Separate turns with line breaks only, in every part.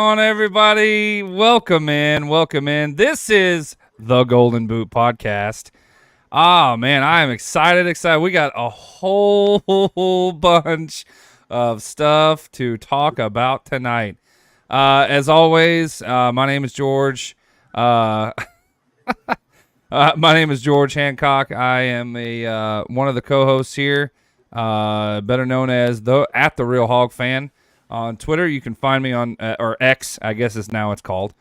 on, everybody? Welcome in. This is the Golden Boot Podcast. Ah, man, I am excited. We got a whole bunch of stuff to talk about tonight. As always, my name is George. My name is George Hancock. I am one of the co-hosts here, better known as the Real Hog Fan. On Twitter, you can find me on, or X, I guess it's called.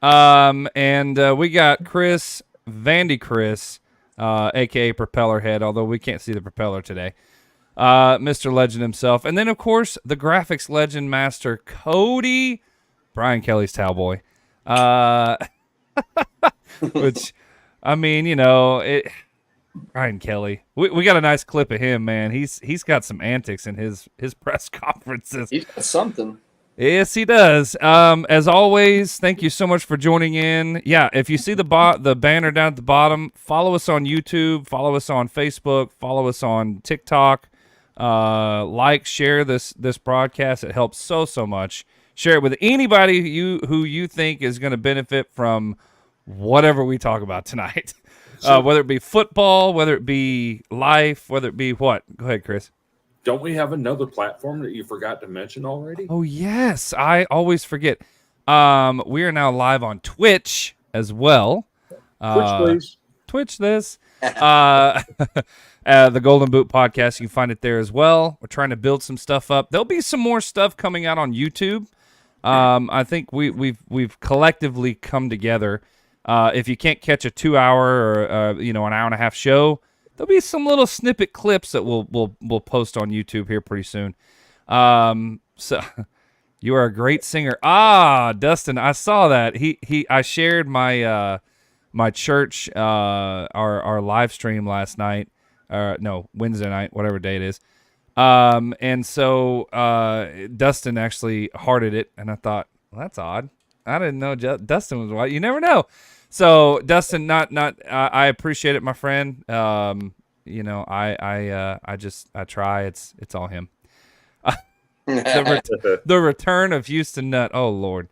And we got Chris Vandy Chris, a.k.a. Propellerhead, although we can't see the propeller today. Mr. Legend himself. And then, of course, the graphics legend master, Cody, Brian Kelly's Towboy. Which, I mean, Brian Kelly. We got a nice clip of him, man. He's got some antics in his press conferences.
He's got something.
Yes, he does. As always, thank you so much for joining in. Yeah, if you see the banner down at the bottom, follow us on YouTube, follow us on Facebook, follow us on TikTok. Share this broadcast. It helps so much. Share it with anybody who you think is going to benefit from whatever we talk about tonight. Whether it be football, whether it be life, whether it be what? Go ahead, Chris.
Don't we have another platform that you forgot to mention already?
Oh, yes. I always forget. We are now live on Twitch as well.
Twitch, please.
Twitch this. The Golden Boot Podcast, you can find it there as well. We're trying to build some stuff up. There'll be some more stuff coming out on YouTube. I think we've collectively come together. If you can't catch a 2-hour or an hour and a half show, there'll be some little snippet clips that we'll post on YouTube here pretty soon. So you are a great singer. Dustin, I saw that. I shared my my church our live stream last night. Wednesday night, whatever day it is. And so Dustin actually hearted it, and I thought, well, that's odd. I didn't know Dustin was white. You never know. So Dustin, I appreciate it, my friend. I try. It's all him. The return of Houston Nutt. Oh Lord.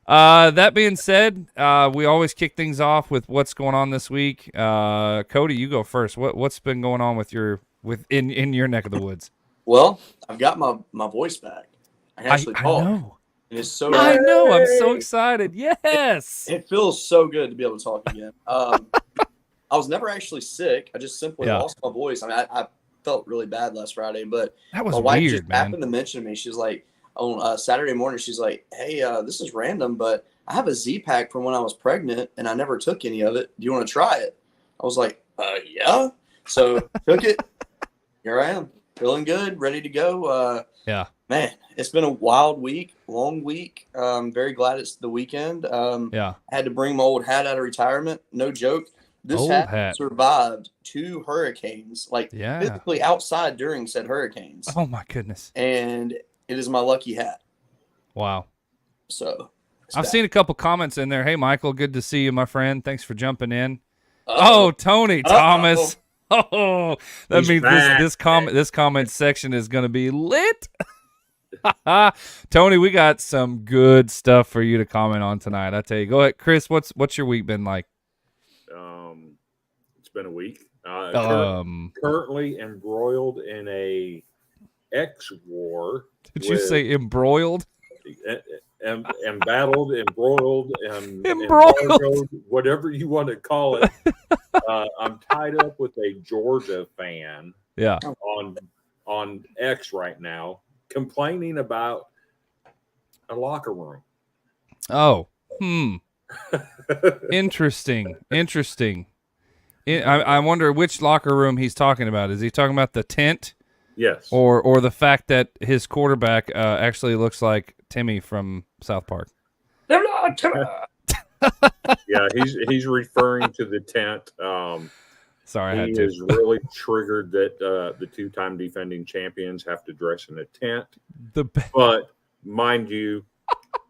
That being said, we always kick things off with what's going on this week. Cody, you go first. What's been going on in your neck of the woods?
Well, I've got my voice back. I can actually talk.
I know.
It is so.
I know. I'm so excited. Yes.
It feels so good to be able to talk again. I was never actually sick. I just simply lost my voice. I mean, I felt really bad last Friday, but
that was
my wife
weird,
just happened to mention to me. She's like, on Saturday morning, she's like, "Hey, this is random, but I have a Z-Pack from when I was pregnant, and I never took any of it. Do you want to try it?" I was like, yeah. So took it. Here I am, feeling good, ready to go. Man, it's been a wild week, long week. Very glad it's the weekend. I had to bring my old hat out of retirement. No joke. This hat survived 2 hurricanes, physically outside during said hurricanes.
Oh my goodness.
And it is my lucky hat.
Wow.
So
I've seen a couple comments in there. Hey, Michael, good to see you, my friend. Thanks for jumping in.
Uh-oh.
Oh, Tony Thomas. Oh, that means this comment section is going to be lit. Tony, we got some good stuff for you to comment on tonight. I tell you, go ahead, Chris. What's your week been like?
It's been a week. Currently embroiled in a X war.
Did you say embroiled?
Embattled, embroiled, embargoed, whatever you want to call it. I'm tied up with a Georgia fan.
Yeah.
On X right now, complaining about a locker room.
Oh, Interesting. I wonder which locker room he's talking about. Is he talking about the tent?
Yes.
Or the fact that his quarterback actually looks like Timmy from South Park?
Yeah, he's referring to the tent.
Sorry, I had
he
to.
is really triggered that the 2-time defending champions have to dress in a tent. But mind you,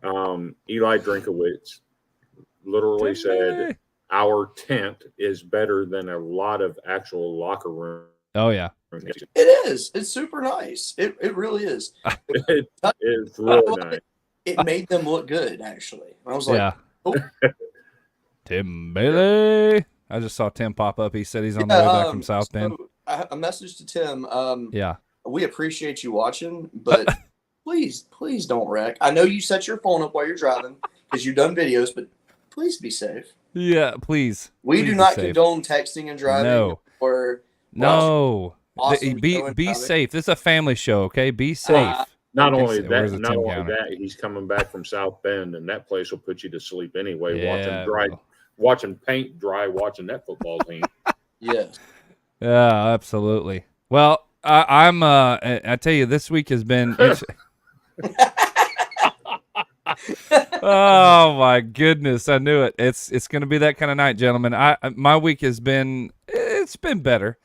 Eli Drinkowitz literally said our tent is better than a lot of actual locker room.
Oh yeah,
it is. It's super nice. It really is.
It's really nice.
it made them look good, actually. I was like, oh.
Tim Bailey. I just saw Tim pop up. He said he's on the way back from South Bend.
A message to Tim.
Yeah.
We appreciate you watching, but please don't wreck. I know you set your phone up while you're driving because you've done videos, but please be safe.
Yeah, please.
We do not condone texting and driving.
No. Be safe. This is a family show, okay? Be safe.
Not only that, he's coming back from South Bend, and that place will put you to sleep anyway. Watching paint dry, watching that football team.
Yes.
Yeah, absolutely. Well, I tell you, this week has been. Oh my goodness, I knew it. It's going to be that kind of night, gentlemen. My week has been. It's been better.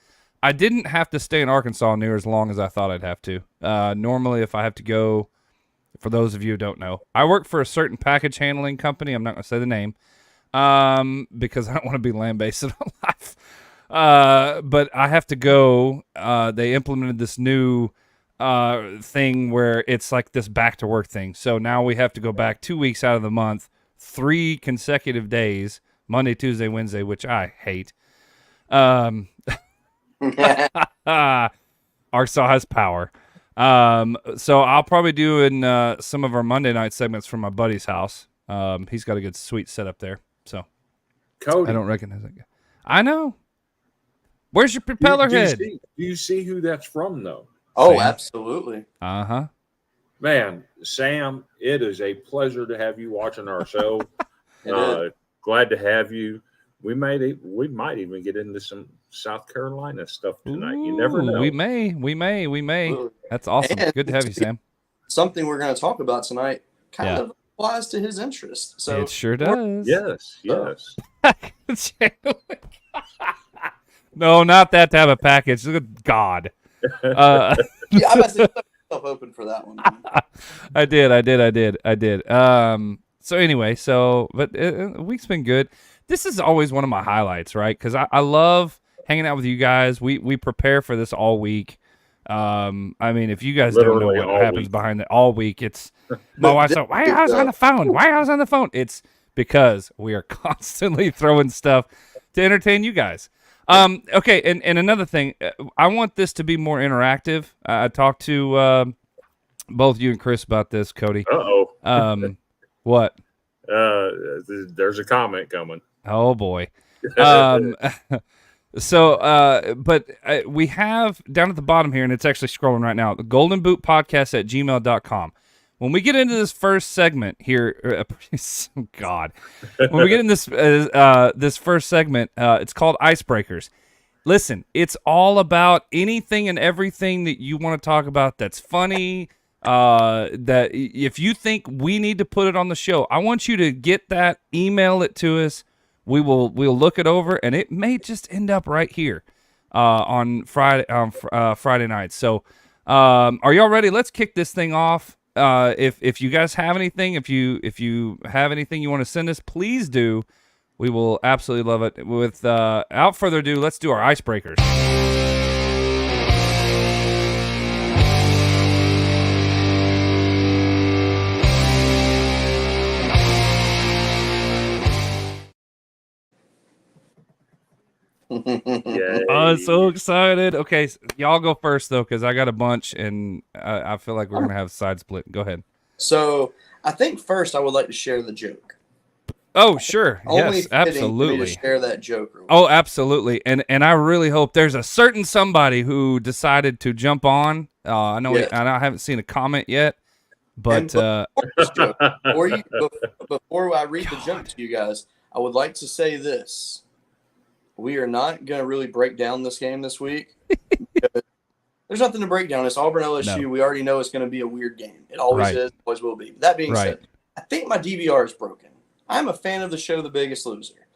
I didn't have to stay in Arkansas near as long as I thought I'd have to. Normally, if I have to go, for those of you who don't know, I work for a certain package handling company. I'm not going to say the name because I don't want to be land-based in life. But I have to go. They implemented this new thing where it's like this back-to-work thing. So now we have to go back 2 weeks out of the month, 3 consecutive days, Monday, Tuesday, Wednesday, which I hate. Arkansas has power. So I'll probably do in some of our Monday night segments from my buddy's house. He's got a good sweet setup there. So
Cody,
I don't recognize that guy. I know. Where's your propeller head?
Do you see who that's from, though?
Oh,
Sam.
Absolutely.
Uh-huh.
Man, Sam, it is a pleasure to have you watching our show. Glad to have you. We might even get into some South Carolina stuff tonight. You never know.
We may. That's awesome.
And
good to have you, Sam.
Something we're going to talk about tonight kind of applies to his interest. So
it sure does.
Yes.
No, not that type of package. Good God.
Yeah, I must have left myself open for that one.
I did. So anyway, but the week's been good. This is always one of my highlights, right? Because I love hanging out with you guys. We prepare for this all week. I mean, if you guys don't know what happens behind it all week, it's my wife's like, "Why I was on the phone? Why I was on the phone?" It's because we are constantly throwing stuff to entertain you guys. Okay, and another thing, I want this to be more interactive. I talked to both you and Chris about this, Cody. What?
There's a comment coming.
Oh boy. But we have down at the bottom here, and it's actually scrolling right now, the Golden Boot Podcast at gmail.com. When we get into this first segment here, God, when we get in this first segment, it's called Icebreakers. Listen, it's all about anything and everything that you want to talk about that's funny, that if you think we need to put it on the show, I want you to get that, email it to us. We'll look it over, and it may just end up right here on Friday night. So, are y'all ready? Let's kick this thing off. If you guys have anything, if you have anything you want to send us, please do. We will absolutely love it. Without further ado, let's do our icebreakers. I'm so excited. Okay, y'all go first though, because I got a bunch, and I feel like we're gonna have side split. Go ahead.
So I think first I would like to share the joke.
Oh, sure. Yes, absolutely.
For me to share that joke.
Oh, absolutely. And I really hope there's a certain somebody who decided to jump on. I know I haven't seen a comment yet, but
before I read the joke to you guys, I would like to say this. We are not going to really break down this game this week. There's nothing to break down. It's Auburn LSU. No. We already know it's going to be a weird game. It always is, always will be. That being said, I think my DVR is broken. I'm a fan of the show The Biggest Loser.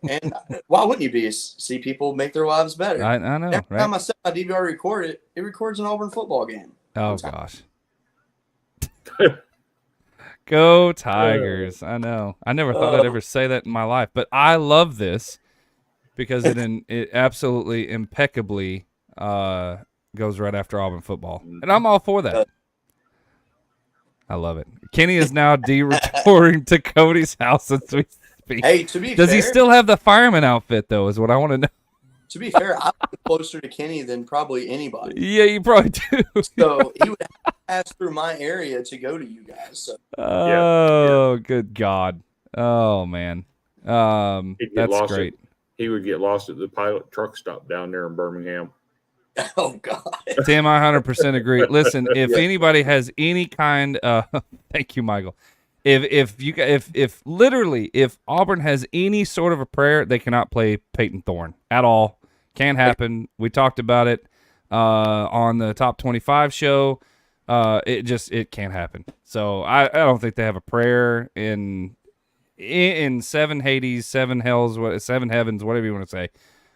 And why wouldn't you be? See people make their lives better.
I know.
Every time I set my DVR record it records an Auburn football game.
Oh, gosh. Go Tigers. I know. I never thought I'd ever say that in my life. But I love this because it absolutely impeccably goes right after Auburn football. And I'm all for that. I love it. Kenny is now detouring to Cody's house as we speak.
Hey, to be
Does
fair,
he still have the fireman outfit, though, is what I want to know.
to be fair, I'm closer to Kenny than probably anybody.
Yeah, you probably do.
So he would have to pass through my area to go to you guys. So.
Oh, good God. Oh, man. That's great.
He would get lost at the Pilot truck stop down there in Birmingham.
Oh, God.
Tim, I 100% agree. Listen, if anybody has any kind thank you, Michael. If literally Auburn has any sort of a prayer, they cannot play Peyton Thorne at all. Can't happen. We talked about it on the Top 25 show. It can't happen. So I don't think they have a prayer in seven Hades, seven hells, seven heavens, whatever you want to say.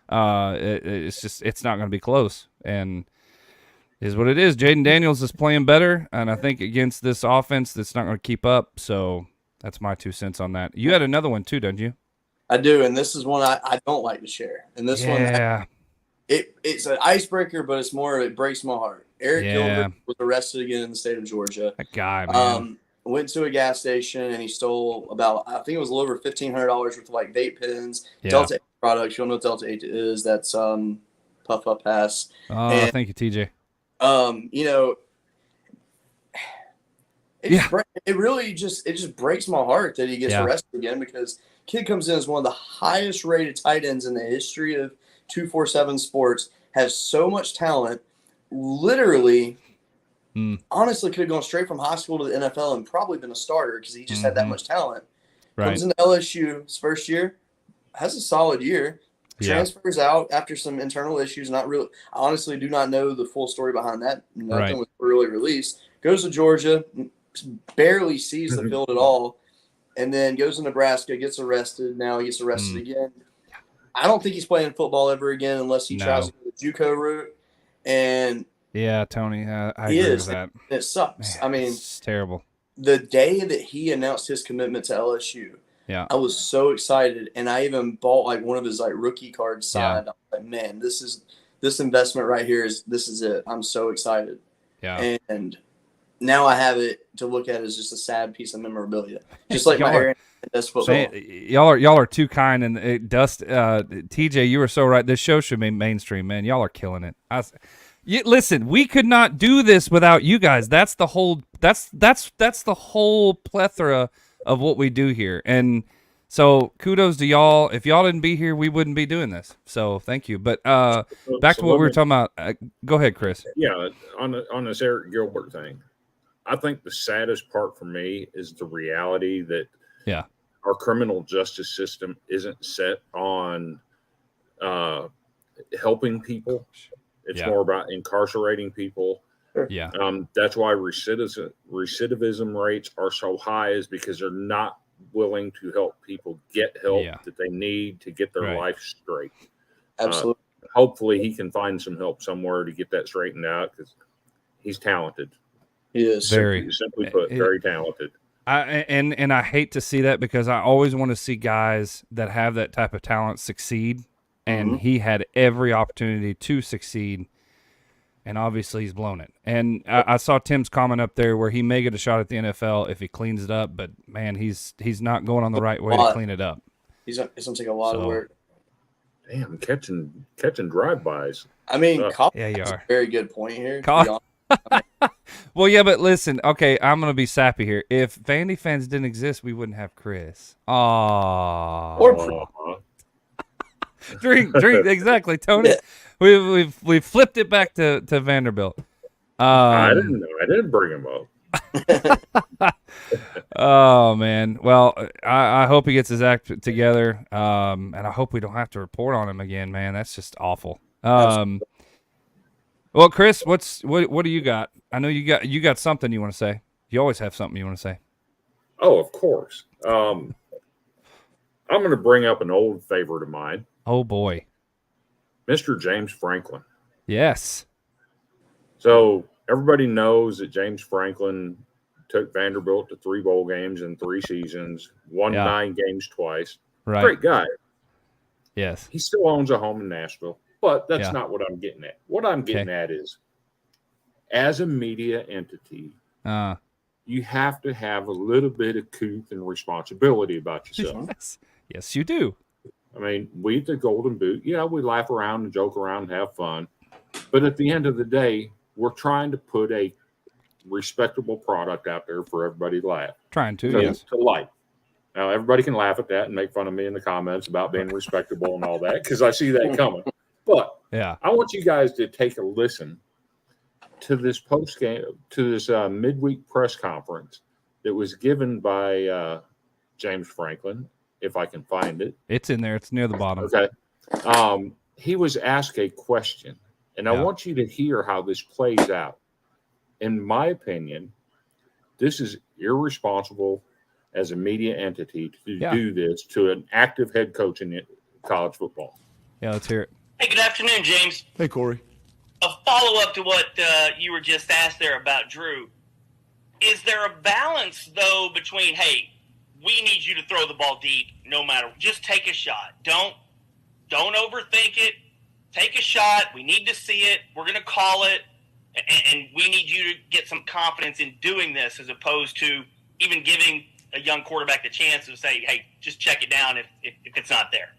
It's not going to be close, and is what it is. Jaden Daniels is playing better, and I think against this offense that's not going to keep up. So that's my 2 cents on that. You had another one too, didn't you?
I do, and this is one I don't like to share. And this one, it's an icebreaker, but it breaks my heart. Eric Gilbert was arrested again in the state of Georgia.
That guy, man.
Went to a gas station and he stole about, I think it was a little over $1,500 worth of like vape pens, Delta 8 products. You don't know what Delta 8 is? That's Puff Up Pass.
Oh, thank you, TJ.
It really just breaks my heart that he gets arrested again, because kid comes in as one of the highest rated tight ends in the history of 247 sports, has so much talent, literally. Honestly, could have gone straight from high school to the NFL and probably been a starter because he just had that much talent.
Right.
Comes into LSU his first year, has a solid year, transfers out after some internal issues. Not really. I honestly do not know the full story behind that. Nothing was really released. Goes to Georgia, barely sees the field at all, and then goes to Nebraska, gets arrested. Now he gets arrested again. I don't think he's playing football ever again unless he tries to go the JUCO route. And
yeah, Tony, I agree with that.
It sucks.
Man,
I mean,
it's terrible.
The day that he announced his commitment to LSU, I was so excited, and I even bought like one of his like rookie cards signed. I was like, man, this investment right here is it. I'm so excited. Yeah. And now I have it to look at as just a sad piece of memorabilia, just like my Aaron does football.
Y'all are too kind, and TJ, you were so right. This show should be mainstream, man. Y'all are killing it. Listen, we could not do this without you guys. That's the whole. That's the whole plethora of what we do here. And so kudos to y'all. If y'all didn't be here, we wouldn't be doing this. So thank you. But back to what we were talking about. Go ahead, Chris.
Yeah, on this Eric Gilbert thing, I think the saddest part for me is the reality that our criminal justice system isn't set on helping people. It's more about incarcerating people.
Yeah.
That's why recidivism rates are so high, is because they're not willing to help people get help that they need to get their life straight.
Absolutely.
Hopefully he can find some help somewhere to get that straightened out, because he's talented.
He is.
Simply put, very talented.
And I hate to see that, because I always want to see guys that have that type of talent succeed. And he had every opportunity to succeed, and obviously he's blown it. And I saw Tim's comment up there where he may get a shot at the NFL if he cleans it up, but man, he's not going on the right way to clean it up.
It's gonna take a lot of work.
Damn, catching drive-bys.
I mean,
you are.
A very good point here.
Well, yeah, but listen, okay, I'm gonna be sappy here. If Vandy fans didn't exist, we wouldn't have Chris. Drink, exactly, Tony. We've flipped it back to Vanderbilt.
I didn't know. I didn't bring him up.
Oh man. Well, I hope he gets his act together. And I hope we don't have to report on him again, man. That's just awful. Well, Chris, what do you got? I know you got something you want to say. You always have something you want to say.
Oh, of course. I'm going to bring up an old favorite of mine.
Oh, boy.
Mr. James Franklin.
Yes.
So everybody knows that James Franklin took Vanderbilt to 3 bowl games in 3 seasons, won 9 games twice.
Right.
Great guy.
Yes.
He still owns a home in Nashville, but that's not what I'm getting at. What I'm getting at is, as a media entity, you have to have a little bit of couth and responsibility about yourself.
Yes, you do.
I mean, we at the Golden Boot, we laugh around and joke around and have fun. But at the end of the day, we're trying to put a respectable product out there for everybody to laugh.
Trying to, yes.
To like. Now, everybody can laugh at that and make fun of me in the comments about being respectable and all that, because I see that coming. But I want you guys to take a listen to this midweek press conference that was given by James Franklin, if I can find it.
It's in there. It's near the bottom.
Okay. He was asked a question, and I want you to hear how this plays out. In my opinion, this is irresponsible as a media entity to do this to an active head coach in college football.
Yeah, let's hear it.
Hey, good afternoon, James.
Hey, Corey.
A follow-up to what you were just asked there about Drew. Is there a balance, though, between, hey, we need you to throw the ball deep no matter – just take a shot. Don't overthink it. Take a shot. We need to see it. We're going to call it. And we need you to get some confidence in doing this, as opposed to even giving a young quarterback the chance to say, hey, just check it down if it's not there.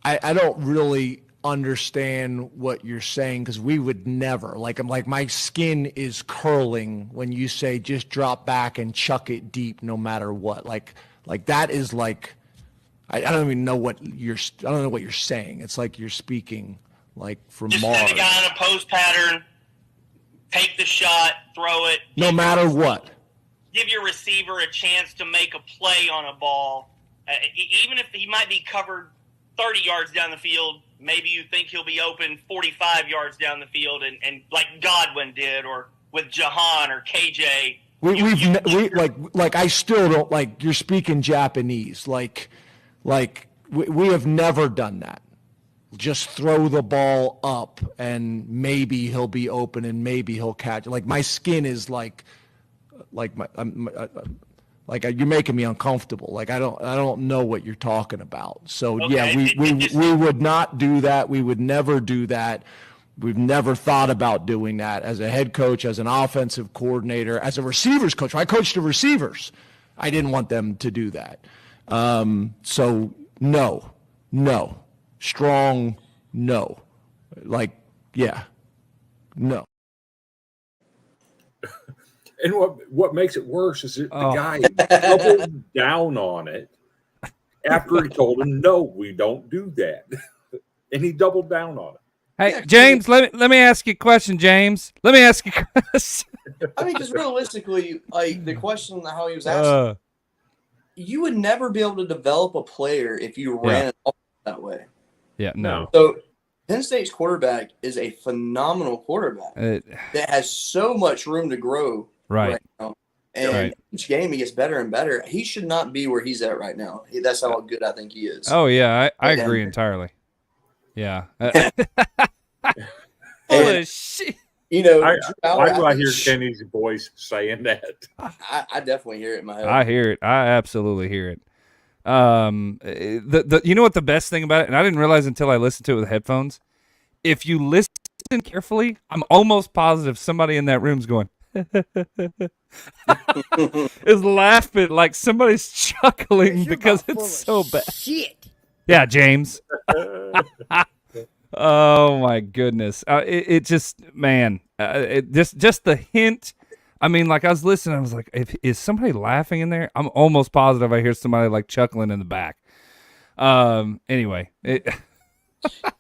I don't really understand what you're saying, because we would never, my skin is curling when you say just drop back and chuck it deep no matter what. Like that is like, I don't even know what you're saying. It's like you're speaking like from
just
Mars.
Just send the guy on a post pattern, take the shot, throw it.
No matter what.
Give your receiver a chance to make a play on a ball. Even if he might be covered 30 yards down the field, maybe you think he'll be open 45 yards down the field, and like Godwin did, or with Jahan or KJ.
I still don't, you're speaking Japanese. We have never done that. Just throw the ball up and maybe he'll be open and maybe he'll catch. My skin is you're making me uncomfortable. I don't know what you're talking about. So
okay.
we would not do that. We would never do that. We've never thought about doing that as a head coach, as an offensive coordinator, as a receivers coach. I coached the receivers. I didn't want them to do that. So no, strong no. No.
And what makes it worse is that the guy doubled down on it after he told him, no, we don't do that. And he doubled down on it.
Hey, James, let me ask you a question, James. Let me ask you a question.
I mean, because realistically, the question how he was asking, you would never be able to develop a player if you ran it all that way.
Yeah, no.
So Penn State's quarterback is a phenomenal quarterback that has so much room to grow right now. And each game he gets better and better. He should not be where he's at right now. That's how good I think he is.
Oh, yeah, I agree entirely. Yeah.
Holy
shit.
Why do I hear Kenny's voice saying that?
I definitely hear it in my head.
I hear it. I absolutely hear it. You know what the best thing about it, and I didn't realize until I listened to it with headphones, if you listen carefully, I'm almost positive somebody in that room's going is laughing, like somebody's chuckling because it's so bad. Shit. Yeah, James. Oh my goodness. It just, man, just the hint. I mean, I was listening, I was like, is somebody laughing in there? I'm almost positive I hear somebody chuckling in the back. Anyway,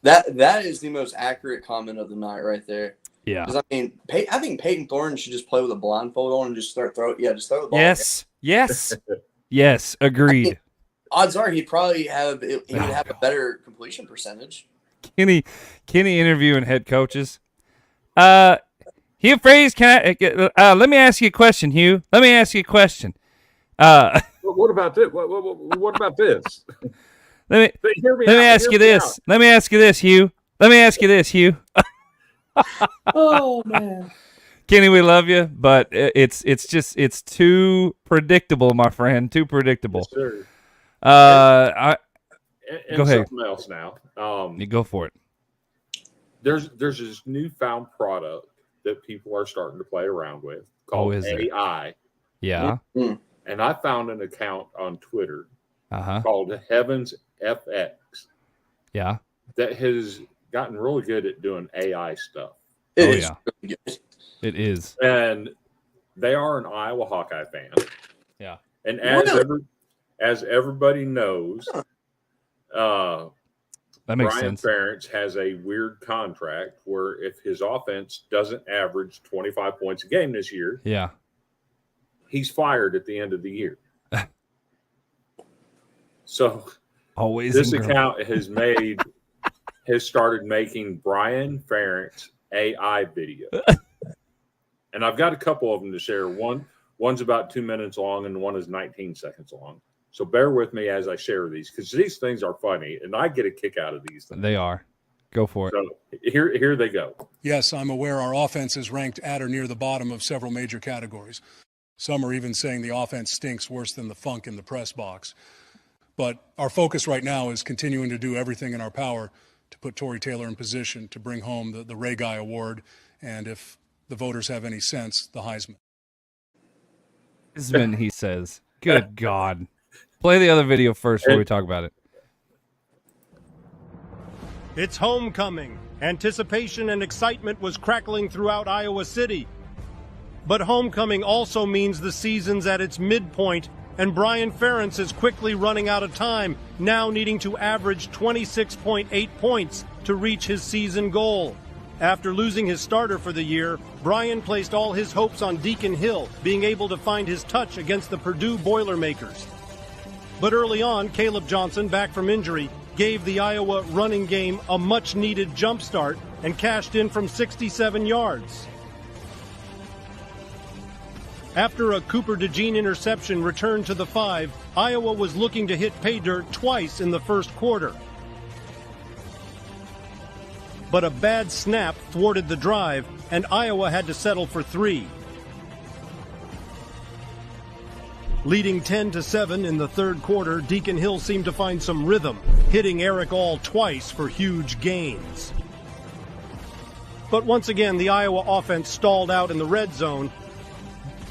that is the most accurate comment of the night right there.
Yeah.
Because I think Peyton Thorne should just play with a blindfold on and just throw the ball.
Yes. Agreed.
Odds are he would have a better completion percentage.
Kenny interviewing head coaches. Hugh Freeze, let me ask you a question, Hugh. Let me ask you a question.
What about this? What about this?
Let me ask you this. Let me ask you this, Hugh. Let me ask you this, Hugh.
Oh man,
Kenny, we love you, but it's too predictable, my friend. Too predictable.
Yes, sir.
Go ahead.
Something else now.
You go for it.
There's this newfound product that people are starting to play around with called AI.
Yeah.
Mm-hmm.
And I found an account on Twitter
Uh-huh.
called Heavens FX.
Yeah.
That has gotten really good at doing AI stuff.
It is
yeah.
really good.
It is.
And they are an Iowa Hawkeye fan.
Yeah.
And
Really?
as everybody knows,
That makes
Brian
sense.
Ferentz has a weird contract where if his offense doesn't average 25 points a game this year,
Yeah.
he's fired at the end of the year. So
Always
this
Ingram.
account has started making Brian Ferentz AI video. And I've got a couple of them to share. One's about 2 minutes long and one is 19 seconds long. So bear with me as I share these because these things are funny and I get a kick out of these things.
They are. Go for it.
So here they go.
Yes, I'm aware our offense is ranked at or near the bottom of several major categories. Some are even saying the offense stinks worse than the funk in the press box. But our focus right now is continuing to do everything in our power to put Tory Taylor in position to bring home the Ray Guy Award, and if the voters have any sense, the Heisman.
Heisman, he says. Good God. Play the other video first before we talk about it.
It's homecoming. Anticipation and excitement was crackling throughout Iowa City. But homecoming also means the season's at its midpoint, and Brian Ferentz is quickly running out of time, now needing to average 26.8 points to reach his season goal. After losing his starter for the year, Brian placed all his hopes on Deacon Hill being able to find his touch against the Purdue Boilermakers. But early on, Caleb Johnson, back from injury, gave the Iowa running game a much-needed jumpstart and cashed in from 67 yards. After a Cooper DeJean interception returned to the 5, Iowa was looking to hit pay dirt twice in the first quarter. But a bad snap thwarted the drive, and Iowa had to settle for 3. Leading 10-7 in the third quarter, Deacon Hill seemed to find some rhythm, hitting Eric All twice for huge gains. But once again, the Iowa offense stalled out in the red zone.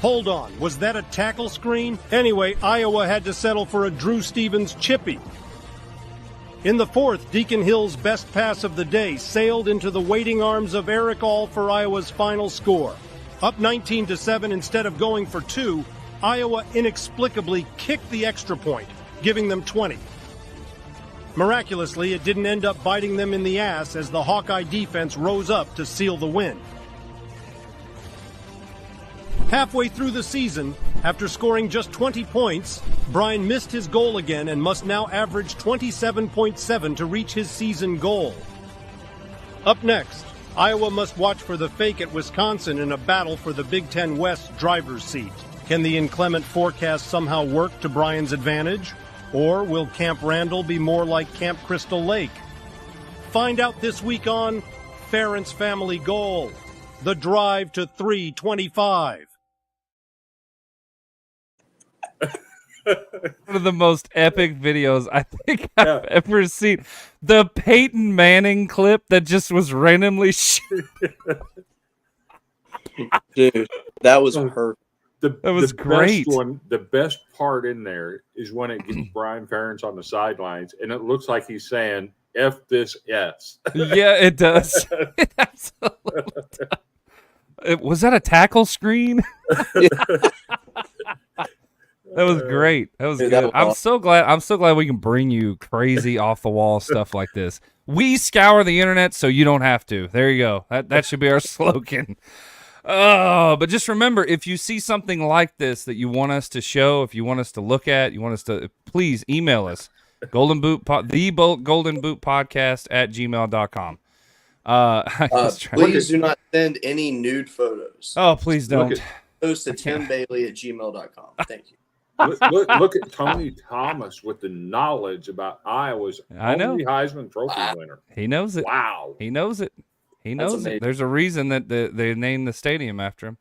Hold on, was that a tackle screen? Anyway, Iowa had to settle for a Drew Stevens chippy. In the fourth, Deacon Hill's best pass of the day sailed into the waiting arms of Eric All for Iowa's final score. Up 19-7 instead of going for 2, Iowa inexplicably kicked the extra point, giving them 20. Miraculously, it didn't end up biting them in the ass as the Hawkeye defense rose up to seal the win. Halfway through the season, after scoring just 20 points, Brian missed his goal again and must now average 27.7 to reach his season goal. Up next, Iowa must watch for the fake at Wisconsin in a battle for the Big Ten West driver's seat. Can the inclement forecast somehow work to Brian's advantage? Or will Camp Randall be more like Camp Crystal Lake? Find out this week on Ferentz Family Goal, the drive to 325.
One of the most epic videos I think I've ever seen. The Peyton Manning clip that just was randomly
Dude, that was perfect.
That was great.
The best part in there is when it gets Brian Ferentz on the sidelines, and it looks like he's saying, F this S.
Yeah, it does. It absolutely does. Was that a tackle screen? That was great. That was good. I'm so glad we can bring you crazy off the wall stuff like this. We scour the internet so you don't have to. There you go. That should be our slogan. Oh, but just remember, if you see something like this that you want us to show, if you want us to look at, please email us. The Golden Boot Podcast at gmail.com.
Please do not send any nude photos.
Oh, please don't.
Post to timbailey@gmail.com. Thank you.
Look at Tony Thomas with the knowledge about Iowa's only Heisman Trophy winner.
He knows it.
Wow.
He knows it. He knows it. There's a reason that they named the stadium after him.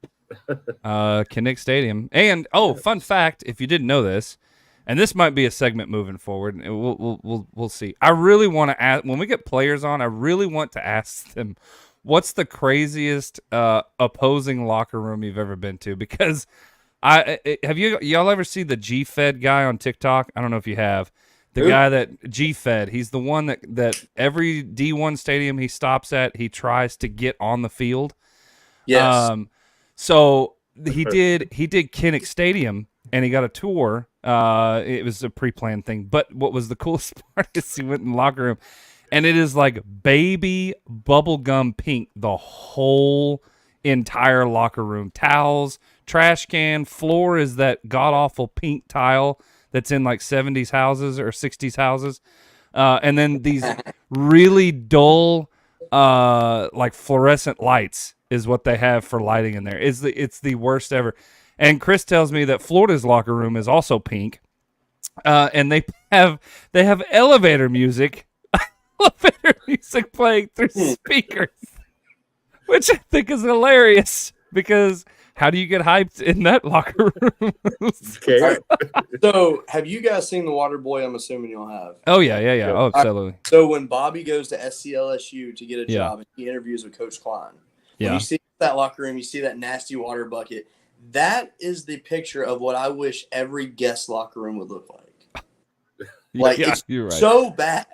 Kinnick Stadium. And, fun fact, if you didn't know this, and this might be a segment moving forward, and we'll see. I really want to ask, when we get players on, I really want to ask them what's the craziest opposing locker room you've ever been to? Because have y'all ever see the G-Fed guy on TikTok? I don't know if you have. The guy that G-Fed, he's the one that every D1 stadium he stops at, he tries to get on the field.
Yes.
So he did Kinnick Stadium, and he got a tour. It was a pre-planned thing. But what was the coolest part is he went in the locker room, and it is like baby bubblegum pink, the whole entire locker room. Towels, trash can, floor is that god-awful pink tile that's in like 70s houses or 60s houses. And then these really dull like fluorescent lights is what they have for lighting in there. It's the worst ever. And Chris tells me that Florida's locker room is also pink. And they have elevator music playing through speakers, which I think is hilarious because how do you get hyped in that locker room?
Okay.
Right. So, have you guys seen The Water Boy? I'm assuming you'll have.
Oh, yeah. Oh, absolutely.
So, when Bobby goes to SCLSU to get a job and he interviews with Coach Klein, when you see that locker room, you see that nasty water bucket. That is the picture of what I wish every guest locker room would look like. Like, it's
you're right.
so bad.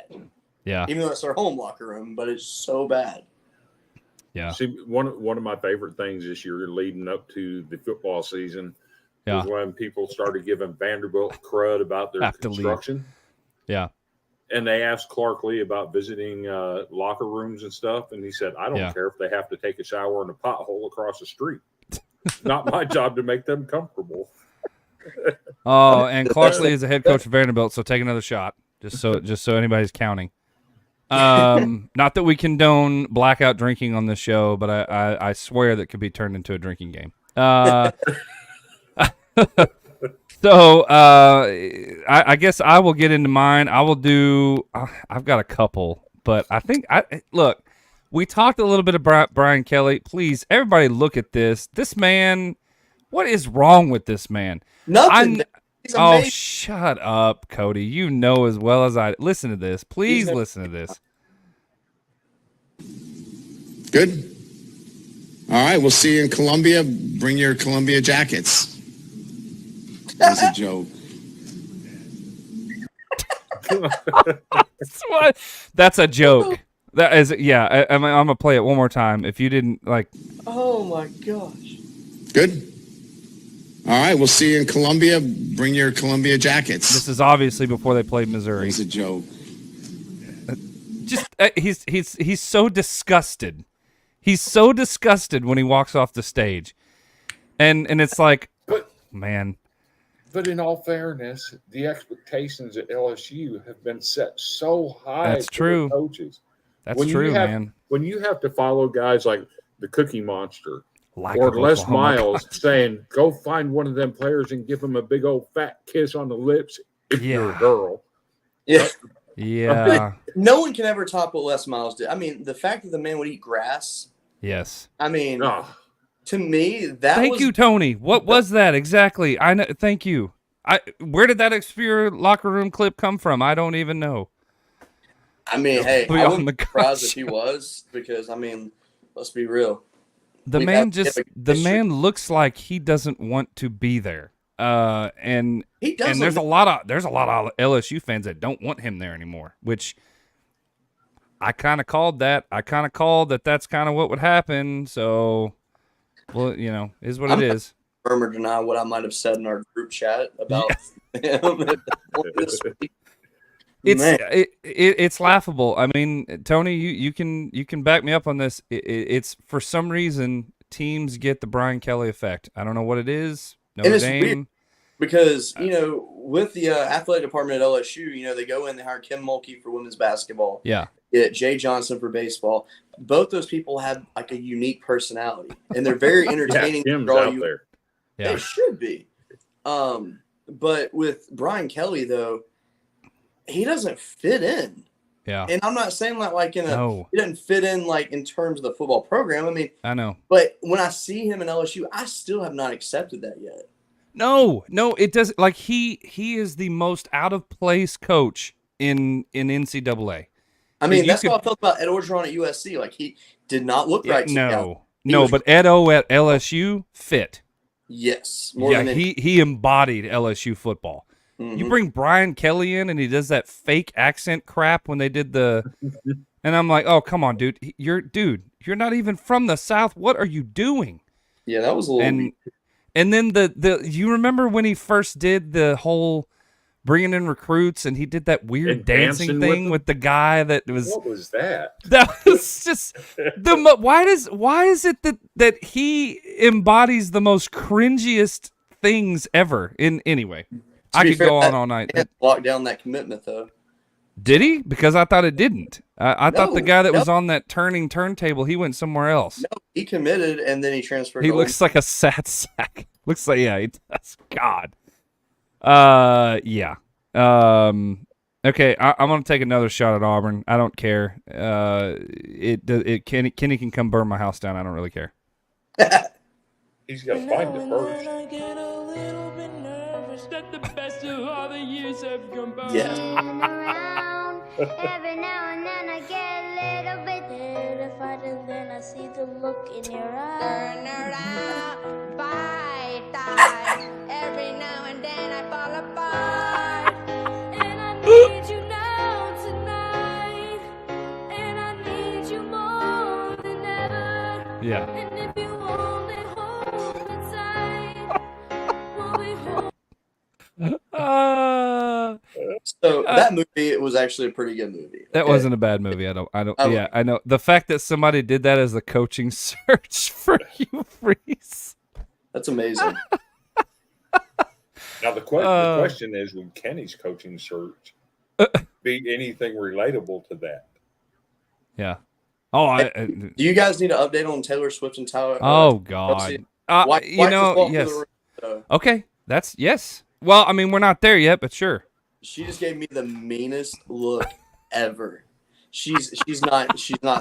Yeah.
Even though it's our home locker room, but it's so bad.
Yeah.
See, one of my favorite things this year leading up to the football season was when people started giving Vanderbilt crud about their construction.
Yeah.
And they asked Clark Lee about visiting locker rooms and stuff, and he said, I don't care if they have to take a shower in a pothole across the street. It's not my job to make them comfortable.
Oh, and Clark Lee is the head coach of Vanderbilt, so take another shot, just so anybody's counting. Not that we condone blackout drinking on this show, but I swear that could be turned into a drinking game. So I guess I will get into mine. I will do. I've got a couple, but I think look. We talked a little bit about Brian Kelly. Please, everybody, look at this. This man. What is wrong with this man?
Nothing.
Oh, shut up, Cody. You know as well as I. Listen to this. Please listen to this.
Good. All right, we'll see you in Columbia. Bring your Columbia jackets. That's a joke.
That's a joke. That is, yeah. I'm gonna play it one more time. If you didn't like.
Oh my gosh.
Good. All right, we'll see you in Columbia. Bring your Columbia jackets.
This is obviously before they played Missouri.
It's a joke.
Just he's so disgusted. He's so disgusted when he walks off the stage, and it's like, man.
But in all fairness, the expectations at LSU have been set so high.
That's true.
Coaches.
That's true, man.
When you have to follow guys like the Cookie Monster
like
or Les Miles saying, go find one of them players and give them a big old fat kiss on the lips if you're a girl.
Yeah.
Yeah.
No one can ever top what Les Miles did. I mean, the fact that the man would eat grass.
Yes.
I mean, to me, that
Thank you, Tony. What was that exactly? I know. Thank you. Where did that obscure locker room clip come from? I don't even know.
I mean, hey, I wouldn't be surprised if he was because, I mean, let's be real.
The man looks like he doesn't want to be there. And
he doesn't.
And there's a lot of LSU fans that don't want him there anymore, which I kind of called that. I kind of called that that's kind of what would happen. So, well, is what it is.
Confirm or deny what I might have said in our group chat about him this week.
It's laughable. I mean, Tony, you can back me up on this. It's for some reason teams get the Brian Kelly effect. I don't know what it is. Notre Dame.
Weird because with the athletic department at LSU, they go in, they hire Kim Mulkey for women's basketball.
Yeah.
Get Jay Johnson for baseball. Both those people have like a unique personality, and they're very entertaining.
Kim's out there.
Yeah.
They should be. But with Brian Kelly though, he doesn't fit in.
Yeah.
And I'm not saying that he doesn't fit in like in terms of the football program. I mean,
I know.
But when I see him in LSU, I still have not accepted that yet.
No, it doesn't. Like he is the most out of place coach in NCAA.
I mean, that's how I felt about Ed Orgeron at USC. Like, he did not look right.
No, but Ed O at LSU fit.
Yes.
He embodied LSU football. Mm-hmm. You bring Brian Kelly in and he does that fake accent crap when they did the and I'm like, "Oh, come on, dude. You're not even from the South. What are you doing?"
Yeah, that was a little
and then the you remember when he first did the whole bringing in recruits and he did that weird dancing thing with the guy that was
what was that?
That was just why is it that he embodies the most cringiest things ever anyway. I could go on all night.
Lock down that commitment though.
Did he? Because I thought it didn't. I thought the guy that was on that turntable, he went somewhere else.
No, he committed and then he transferred.
He looks like a sad sack. Looks like he does. God. Yeah. Okay, I'm gonna take another shot at Auburn. I don't care. Kenny can come burn my house down. I don't really care.
He's got to find it first.
Yes.
Every now and then I get a little bit terrified, and then I see the look in your eye. Turn around, bye, die. Every now and then I fall apart. And I need you now tonight. And I need you more than ever.
Yeah.
And if you only hold me tight, we'll be home.
So that movie was actually a pretty good movie.
That wasn't a bad movie. I know. The fact that somebody did that as a coaching search for Hugh Freeze.
That's amazing.
Now the question is, would Kenny's coaching search be anything relatable to that?
Yeah. Oh,
do you guys need an update on Taylor Swift and Tyler?
Oh God. Yes. Okay. That's yes. Well, I mean, we're not there yet, but sure.
She just gave me the meanest look ever. She's not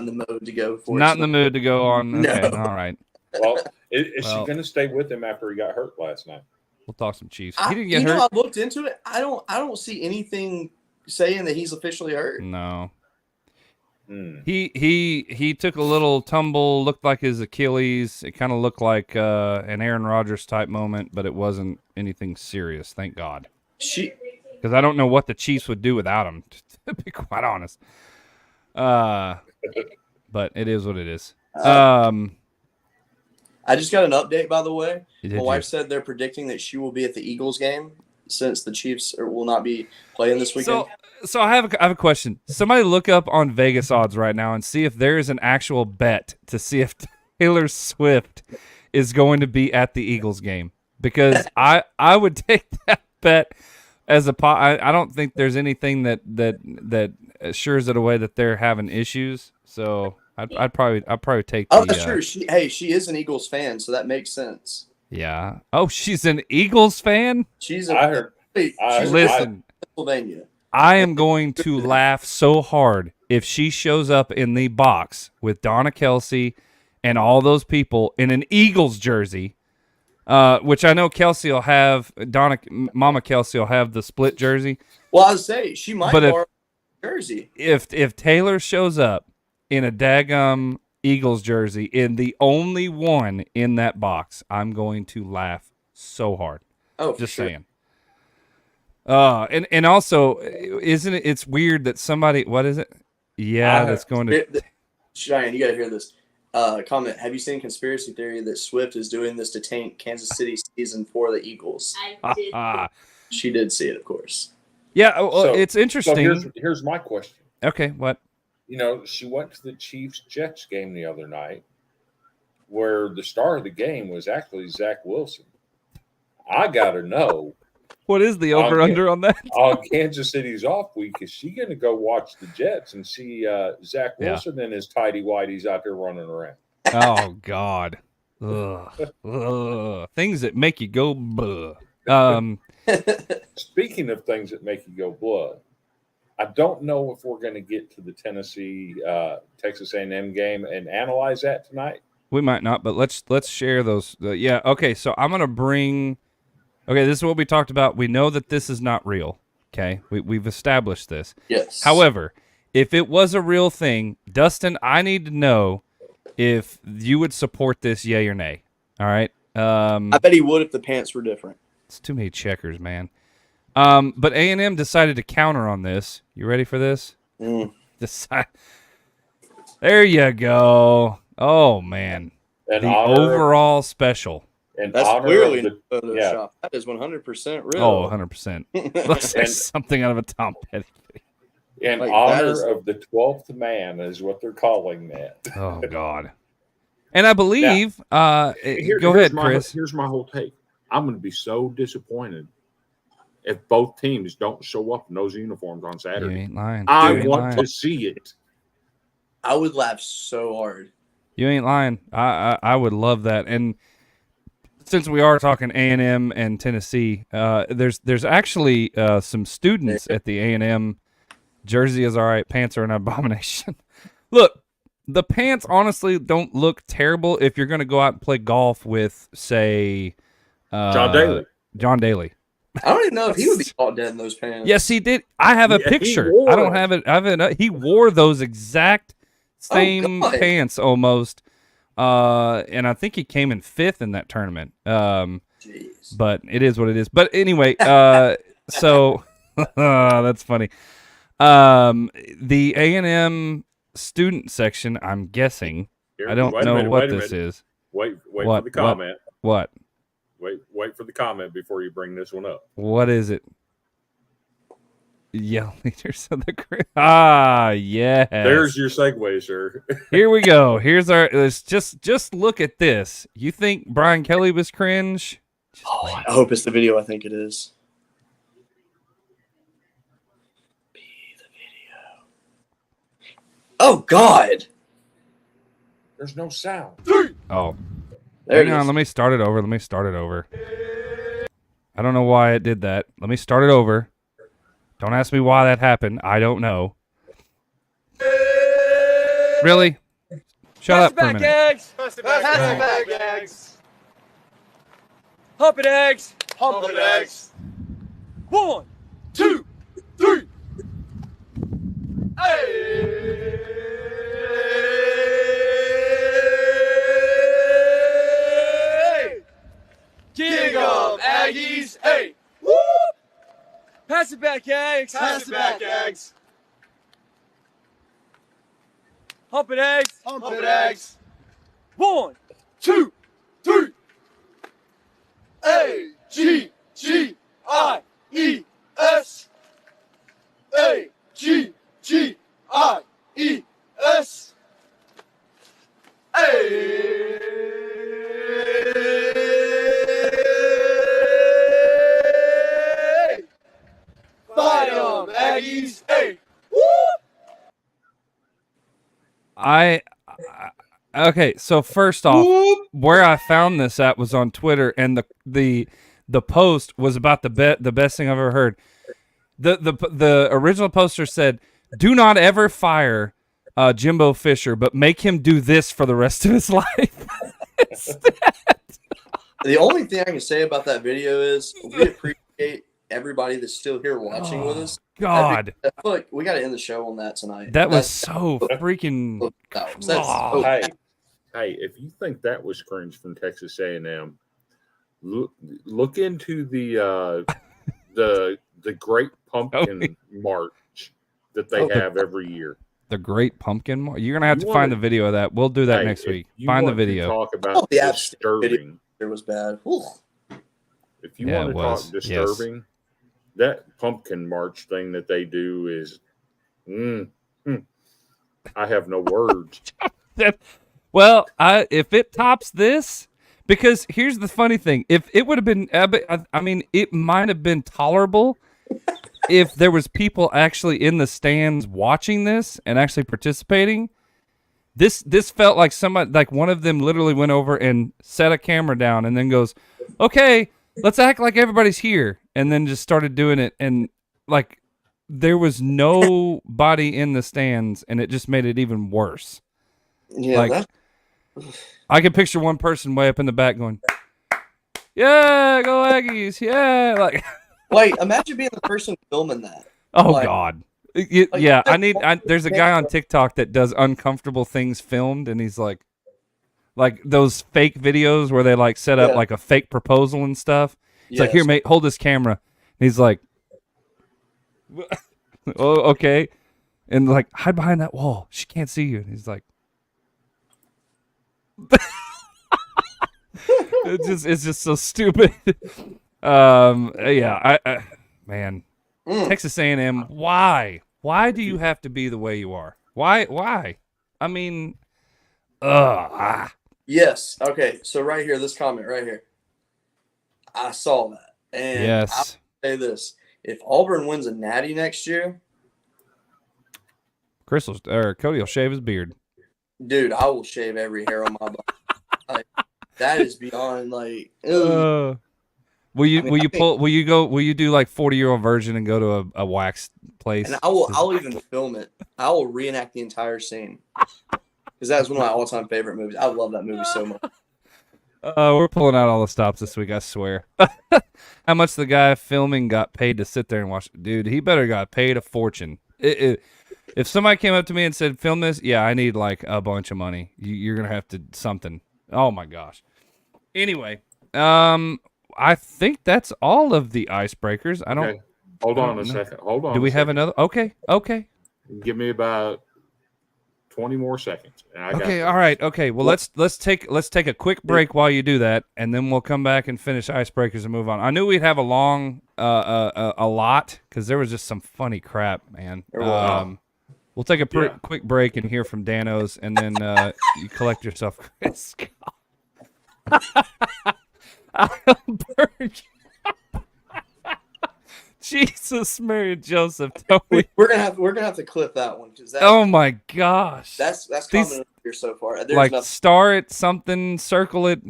in the mode to go for it.
Not in the mood to go on.
No.
Okay, all right.
Well, is she going to stay with him after he got hurt last night?
We'll talk some Chiefs. He didn't get hurt.
I looked into it. I don't see anything saying that he's officially hurt.
No. He took a little tumble, looked like his Achilles. It kind of looked like an Aaron Rodgers type moment, but it wasn't anything serious, thank God. Because I don't know what the Chiefs would do without him, to be quite honest. But it is what it is.
I just got an update, by the way. My wife said they're predicting that she will be at the Eagles game since the Chiefs will not be playing this weekend.
So I have a question. Somebody look up on Vegas odds right now and see if there is an actual bet to see if Taylor Swift is going to be at the Eagles game. Because I would take that bet as I don't think there's anything that assures it away that they're having issues. So I'd probably take.
That's true. She is an Eagles fan, so that makes sense.
Yeah. Oh, she's an Eagles fan.
Listen, Pennsylvania.
I am going to laugh so hard if she shows up in the box with Donna Kelsey and all those people in an Eagles jersey. Which I know Kelsey will have. Mama Kelsey will have the split jersey.
Well, I would say she might borrow a jersey.
If Taylor shows up in a daggum Eagles jersey, in the only one in that box, I'm going to laugh so hard.
Oh,
just
sure.
saying. And also, isn't it's weird that somebody? What is it? Yeah, that's going to.
Cheyenne, you got to hear this. Comment. Have you seen conspiracy theory that Swift is doing this to taint Kansas City season for the Eagles?
I did.
She did see it, of course.
Yeah, well, it's interesting.
So here's my question.
Okay, what?
She went to the Chiefs-Jets game the other night where the star of the game was actually Zach Wilson. I got to know.
What is the over-under on that?
On Kansas City's off week, is she going to go watch the Jets and see Zach Wilson and his tighty-whities out there running around?
Oh, God. Ugh. Things that make you go blah.
Speaking of things that make you go blah, I don't know if we're going to get to the Tennessee Texas A&M game and analyze that tonight.
We might not, but let's share those. Yeah, okay, so I'm going to bring – okay, this is what we talked about. We know that this is not real, okay? We've established this.
Yes.
However, if it was a real thing, Dustin, I need to know if you would support this, yay or nay. All right.
I bet he would if the pants were different.
It's too many checkers, man. But A&M decided to counter on this. You ready for this? There you go. Oh, man. The overall special.
That's clearly Photoshop. That is 100% real.
Oh, 100%. Looks like something out of a Tom Petty video.
In honor of the 12th man is what they're calling that.
Oh, God. And I believe, go ahead, Chris.
Here's my whole take. I'm going to be so disappointed if both teams don't show up in those uniforms on Saturday.
You ain't lying.
I want to see it.
I would laugh so hard.
You ain't lying. I would love that. And since we are talking A&M and Tennessee, there's actually some students at the A&M. Jersey is all right. Pants are an abomination. Look, the pants honestly don't look terrible if you're going to go out and play golf with, say,
John Daly.
John Daly.
I don't even know if he would be caught dead in those pants.
Yes, he did. I have a picture. I don't have it. He wore those exact same pants almost. And I think he came in 5th in that tournament. But it is what it is. But anyway, so that's funny. The A&M student section, I'm guessing. I don't know what this is.
Wait for the comment.
What?
Wait for the comment before you bring this one up.
What is it? Yell leaders of the yes.
There's your segue, sir.
Here we go. Here's our. Let's just look at this. You think Brian Kelly was cringe?
I hope it's the video. I think it is. Be the video. Oh God!
There's no sound.
Oh.
Hang
on, let me start it over. I don't know why it did that. Let me start it over. Don't ask me why that happened. I don't know. Really? Shut up for a minute.
Eggs. Pass it back, eggs. Hump it, eggs. Hump it, eggs. 1, 2, 3. Hey! King of Aggies, hey! Woo! Pass it back, eggs. Pass it back, eggs. Hump it, eggs. Hump it, eggs. 1, 2, 3. A-G-G-I-E-S. A-G-G-I-E-S. Hey! Fight 'em, Aggies! Hey! Woo!
Okay, so first off, where I found this at was on Twitter, and the post was about the best thing I've ever heard. The original poster said, "Do not ever fire Jimbo Fisher, but make him do this for the rest of his life."
The only thing I can say about that video is we appreciate everybody that's still here watching with us.
God,
I feel like we got to end the show on that tonight.
That was so freaking.
Hey, if you think that was cringe from Texas A&M, look into the Great Pumpkin March that they have every year.
The Great Pumpkin March. You're gonna have to find the video of that. We'll do that next week. Find the video.
Talk about disturbing.
It was bad.
If you want to talk disturbing, that pumpkin march thing that they do is, I have no words.
Well, if it tops this, because here's the funny thing: if it would have been, I mean, it might have been tolerable if there was people actually in the stands watching this and actually participating. This felt like somebody, like one of them literally went over and set a camera down and then goes, "Okay, let's act like everybody's here," and then just started doing it. And like there was nobody in the stands, and it just made it even worse.
Yeah,
like, I could picture one person way up in the back going, "Yeah, go Aggies, yeah!" Like,
wait, imagine being the person filming that.
Oh God, There's a guy on TikTok that does uncomfortable things filmed, and he's like those fake videos where they like set up like a fake proposal and stuff. He's like, here, mate, hold this camera. And he's like, oh, okay. And like, hide behind that wall. She can't see you. And he's like, it's just so stupid. Man, Texas A&M. Why do you have to be the way you are? Why? I mean,
Yes. Okay. So right here, this comment right here, I saw that, and
yes.
I'll say this: if Auburn wins a Natty next year,
Cody will shave his beard.
Dude, I will shave every hair on my body. Like, that is beyond like. Will you do like 40-year-old version and go to a wax place? And I'll even film it. I will reenact the entire scene. Because that's one of my all-time favorite movies. I love that movie so much.
We're pulling out all the stops this week, I swear. How much the guy filming got paid to sit there and watch? Dude, he better got paid a fortune. If somebody came up to me and said, film this, yeah, I need like a bunch of money. You're going to have to something. Oh, my gosh. Anyway, I think that's all of the icebreakers.
Hold on a second. Hold on.
Do we have another? Okay.
Give me about 20 more seconds.
Okay. All right. Okay. Well, let's take a quick break while you do that, and then we'll come back and finish icebreakers and move on. I knew we'd have a long, a lot, because there was just some funny crap, man. We'll take a quick break and hear from Danos, and then you collect yourself, Chris. I'll burn you. Jesus, Mary and Joseph.
We're gonna have to clip that one because
oh my gosh,
that's coming up here so far. There's
like
nothing.
Star it, something, circle it.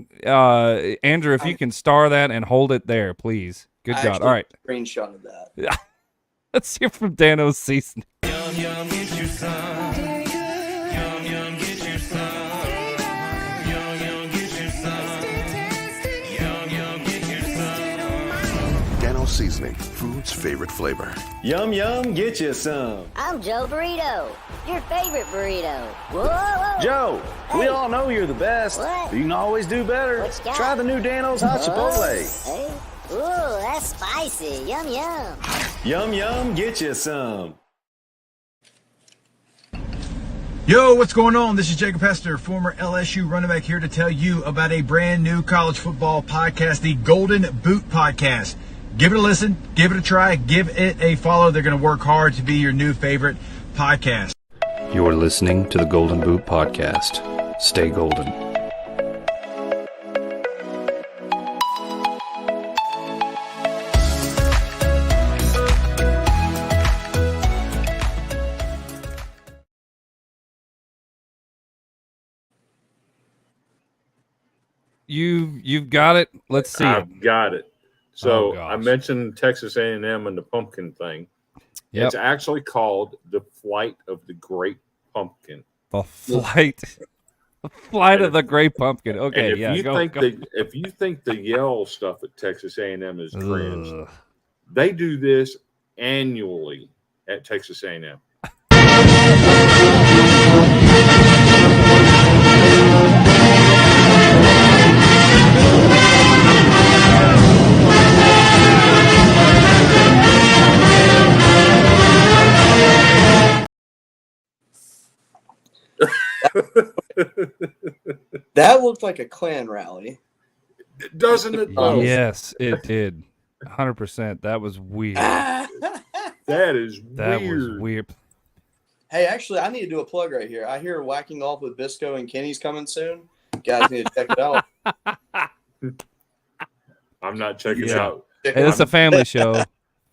Andrew, if you can star that and hold it there, please. Good God. All right,
screenshot of that.
Let's hear from Danos Season.
Yum yum, get you some. Yum yum, get you some. Yum yum, get you some. Yum yum, get you some.
Danos Seasoning, food's favorite flavor.
Yum yum, get you some.
I'm Joe Burrito, your favorite burrito. Whoa.
Joe,
hey.
We all know you're the best.
What?
You can always do better. Try the new Danos Hot Chipotle.
Hey. Ooh, that's spicy. Yum yum.
Yum yum, get you some.
Yo, what's going on? This is Jacob Hester, former LSU running back, here to tell you about a brand new college football podcast, the Golden Boot Podcast. Give it a listen, give it a try, give it a follow. They're going to work hard to be your new favorite podcast.
You're listening to the Golden Boot Podcast. Stay golden.
You've got it. Let's see.
I've got it. So I mentioned Texas A&M and the pumpkin thing. Yep. It's actually called The Flight of the Great Pumpkin.
The flight of the Great Pumpkin. Okay,
and if you think the yell stuff at Texas A&M is cringe, they do this annually at Texas A&M.
That looked like a Klan rally.
Doesn't it? Though?
Yes, it did. 100%. That was weird.
That was weird.
Hey, actually, I need to do a plug right here. I hear Whacking Off with Bisco and Kenny's coming soon. Guys need to check it out.
I'm not checking it out.
Hey, it's a family show.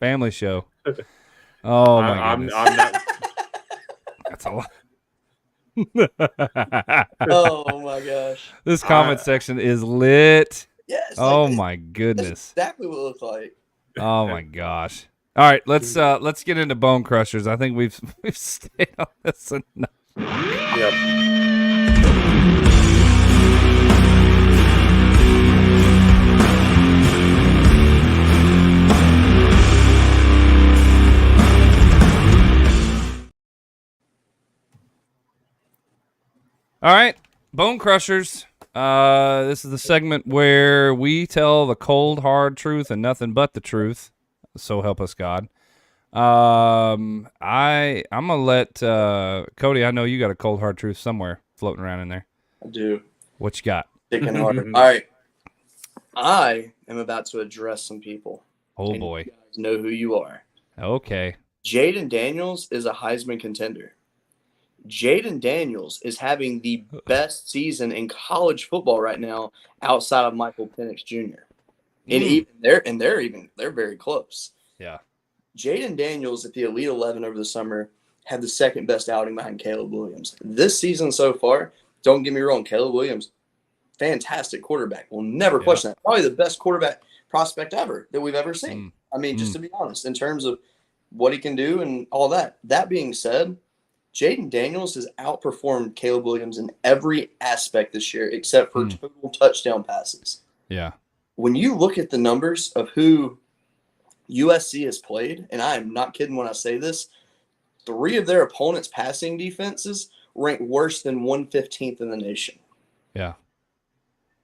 Family show. Oh, my goodness.
I'm not.
That's a lot.
Oh my gosh!
This comment section is lit.
Yes.
Oh my goodness!
That's exactly what it looks like.
Oh my gosh! All right, let's get into Bone Crushers. I think we've stayed on this enough.
Yep.
All right, Bone Crushers. This is the segment where we tell the cold, hard truth and nothing but the truth. So help us God. I'm gonna let Cody. I know you got a cold, hard truth somewhere floating around in there.
I do.
What you got?
Sticking hard. All right. I am about to address some people.
Oh boy.
You guys know who you are.
Okay.
Jaden Daniels is a Heisman contender. Jaden Daniels is having the best season in college football right now outside of Michael Penix Jr. And they're very close.
Yeah.
Jaden Daniels at the Elite 11 over the summer had the second best outing behind Caleb Williams. This season so far, don't get me wrong, Caleb Williams, fantastic quarterback. We'll never question that. Probably the best quarterback prospect ever that we've ever seen. I mean, just to be honest, in terms of what he can do and all that. That being said, Jaden Daniels has outperformed Caleb Williams in every aspect this year except for total touchdown passes.
Yeah.
When you look at the numbers of who USC has played, and I am not kidding when I say this, 3 of their opponents' passing defenses rank worse than 115th in the nation.
Yeah.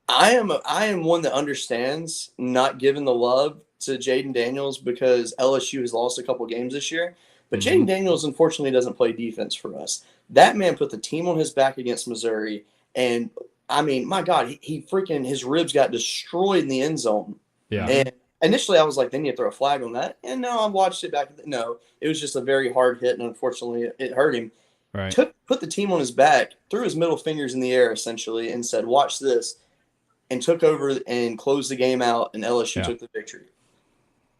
I am one that understands not giving the love to Jaden Daniels because LSU has lost a couple games this year. But Jaden Daniels, unfortunately, doesn't play defense for us. That man put the team on his back against Missouri. And, I mean, my God, he freaking – his ribs got destroyed in the end zone.
Yeah.
And initially, I was like, they need to throw a flag on that. And no, I watched it back. No, it was just a very hard hit, and unfortunately, it hurt him.
Right.
Put the team on his back, threw his middle fingers in the air, essentially, and said, watch this, and took over and closed the game out, and LSU took the victory.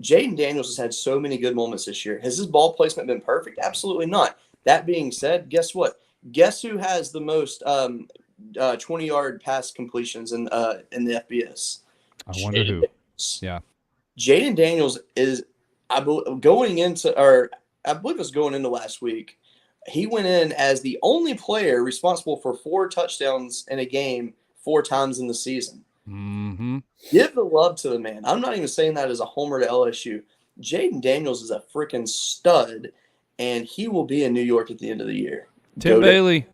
Jaden Daniels has had so many good moments this year. Has his ball placement been perfect? Absolutely not. That being said, guess what? Guess who has the most 20-yard pass completions in the FBS?
I wonder who. Yeah.
Jaden Daniels is, I believe it was going into last week. He went in as the only player responsible for 4 touchdowns in a game 4 times in the season. Give the love to the man. I'm not even saying that as a homer to LSU. Jaden Daniels is a freaking stud, and he will be in New York at the end of the year.
Tim Bailey.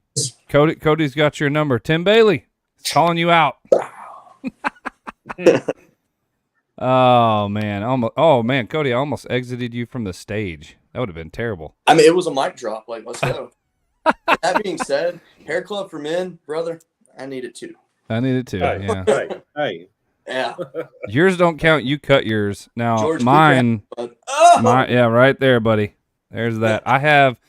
Cody's got your number. Tim Bailey. He's calling you out. Oh man, Cody, I almost exited you from the stage. That would have been terrible.
I mean, it was a mic drop. Like, let's go. That being said, Hair Club for Men, brother, I need it too.
I need it too.
Hey, hey.
Yeah.
Yours don't count. You cut yours. Now
George
mine.
Oh!
Yeah, right there, buddy. There's that. I have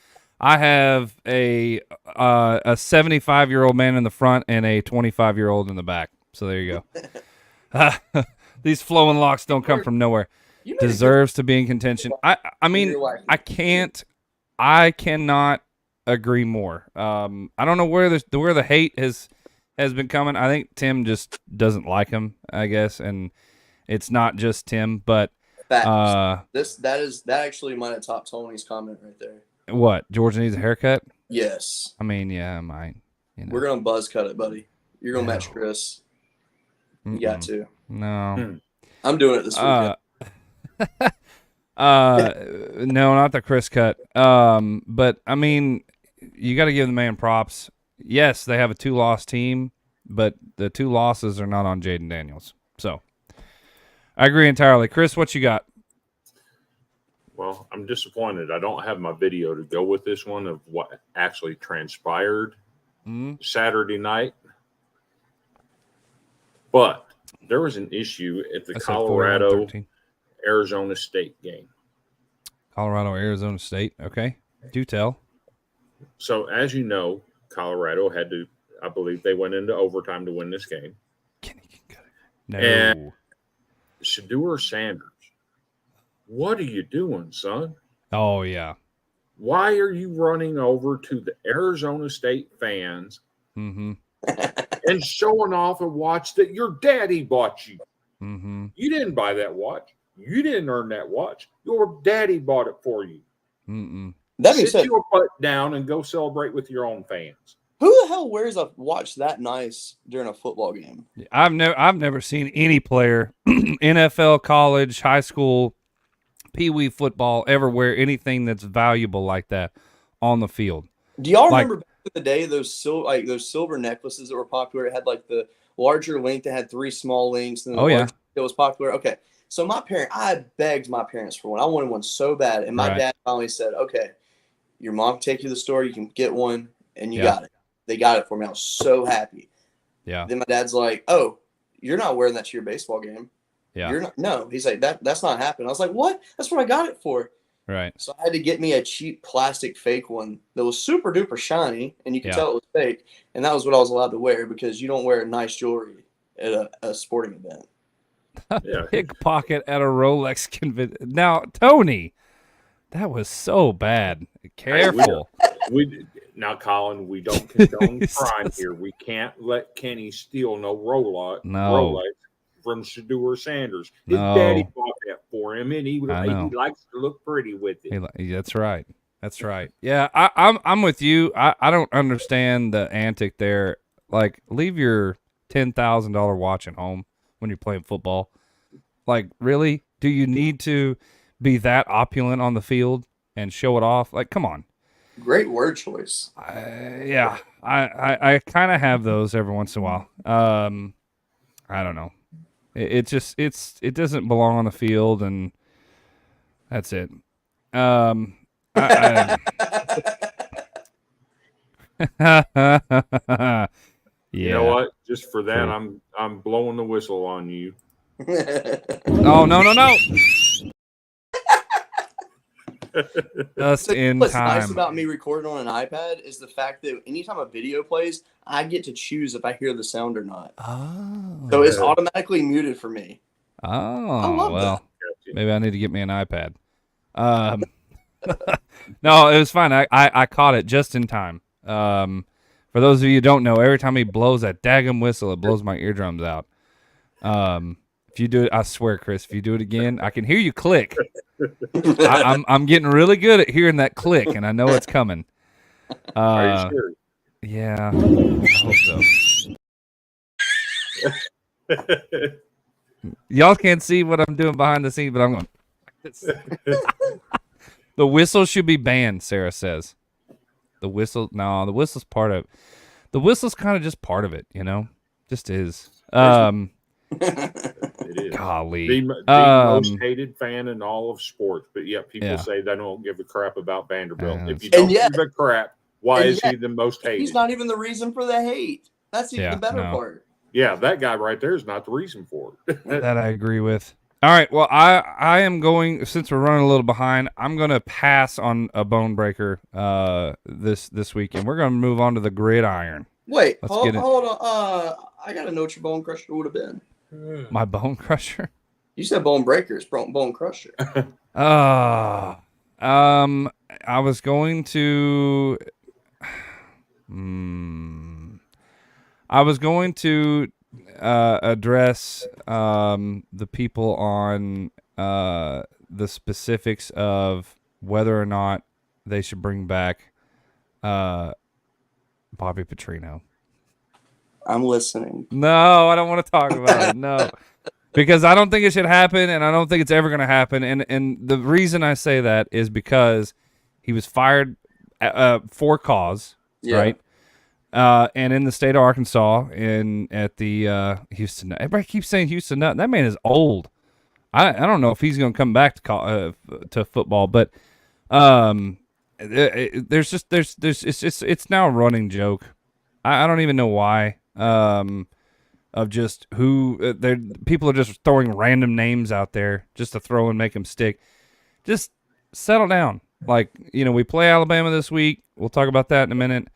a 75-year-old man in the front and a 25-year-old in the back. So there you go. These flowing locks don't come from nowhere. Deserves to be in contention. I mean, I cannot agree more. I don't know where the hate has been coming. I think Tim just doesn't like him, I guess, and it's not just Tim, but
that actually might have topped Tony's comment right there.
What? George needs a haircut?
Yes.
I mean, yeah, I might. You know.
We're gonna buzz cut it, buddy. You're gonna match Chris. You got to.
No.
I'm doing it this weekend.
No, not the Chris cut. But I mean, you got to give the man props. Yes, they have a 2-loss team, but the 2 losses are not on Jaden Daniels. So I agree entirely. Chris, what you got?
Well, I'm disappointed. I don't have my video to go with this one of what actually transpired Saturday night. But there was an issue at the Colorado-Arizona State game.
Colorado-Arizona State. Okay. Do tell.
So, as you know, Colorado had to, I believe they went into overtime to win this game.
No.
And Shedeur Sanders, what are you doing, son?
Oh, yeah.
Why are you running over to the Arizona State fans and showing off a watch that your daddy bought you? You didn't buy that watch. You didn't earn that watch. Your daddy bought it for you. Sit your butt down and go celebrate with your own fans.
Who the hell wears a watch that nice during a football game?
I've never seen any player, NFL, college, high school, peewee football, ever wear anything that's valuable like that on the field.
Do y'all remember back in the day, those silver necklaces that were popular, it had like the larger link that had 3 small links, and then it was popular. Okay, so I begged my parents for one. I wanted one so bad, and my dad finally said, "Okay, your mom can take you to the store. You can get one, and you got it." They got it for me. I was so happy.
Yeah.
Then my dad's like, "Oh, you're not wearing that to your baseball game."
Yeah.
You're not. No, he's like that's not happening. I was like, "What? That's what I got it for."
Right.
So I had to get me a cheap plastic fake one that was super duper shiny, and you could tell it was fake. And that was what I was allowed to wear because you don't wear nice jewelry at a sporting event.
Pickpocket at a Rolex convention. Now, Tony, that was so bad. Careful.
Now, Colin, we don't condone crime here. We can't let Kenny steal no Rolex from Shedeur Sanders. His daddy bought that for him, and he likes to look pretty with it.
That's right. That's right. Yeah, I'm with you. I don't understand the antic there. Like, leave your $10,000 watch at home when you're playing football. Like, really? Do you need to be that opulent on the field and show it off? Like, come on.
Great word choice.
I kind of have those every once in a while. I don't know. It doesn't belong on the field, and that's it. Yeah.
You know what? Just for that, I'm blowing the whistle on you.
Oh no! Just in
what's
time.
nice about me recording on an iPad is the fact that anytime a video plays, I get to choose if I hear the sound or not.
Oh.
So it's automatically muted for me.
Oh,
I love that.
Maybe I need to get me an iPad. No, it was fine. I caught it just in time. For those of you who don't know, every time he blows that daggum whistle, it blows my eardrums out. If you do it, I swear, Chris, if you do it again, I can hear you click. I'm getting really good at hearing that click, and I know it's coming.
Are you sure?
Yeah, I hope so. Y'all can't see what I'm doing behind the scenes, but I'm going. The whistle should be banned, Sarah says. The whistle, no, the whistle's part of. The whistle's kind of just part of it, you know, just is.
It is.
Golly.
The most hated fan in all of sports, but yet people say they don't give a crap about Vanderbilt. If you don't give a crap, why is he the most hated?
He's not even the reason for the hate. That's even the better part.
Yeah, that guy right there is not the reason for it.
That I agree with. All right, well, I am going, since we're running a little behind, I'm going to pass on a bone breaker this weekend. We're going to move on to the gridiron.
Wait, hold on. I got to know what your bone crusher would have been.
My bone crusher?
You said bone breaker. It's bone crusher.
I was going to... I was going to address the people on the specifics of whether or not they should bring back Bobby Petrino.
I'm listening.
No, I don't want to talk about it. No, because I don't think it should happen, and I don't think it's ever going to happen. And the reason I say that is because he was fired for cause, right? And in the state of Arkansas, at the Houston, everybody keeps saying Houston Nut. That man is old. I don't know if he's going to come back to football, but it's now a running joke. I don't even know why. Of just who people are just throwing random names out there just to throw and make them stick. Just settle down. Like, we play Alabama this week. We'll talk about that in a minute.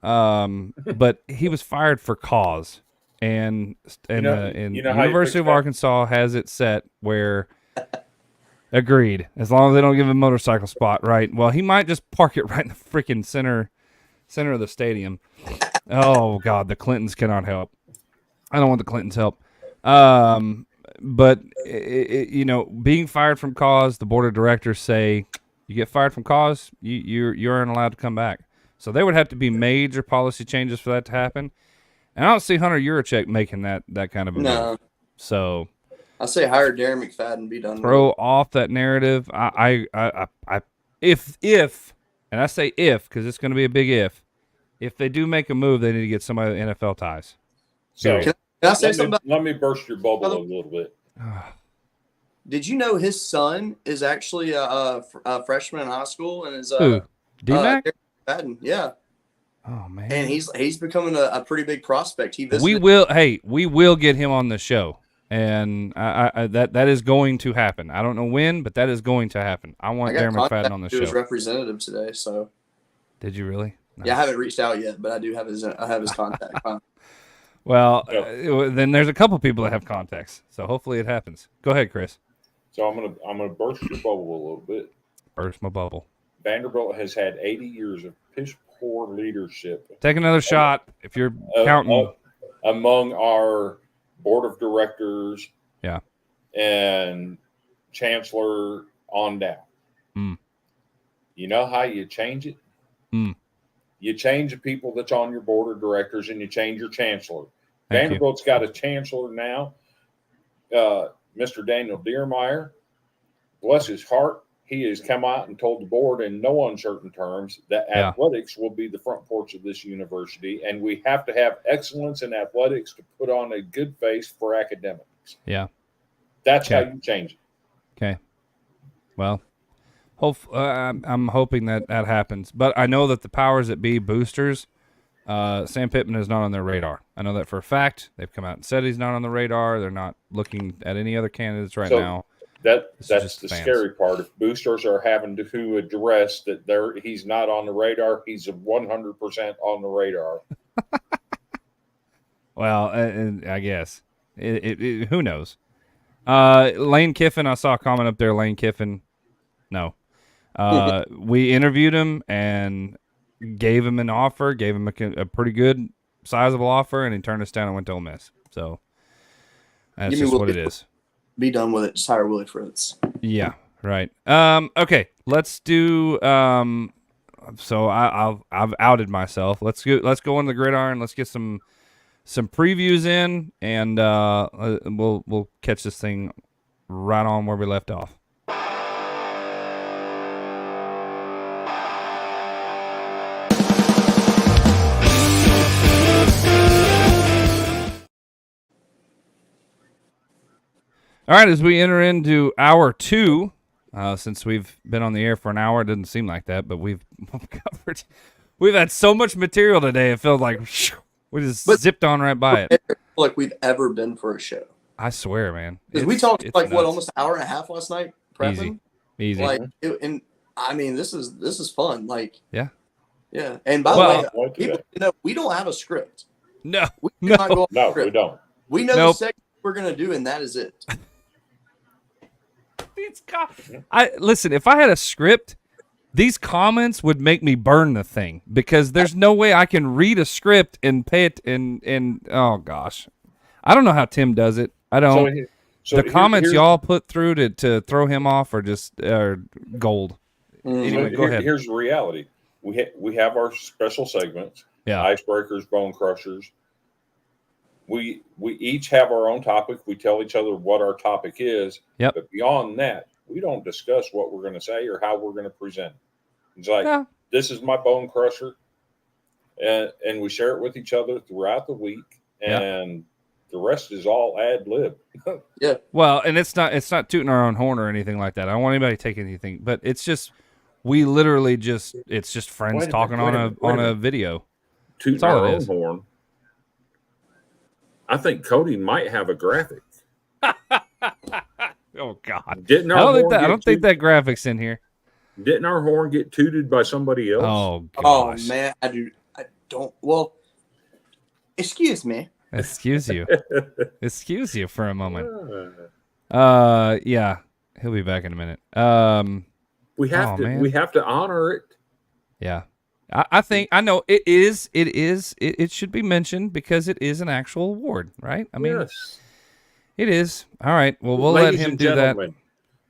But he was fired for cause, and University of Arkansas has it set where agreed, as long as they don't give him a motorcycle spot, right? Well, he might just park it right in the freaking center of the stadium. Oh God, the Clintons cannot help. I don't want the Clintons help. But being fired from cause, the board of directors say you get fired from cause, you aren't allowed to come back. So there would have to be major policy changes for that to happen. And I don't see Hunter Yurachek making that kind of a move. So
I say hire Darren McFadden and be done.
Throw off that narrative. If and I say if because it's going to be a big if they do make a move, they need to get somebody with NFL ties.
So
Can I say something?
let me burst your bubble a little bit.
Did you know his son is actually a freshman in high school and is
Who? D-Mac?
Derek Madden? Yeah.
Oh man.
And he's becoming a pretty big prospect. He visited.
We will get him on the show, and I that is going to happen. I don't know when, but that is going to happen. I want Darren McFadden on the show.
He was representative today, so.
Did you really? Nice.
Yeah, I haven't reached out yet, but I do have his contact.
Well, then there's a couple people that have contacts, so hopefully it happens. Go ahead, Chris.
So I'm gonna burst your bubble a little bit.
Burst my bubble.
Vanderbilt has had 80 years of piss poor leadership.
Take another shot if you're counting.
Among our board of directors,
yeah,
and chancellor on down.
Mm.
You know how you change it?
Mm.
You change the people that's on your board of directors, and you change your chancellor. Vanderbilt's got a chancellor now, Mr. Daniel Diermeyer. Bless his heart, he has come out and told the board in no uncertain terms that athletics will be the front porch of this university, and we have to have excellence in athletics to put on a good face for academics.
Yeah.
That's how you change it.
Okay. Well, I'm hoping that happens. But I know that the powers that be boosters, Sam Pittman is not on their radar. I know that for a fact. They've come out and said he's not on the radar. They're not looking at any other candidates right now.
That's the scary part. If boosters are having to address that he's not on the radar, he's 100% on the radar.
Well, I guess. Who knows? Lane Kiffin, I saw a comment up there. Lane Kiffin, no. We interviewed him and gave him an offer, gave him a pretty good, sizable offer, and he turned us down and went to Ole Miss. So that's just what it is.
Be done with it. Just hire Willie Fritz.
Yeah, right. Okay, let's do. So I've outed myself. Let's go on the gridiron. Let's get some previews in, and we'll catch this thing right on where we left off. All right, as we enter into hour 2, since we've been on the air for an hour, it doesn't seem like that, but we've had so much material today. It felt like we just zipped on right by it.
Like we've ever been for a show.
I swear, man.
Because we talked almost an hour and a half last night prepping.
Easy.
Like, and I mean, this is fun. Like,
yeah.
And by the way, people know we don't have a script.
No,
we not go
no,
script.
We don't.
We know the segment we're gonna do, and that is it.
Listen, if I had a script, these comments would make me burn the thing because there's no way I can read a script and pay it and oh gosh. I don't know how Tim does it. I don't. So the comments y'all put through to throw him off are just gold. Anyway, go ahead.
Here's the reality. We have our special segments.
Yeah.
Icebreakers, bone crushers. We each have our own topic. We tell each other what our topic is.
Yep.
But beyond that, we don't discuss what we're going to say or how we're going to present it. It's like, this is my bone crusher. And we share it with each other throughout the week. And the rest is all ad lib.
Yeah.
Well, and it's not tooting our own horn or anything like that. I don't want anybody to take anything, but it's just we literally it's just friends talking on a video.
Tooting
That's all
our
it
own
is.
horn. I think Cody might have a graphic.
Oh God!
I
don't think that graphic's in here.
Didn't our horn get tooted by somebody else?
Oh gosh!
Oh man, I don't. Well, excuse me.
Excuse you. Excuse you for a moment. Yeah, he'll be back in a minute.
We have to honor it.
Yeah. I think I know it should be mentioned because it is an actual award, right? I mean,
yes.
It is. All right. Well, we'll
Ladies
let him
and
do
gentlemen,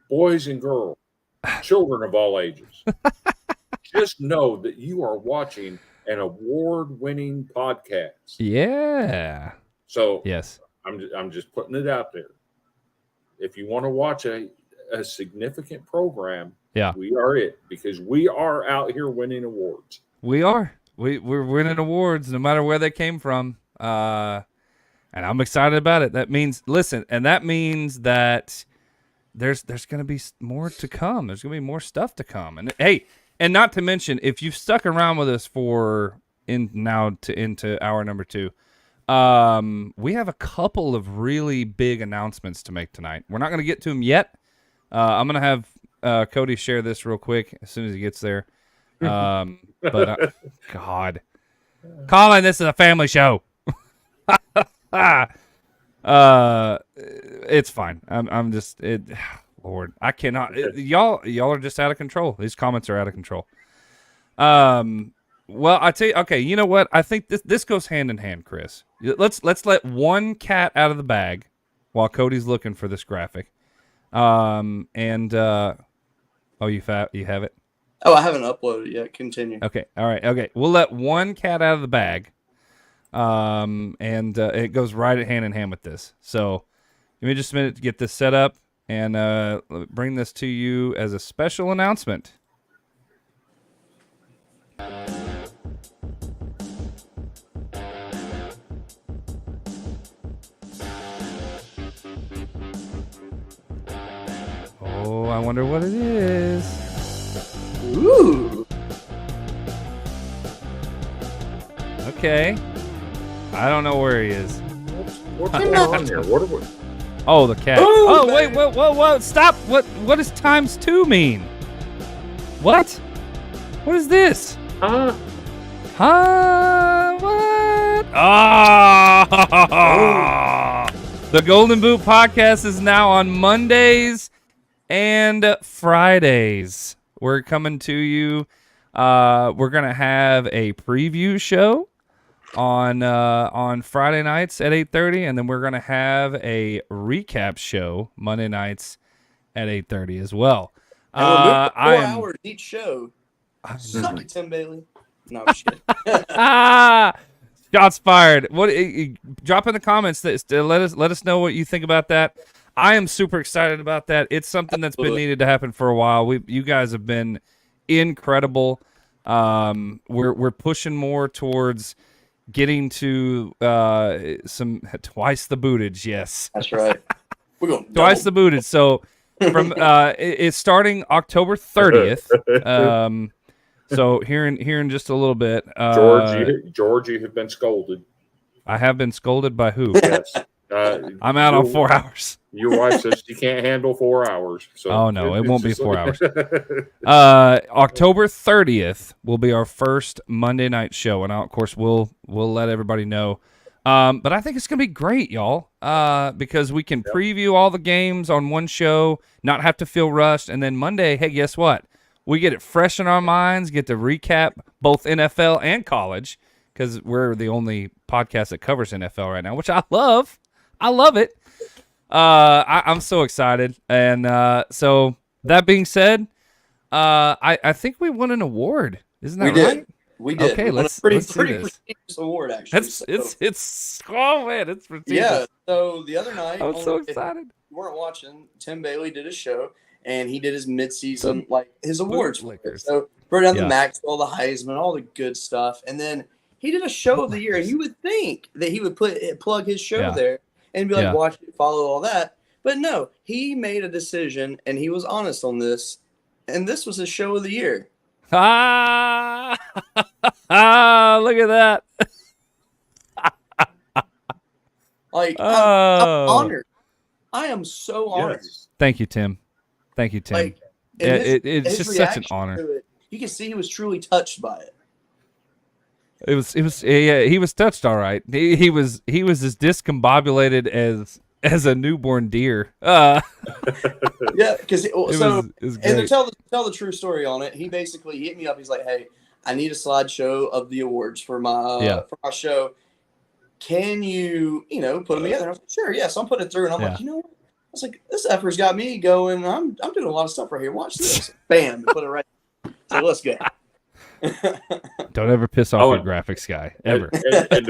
boys and girls, children of all ages, just know that you are watching an award-winning podcast.
Yeah.
So
yes,
I'm just putting it out there. If you want to watch a significant program,
yeah,
we are it because we are out here winning awards.
We are. We're winning awards no matter where they came from. And I'm excited about it. That means that there's going to be more to come. There's going to be more stuff to come. And hey, and not to mention, if you've stuck around with us into hour number 2, we have a couple of really big announcements to make tonight. We're not going to get to them yet. I'm going to have Cody share this real quick as soon as he gets there. God, Colin, this is a family show. It's fine. I'm just Lord, I cannot. Y'all are just out of control. These comments are out of control. Well, I tell you, okay, you know what? I think this goes hand in hand, Chris. Let's let one cat out of the bag while Cody's looking for this graphic. You have it?
Oh, I haven't uploaded it yet. Continue.
Okay. All right. Okay. We'll let one cat out of the bag. It goes right hand in hand with this. So give me just a minute to get this set up and bring this to you as a special announcement. Oh, I wonder what it is.
Ooh.
Okay. I don't know where he is.
What's going on here? What are we?
Oh, the cat. Oh, wait, whoa, stop. What does times 2 mean? What? What is this?
Huh?
What? Ah! The Golden Boot Podcast is now on Mondays and Fridays. We're coming to you. We're going to have a preview show on Friday nights at 8:30, and then we're going to have a recap show Monday nights at 8:30 as well.
And we're moving 4 hours each show. Suck it, Tim Bailey. No, I'm just kidding.
Shots fired. What? Drop in the comments. Let us know what you think about that. I am super excited about that. It's something that's been needed to happen for a while. You guys have been incredible. We're pushing more towards getting to some twice the bootage. Yes,
that's right. We're going
twice the bootage. So from it's starting October 30th. So here in just a little bit,
George, you have been scolded.
I have been scolded by who?
Yes.
I'm out on 4 hours.
Your wife says she can't handle 4 hours. So
oh no, it won't be 4 hours. October 30th will be our first Monday night show, and of course we'll let everybody know. But I think it's gonna be great, y'all, because we can preview all the games on one show, not have to feel rushed, and then Monday, hey, guess what? We get it fresh in our minds, get to recap both NFL and college, because we're the only podcast that covers NFL right now, which I love. I love it. I'm so excited. And so that being said, I think we won an award. Isn't that right?
We did.
Okay, let's
pretty
do this.
prestigious award, actually.
It's oh man, it's prestigious.
Yeah. So the other night,
I'm so excited.
If you weren't watching, Tim Bailey did a show, and he did his midseason his awards. So brought down the Maxwell, the Heisman, all the good stuff, and then he did a show of the year. And you would think that he would plug his show there and be like, watch it, follow all that. But no, he made a decision, and he was honest on this, and this was his show of the year.
Look at that.
I'm honored. I am so honored.
Yes. Thank you, Tim. Like, it's just such an honor.
You can see he was truly touched by it.
He was touched all right. He was as discombobulated as a newborn deer.
Yeah, because to tell the true story on it, he hit me up. He's like, "Hey, I need a slideshow of the awards for my show. Can you put them together?" I was like, "Sure, yes." Yeah. So I'm putting it through, and I'm like, you know what? I was like, "This effort's got me going. I'm doing a lot of stuff right here. Watch this." Bam, put it right. So let's go.
Don't ever piss off your graphics guy, ever.
And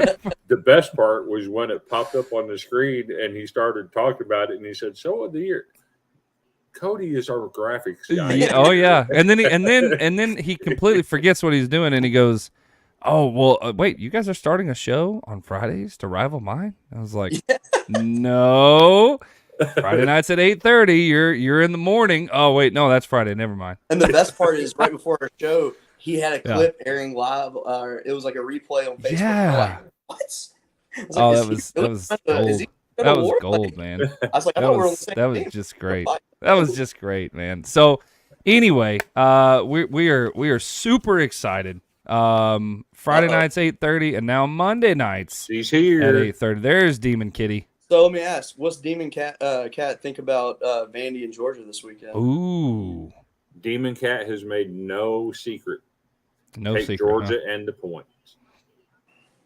the best part was when it popped up on the screen and he started talking about it, and he said, "So of the year, Cody is our graphics guy."
Yeah, oh yeah, and then he completely forgets what he's doing, and he goes, Oh, well, wait, you guys are starting a show on Fridays to rival mine? I was like, no. Friday nights at 8:30. You're in the morning. Oh, wait, no, that's Friday. Never mind.
And the best part is right before our show, he had a clip airing live. It was like a replay on Facebook.
Yeah.
Like, what? I was
Oh,
like,
that was gold. That was gold, man.
I was like, I thought we were on the same
that was
team.
just great. That was just great, man. So, anyway, we are super excited. Friday nights 8:30, and now Monday nights
She's here
at 8:30. There's Demon Kitty.
So let me ask, what's Demon Cat think about Vandy and Georgia this weekend?
Ooh,
Demon Cat has made no secret.
Take
secret, Georgia and the points.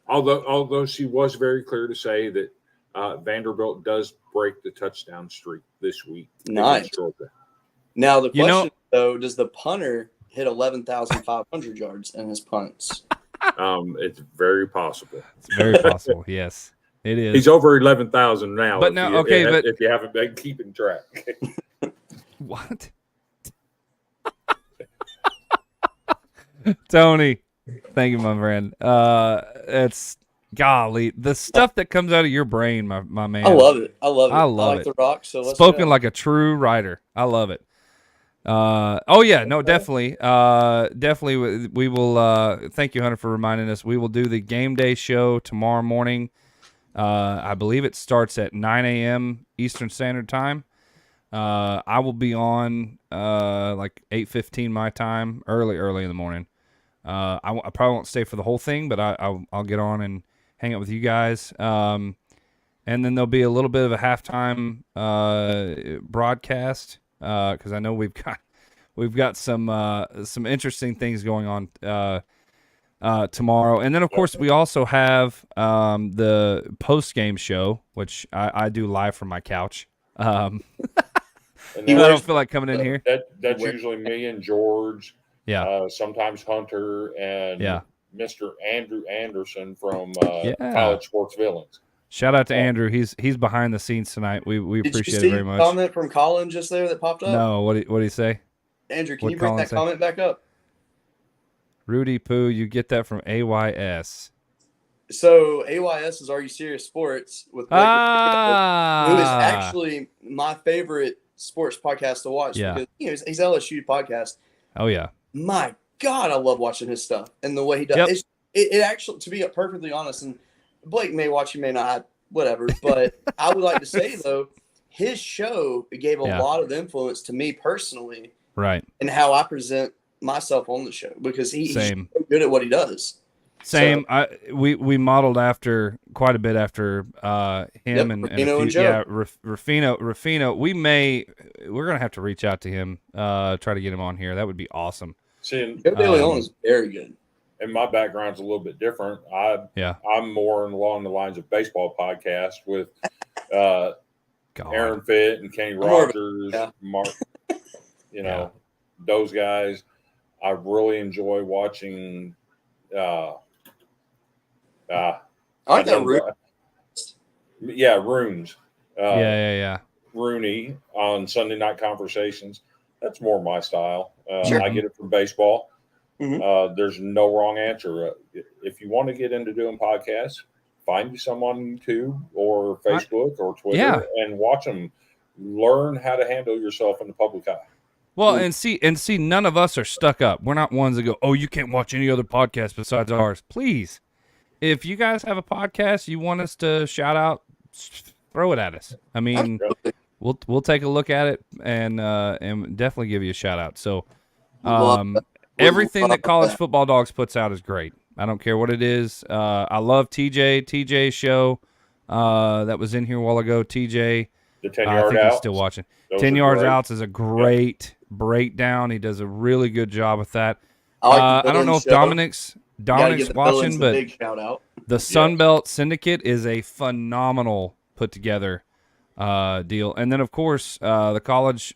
Although she was very clear to say that Vanderbilt does break the touchdown streak this week.
Nice.
Georgia.
Now the question though, does the punter hit 11,500 yards in his punts?
It's very possible.
It's very possible. Yes, it is.
He's over 11,000 now.
But now,
if you haven't been keeping track.
What? Tony, thank you, my friend. It's golly, the stuff that comes out of your brain, my man.
I love it. I love it.
I love
like
it.
The Rock. So let's
spoken
go.
like a true writer. I love it. Oh yeah, no, definitely. Definitely. We will. Thank you, Hunter, for reminding us. We will do the game day show tomorrow morning. I believe it starts at 9 a.m. Eastern Standard Time. I will be on like 8:15 my time, early in the morning. I probably won't stay for the whole thing, but I'll get on and hang out with you guys. And then there'll be a little bit of a halftime broadcast because I know we've got some interesting things going on tomorrow. And then of course we also have the post game show, which I do live from my couch. I don't feel like coming in here.
That's usually me and George.
Yeah.
Sometimes Hunter and Mr. Andrew Anderson from College Sports Villains.
Shout out to Andrew. He's behind the scenes tonight. We appreciate it very much.
Did you see the comment from Colin just there that popped up?
No. What did he say?
Andrew, can you bring that comment back up?
Rudy Poo, you get that from AYS.
So AYS is Are You Serious Sports with Blake who is actually my favorite sports podcast to watch.
Yeah.
Because he's LSU podcast.
Oh yeah.
My God, I love watching his stuff and the way he does.
Yep.
It actually, to be perfectly honest, and Blake may watch, he may not, whatever. But I would like to say though, his show gave a lot of influence to me personally,
right?
And how I present myself on the show because he's so good at what he does.
Same. So, we modeled quite a bit after him and Ruffino. We're gonna have to reach out to him, try to get him on here. That would be awesome.
Joe De Leon is very good.
And my background's a little bit different. I'm more along the lines of baseball podcast with Aaron Fitt and Kenny Rogers, Mark. Those guys. I really enjoy watching. I like that Room. Yeah, Rooms. Rooney on Sunday Night Conversations. That's more my style.
Sure.
I get it from baseball.
Mm-hmm.
There's no wrong answer. If you want to get into doing podcasts, find you some on YouTube or Facebook or Twitter and watch them. Learn how to handle yourself in the public eye.
Well, and see, none of us are stuck up. We're not ones that go, "Oh, you can't watch any other podcast besides ours." Please, if you guys have a podcast you want us to shout out, throw it at us. I mean, we'll take a look at it and definitely give you a shout out. So, everything that College Football Dogs puts out is great. I don't care what it is. I love TJ's show that was in here a while ago. TJ,
the 10-yard
I think
out.
he's still watching. 10 yards outs is a great breakdown. He does a really good job with that. I don't know if Dominic's watching, but the Sunbelt Syndicate is a phenomenal put together deal. And then of course the college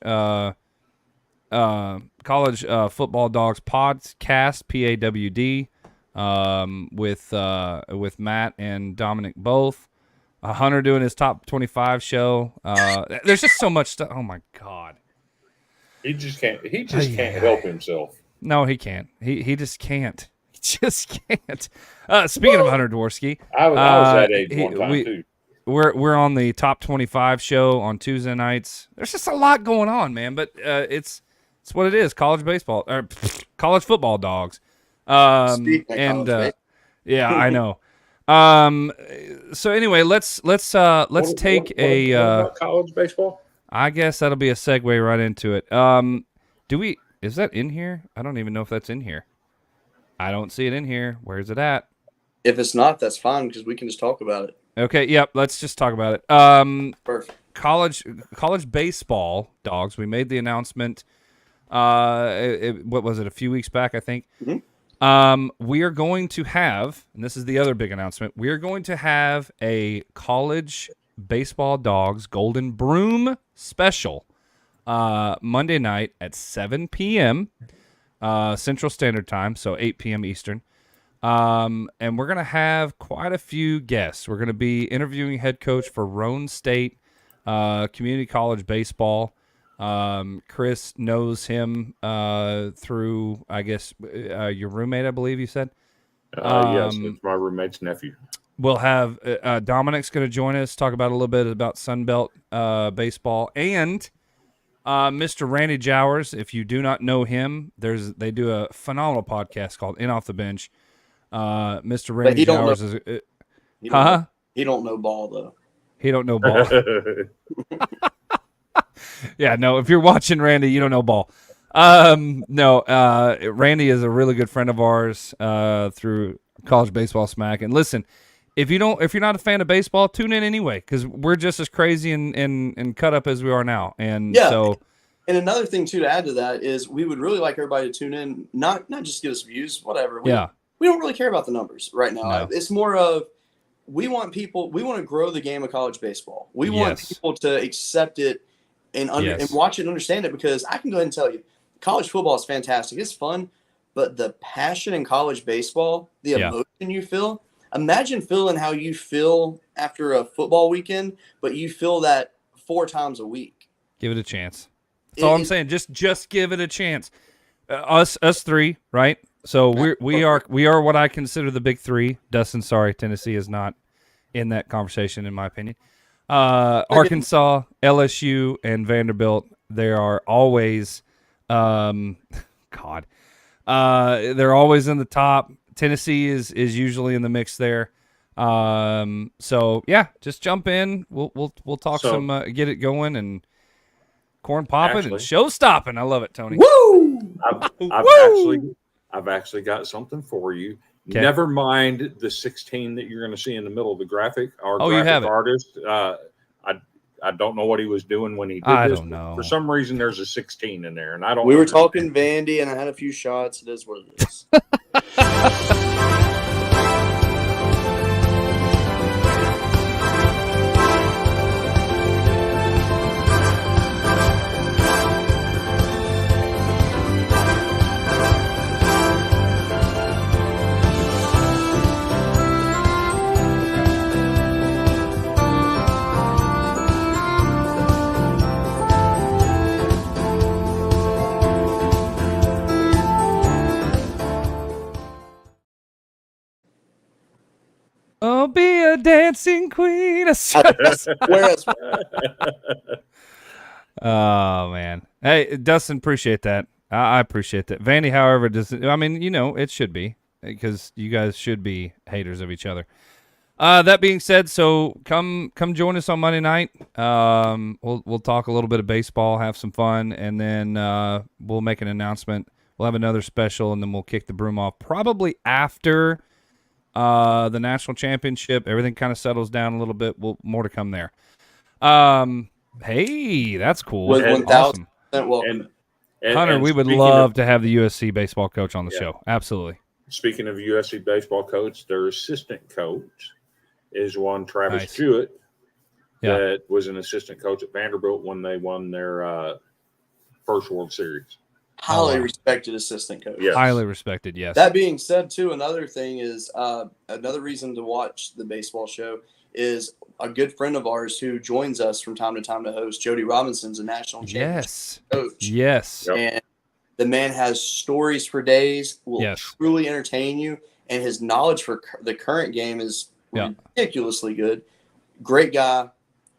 Football Dogs podcast, PAWD, with Matt and Dominic both. Hunter doing his top 25 show. There's just so much stuff. Oh my God.
He just can't help himself.
No, he can't. He just can't. He just can't. Speaking of Hunter Dworsky,
I was that age one time too.
We're on the top 25 show on Tuesday nights. There's just a lot going on, man. But it's what it is. College baseball or college football dogs. Yeah, I know. So anyway, let's take
what college baseball.
I guess that'll be a segue right into it. Is that in here? I don't even know if that's in here. I don't see it in here. Where's it at?
If it's not, that's fine because we can just talk about it.
Okay, yep, let's just talk about it.
Perfect.
College baseball, Dogs. We made the announcement. What was it? A few weeks back, I think.
Mm-hmm.
We are going to have, and this is the other big announcement. We are going to have a college baseball Dogs Golden Broom special Monday night at 7 p.m. Central Standard Time, so 8 p.m. Eastern. And we're going to have quite a few guests. We're going to be interviewing head coach for Roane State Community College Baseball. Chris knows him through, I guess, your roommate, I believe you said?
Yes, it's my roommate's nephew.
We'll have Dominic's going to join us, talk about a little bit about Sunbelt baseball. And Mr. Randy Jowers, if you do not know him, they do a phenomenal podcast called In Off the Bench. Mr. Randy Jowers is
He don't know ball though.
He don't know ball. Yeah, no, if you're watching Randy, you don't know ball. No, Randy is a really good friend of ours through College Baseball Smack. And listen, if you're not a fan of baseball, tune in anyway, because we're just as crazy and cut up as we are now. And so,
and another thing too to add to that is we would really like everybody to tune in, not just give us views, whatever. We don't really care about the numbers right now.
No.
It's more of we want to grow the game of college baseball. We want people to accept it and watch it and understand it, because I can go ahead and tell you, college football is fantastic. It's fun, but the passion in college baseball, the emotion you feel, imagine feeling how you feel after a football weekend, but you feel that 4 times a week.
Give it a chance. That's all I'm saying. Just give it a chance. Us three, right? So we are what I consider the big three. Dustin, sorry, Tennessee is not in that conversation, in my opinion. Arkansas, LSU, and Vanderbilt, they are always they're always in the top. Tennessee is usually in the mix there. So yeah, just jump in. We'll talk some get it going and corn popping and show stopping. I love it, Tony.
Woo!
I've actually got something for you.
Okay.
Never mind the 16 that you're going to see in the middle of the graphic. Our
you have
graphic
it.
artist, I don't know what he was doing when he did
I
this.
don't know.
For some reason, there's a 16 in there, and I don't.
We were talking Vandy, and I had a few shots. It is what it is.
I'll be a dancing queen. Oh man, hey Dustin, appreciate that. I appreciate that. Vandy, however, it should be, because you guys should be haters of each other. That being said, so come join us on Monday night. We'll talk a little bit of baseball, have some fun, and then we'll make an announcement. We'll have another special, and then we'll kick the broom off probably after the national championship. Everything kind of settles down a little bit. More to come there. Hey, that's cool. Awesome.
Welcome.
And
Hunter, we would love to have the USC baseball coach on the show. Absolutely.
Speaking of USC baseball coach, their assistant coach is one Travis Jewett that was an assistant coach at Vanderbilt when they won their first World Series.
Highly respected assistant coach.
Yes.
Highly respected, yes.
That being said, too, another thing is another reason to watch the baseball show is a good friend of ours who joins us from time to time to host. Jody Robinson's a national championship coach.
Yes.
And The man has stories for days, will
Yes.
truly entertain you, and his knowledge for the current game is ridiculously good. Great guy,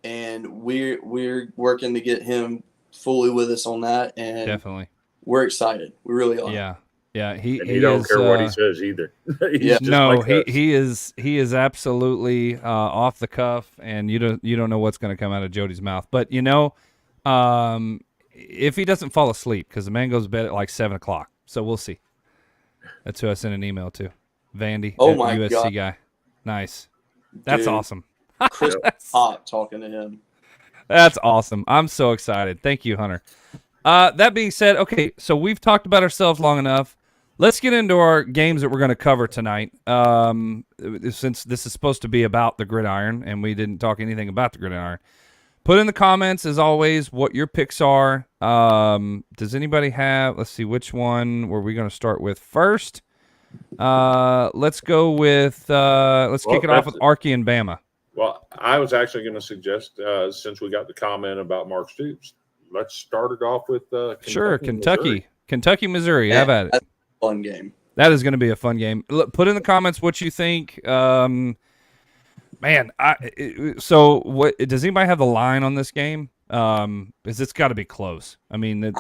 and we're working to get him fully with us on that, and
Definitely.
we're excited. We really are.
Yeah. Yeah, he
don't
is,
care what he says either. He's just
no,
like us.
he is absolutely off the cuff, and you don't know what's going to come out of Jody's mouth. But if he doesn't fall asleep, because the man goes to bed at like 7:00, so we'll see. That's who I sent an email to, Vandy,
my
USC
God.
guy. Nice, that's
Dude,
awesome.
Chris hot talking to him.
That's awesome. I'm so excited. Thank you, Hunter. That being said, okay, so we've talked about ourselves long enough. Let's get into our games that we're going to cover tonight. Since this is supposed to be about the Gridiron, and we didn't talk anything about the Gridiron. Put in the comments, as always, what your picks are. Does anybody have, let's see, which one were we going to start with first? Let's go with, let's kick it off with Archie and Bama.
Well, I was actually going to suggest, since we got the comment about Mark Stoops, let's start it off with
Kentucky, Missouri. How about it?
That's a fun game.
That is going to be a fun game. Look, put in the comments what you think. So what does anybody have the line on this game? Because it's got to be close. I mean, there's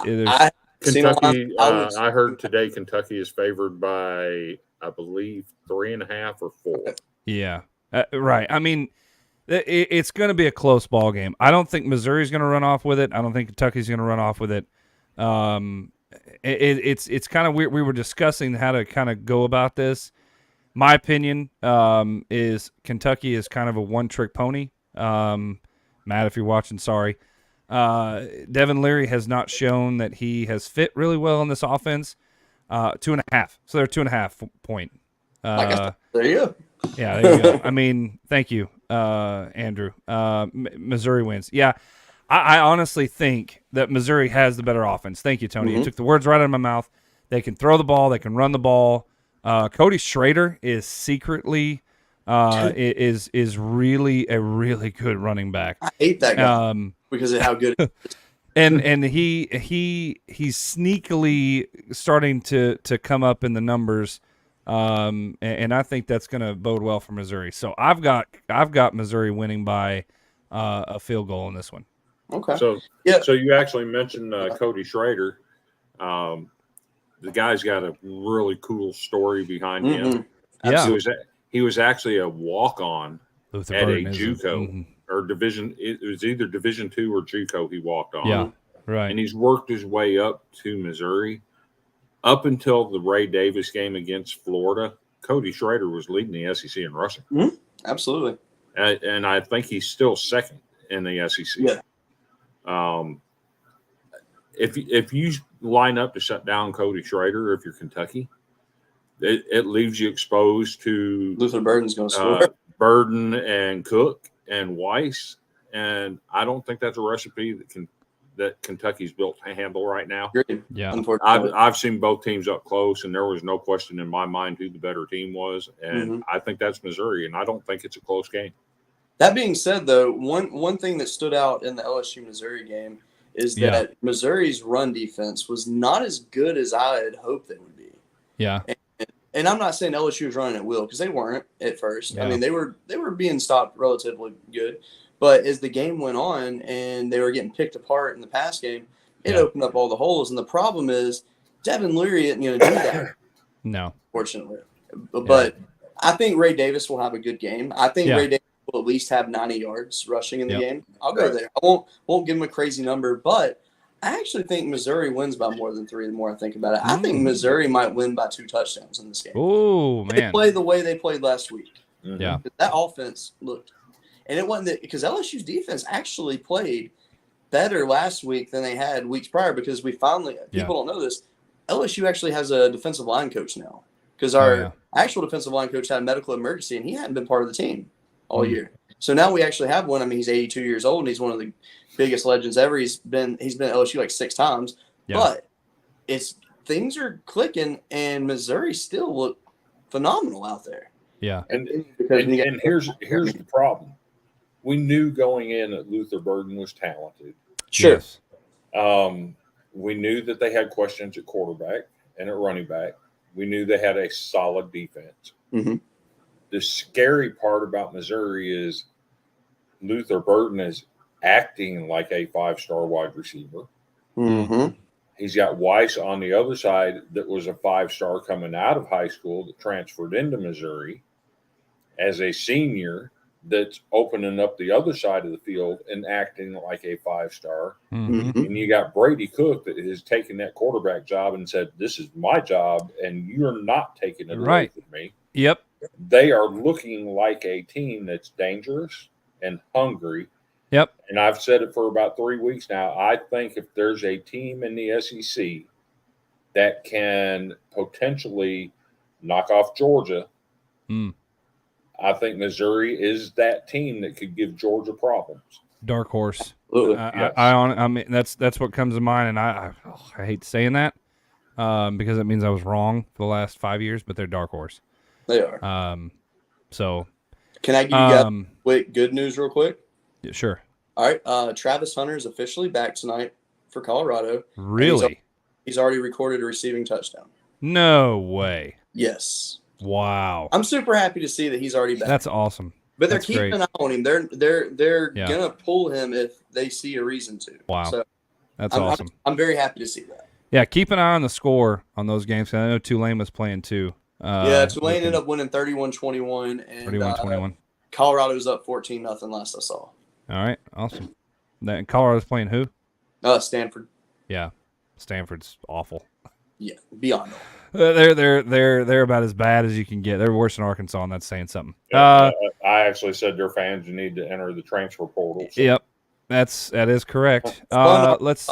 Kentucky. I heard today Kentucky is favored by, I believe, 3.5 or 4.
Yeah, right. I mean, it's going to be a close ball game. I don't think Missouri's going to run off with it. I don't think Kentucky's going to run off with it. It's kind of weird. We were discussing how to kind of go about this. My opinion is Kentucky is kind of a one-trick pony. Matt, if you're watching, sorry. Devin Leary has not shown that he has fit really well in this offense. 2.5. So they're 2.5 point.
There you go.
Yeah, there you go. I mean, thank you, Andrew. Missouri wins. Yeah, I honestly think that Missouri has the better offense. Thank you, Tony. You took the words right out of my mouth. They can throw the ball. They can run the ball. Cody Schrader is secretly is really a really good running back.
I hate that guy because of how good.
And he's sneakily starting to come up in the numbers. And I think that's going to bode well for Missouri. So I've got Missouri winning by a field goal in this one.
Okay.
So you actually mentioned Cody Schrader. The guy's got a really cool story behind him.
Yeah,
he was actually a walk-on at a JUCO or division. It was either Division II or JUCO. He walked on.
Yeah, right.
And he's worked his way up to Missouri. Up until the Ray Davis game against Florida, Cody Schrader was leading the SEC in rushing.
Absolutely.
And I think he's still second in the SEC.
Yeah.
If you line up to shut down Cody Schrader, if you're Kentucky, it leaves you exposed to
Luther Burden's going to score.
Burden and Cook and Weiss, and I don't think that's a recipe that Kentucky's built to handle right now.
Yeah,
I've seen both teams up close, and there was no question in my mind who the better team was, and I think that's Missouri, and I don't think it's a close game.
That being said, though, one thing that stood out in the LSU Missouri game is that Missouri's run defense was not as good as I had hoped they would be.
Yeah.
And I'm not saying LSU was running at will, because they weren't at first. Yeah. I mean, they were being stopped relatively good. But as the game went on and they were getting picked apart in the pass game, it opened up all the holes. And the problem is Devin Leary isn't going to do that.
No.
Fortunately. But I think Ray Davis will have a good game. I think Ray Davis will at least have 90 yards rushing in the game. I'll go there. I won't give him a crazy number, but I actually think Missouri wins by more than 3 the more I think about it. I think Missouri might win by 2 touchdowns in this game.
Oh, man.
They play the way they played last week.
Yeah.
That offense looked – and it wasn't – because LSU's defense actually played better last week than they had weeks prior, because we finally – people don't know this. LSU actually has a defensive line coach now, because our actual defensive line coach had a medical emergency, and he hadn't been part of the team all year. So now we actually have one. I mean, he's 82 years old, and he's one of the biggest legends ever. He's been at LSU like 6 times. But things are clicking, and Missouri still look phenomenal out there.
Yeah.
And here's the problem. We knew going in that Luther Burden was talented.
Sure.
we knew that they had questions at quarterback and at running back. We knew they had a solid defense.
Mm-hmm.
The scary part about Missouri is Luther Burden is acting like a 5-star wide receiver.
Mm-hmm.
He's got Weiss on the other side that was a 5-star coming out of high school that transferred into Missouri as a senior that's opening up the other side of the field and acting like a 5-star.
Mm-hmm.
And you got Brady Cook that has taken that quarterback job and said, this is my job and you're not taking it away from me.
Yep.
They are looking like a team that's dangerous and hungry.
Yep.
And I've said it for about 3 weeks now. I think if there's a team in the SEC that can potentially knock off Georgia, I think Missouri is that team that could give Georgia problems.
Dark horse.
Yes.
I mean, that's what comes to mind, and I hate saying that because it means I was wrong for the last 5 years, but they're dark horse.
They are.
So
can I give you guys quick good news real quick?
Yeah, sure.
All right. Travis Hunter is officially back tonight for Colorado.
Really?
He's already recorded a receiving touchdown.
No way.
Yes.
Wow.
I'm super happy to see that he's already back.
That's awesome.
But they're
That's
keeping
great.
an eye on him. They're
Yeah.
gonna pull him if they see a reason to.
Wow.
So
That's awesome.
I'm very happy to see that.
Yeah, keep an eye on the score on those games. 'Cause I know Tulane was playing too.
Tulane ended up winning 31-21, and
31-21.
Colorado's up 14-0 last I saw.
All right, awesome. That Colorado's playing who?
Stanford.
Yeah, Stanford's awful.
Yeah, beyond.
They're about as bad as you can get. They're worse than Arkansas, and that's saying something.
I actually said their fans need to enter the transfer portal. So.
Yep, that is correct. Let's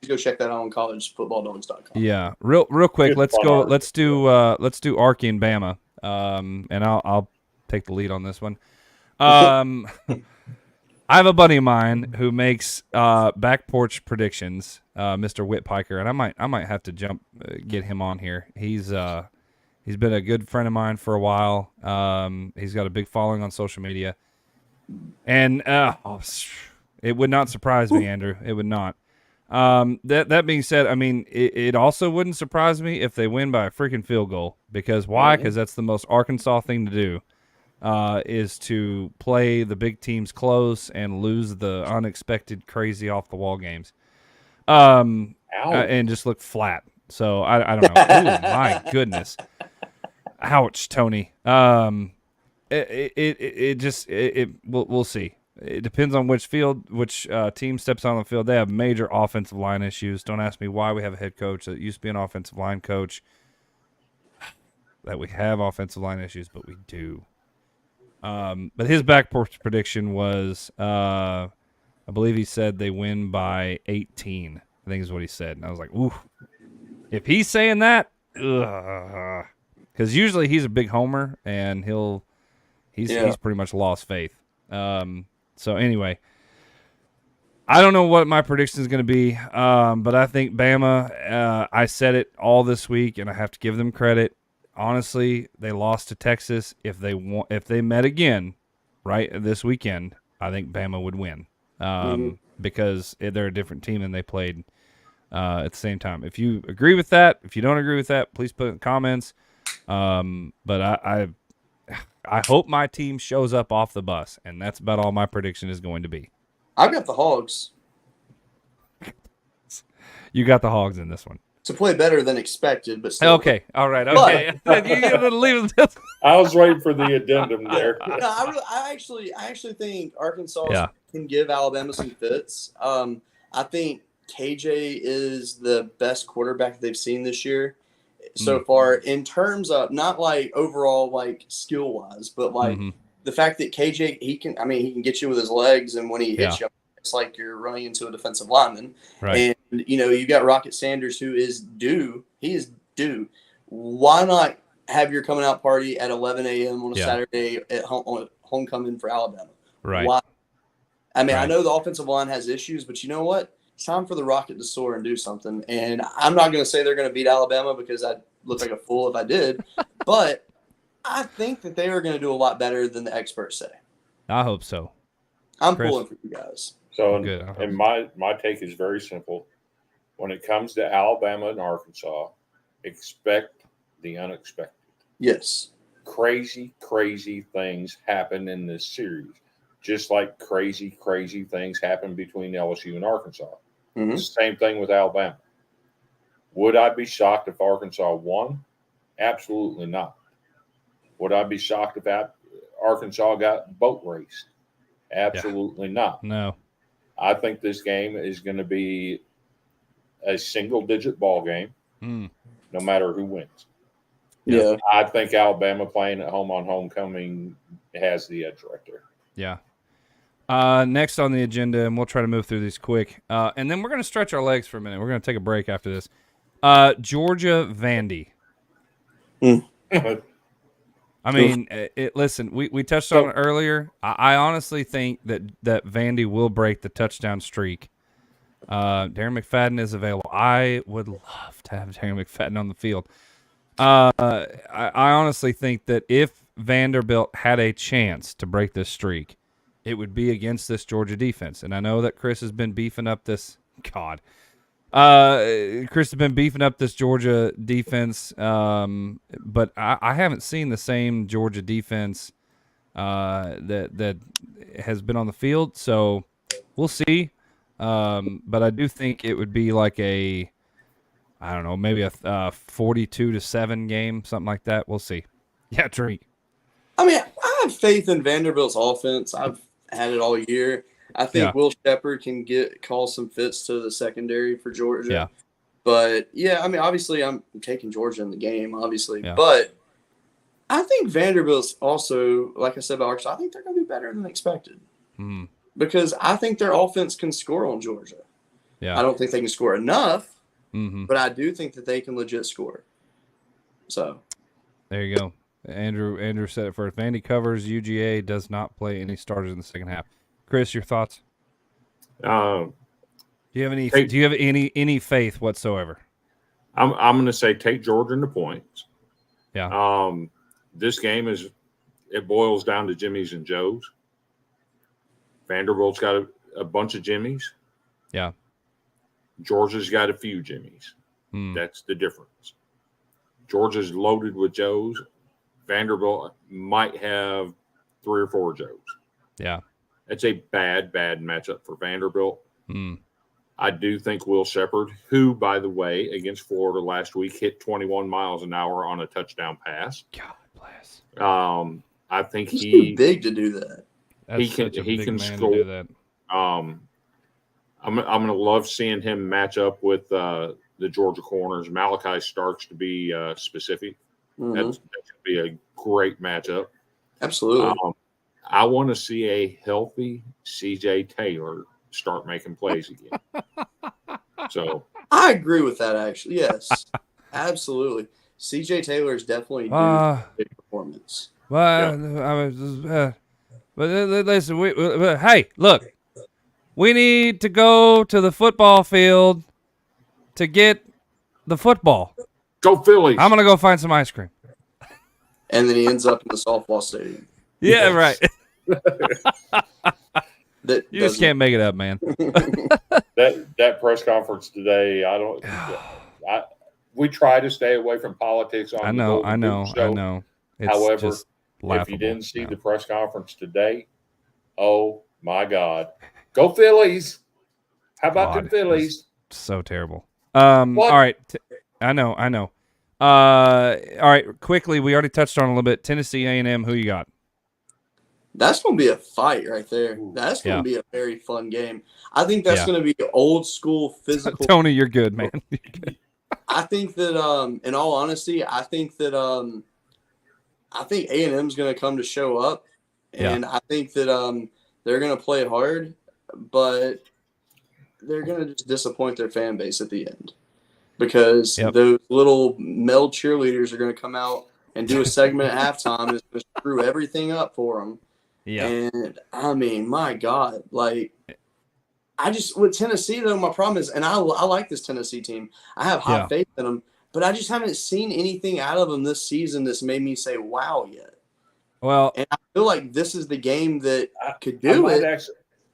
go check that out on collegefootballdogs.com.
Yeah, real quick. Let's go. Let's do Arky and Bama. And I'll take the lead on this one. I have a buddy of mine who makes back porch predictions, Mr. Whitpiker, and I might have to get him on here. He's been a good friend of mine for a while. He's got a big following on social media, and it would not surprise me, Andrew. It would not. That being said, I mean, it also wouldn't surprise me if they win by a freaking field goal. Because why? Because that's the most Arkansas thing to do. Is to play the big teams close and lose the unexpected, crazy off the wall games, and just look flat. So I don't know. Ooh, my goodness, ouch, Tony. We'll see. It depends on which team steps on the field. They have major offensive line issues. Don't ask me why we have a head coach that used to be an offensive line coach. That we have offensive line issues, but we do. But his back porch prediction was, I believe he said they win by 18. I think is what he said. And I was like, ooh, if he's saying that, because usually he's a big homer and he's pretty much lost faith. So anyway, I don't know what my prediction is going to be, but I think Bama. I said it all this week, and I have to give them credit. Honestly, they lost to Texas. If they met again, right this weekend, I think Bama would win because they're a different team than they played at the same time. If you agree with that, if you don't agree with that, please put it in the comments. But I hope my team shows up off the bus, and that's about all my prediction is going to be.
I've got the Hogs.
You got the Hogs in this one.
To play better than expected, but still.
Okay, all right, okay. You gotta leave it.
I was waiting for the addendum there.
No, I actually think Arkansas can give Alabama some fits. I think KJ is the best quarterback they've seen this year so far in terms of not like overall like skill wise, but like the fact that KJ he can get you with his legs, and when he hits you, it's like you're running into a defensive lineman.
Right.
And, you got Rocket Sanders, who is due. He is due. Why not have your coming out party at 11 a.m. on a Saturday at on homecoming for Alabama?
Right.
Why? I mean, I know the offensive line has issues, but you know what? It's time for the Rocket to soar and do something. And I'm not going to say they're going to beat Alabama because I'd look like a fool if I did. But I think that they are going to do a lot better than the experts say.
I hope so.
I'm pulling for you guys.
So, and my take is very simple. when it comes to Alabama and Arkansas, expect the unexpected.
Yes.
Crazy, crazy things happen in this series, just like crazy, crazy things happen between LSU and Arkansas.
Mm-hmm.
Same thing with Alabama. Would I be shocked if Arkansas won? Absolutely not. Would I be shocked if Arkansas got boat raced? Absolutely not.
No.
I think this game is going to be a single-digit ball game, no matter who wins.
Yeah.
I think Alabama playing at home on homecoming has the edge right there.
Yeah. Next on the agenda, and we'll try to move through these quick, and then we're going to stretch our legs for a minute. We're going to take a break after this. Georgia Vandy. I mean, listen, we touched on it earlier. I honestly think that Vandy will break the touchdown streak. Darren McFadden is available. I would love to have Darren McFadden on the field. I honestly think that if Vanderbilt had a chance to break this streak, it would be against this Georgia defense. And I know that Chris has been beefing up this Georgia defense, but I haven't seen the same Georgia defense that has been on the field. So we'll see. But I do think it would be like maybe a 42-7 game, something like that. We'll see. Yeah, Drake.
I mean, I have faith in Vanderbilt's offense. I've had it all year. I think Will Shepherd can call some fits to the secondary for Georgia.
Yeah.
But, yeah, I mean, obviously I'm taking Georgia in the game, obviously.
Yeah.
But I think Vanderbilt's also, like I said about Arkansas, I think they're going to be better than expected.
Mm.
Because I think their offense can score on Georgia.
Yeah.
I don't think they can score enough,
Mm-hmm.
but I do think that they can legit score. So.
There you go. Andrew said it first. Vandy covers. UGA does not play any starters in the second half. Chris, your thoughts? Do you have any faith whatsoever?
I'm going to say take Georgia in the points.
Yeah.
This game it boils down to Jimmys and Joes. Vanderbilt's got a bunch of Jimmys.
Yeah.
Georgia's got a few Jimmys. That's the difference. Georgia's loaded with Joes. Vanderbilt might have 3 or 4 Joes.
Yeah.
It's a bad matchup for Vanderbilt. I do think Will Shepherd, who, by the way, against Florida last week, hit 21 miles an hour on a touchdown pass.
God bless.
I think
he's too big to do that.
He can score.
That.
I'm going to love seeing him match up with the Georgia corners. Malachi Starks, to be specific.
Mm-hmm.
That should be a great matchup.
Absolutely.
I want to see a healthy C.J. Taylor start making plays again. So
I agree with that, actually. Yes, absolutely. C.J. Taylor is definitely due to big performance.
Well, but listen, hey, look, we need to go to the football field to get the football.
Go Phillies.
I'm going to go find some ice cream.
And then he ends up in the softball stadium.
Yeah, right.
You
just can't make it up, man.
that press conference today, we try to stay away from politics on
I know. It's
However,
just
if you didn't see the press conference today, oh my God, go Phillies! How about the Phillies?
So terrible. All right, I know. All right, quickly, we already touched on a little bit. Tennessee A&M, who you got?
That's going to be a fight right there. That's going to be a very fun game. I think that's going to be old school physical.
Tony, you're good, man.
I think that, in all honesty, I think A&M's going to come to show up, and I think that they're going to play hard, but they're going to just disappoint their fan base at the end because those little male cheerleaders are going to come out and do a segment at halftime and it's going to screw everything up for them.
Yeah.
And I mean, my God, with Tennessee though, my problem is, and I like this Tennessee team. I have high faith in them, but I just haven't seen anything out of them this season that's made me say wow yet.
Well,
and I feel like this is the game that could do it.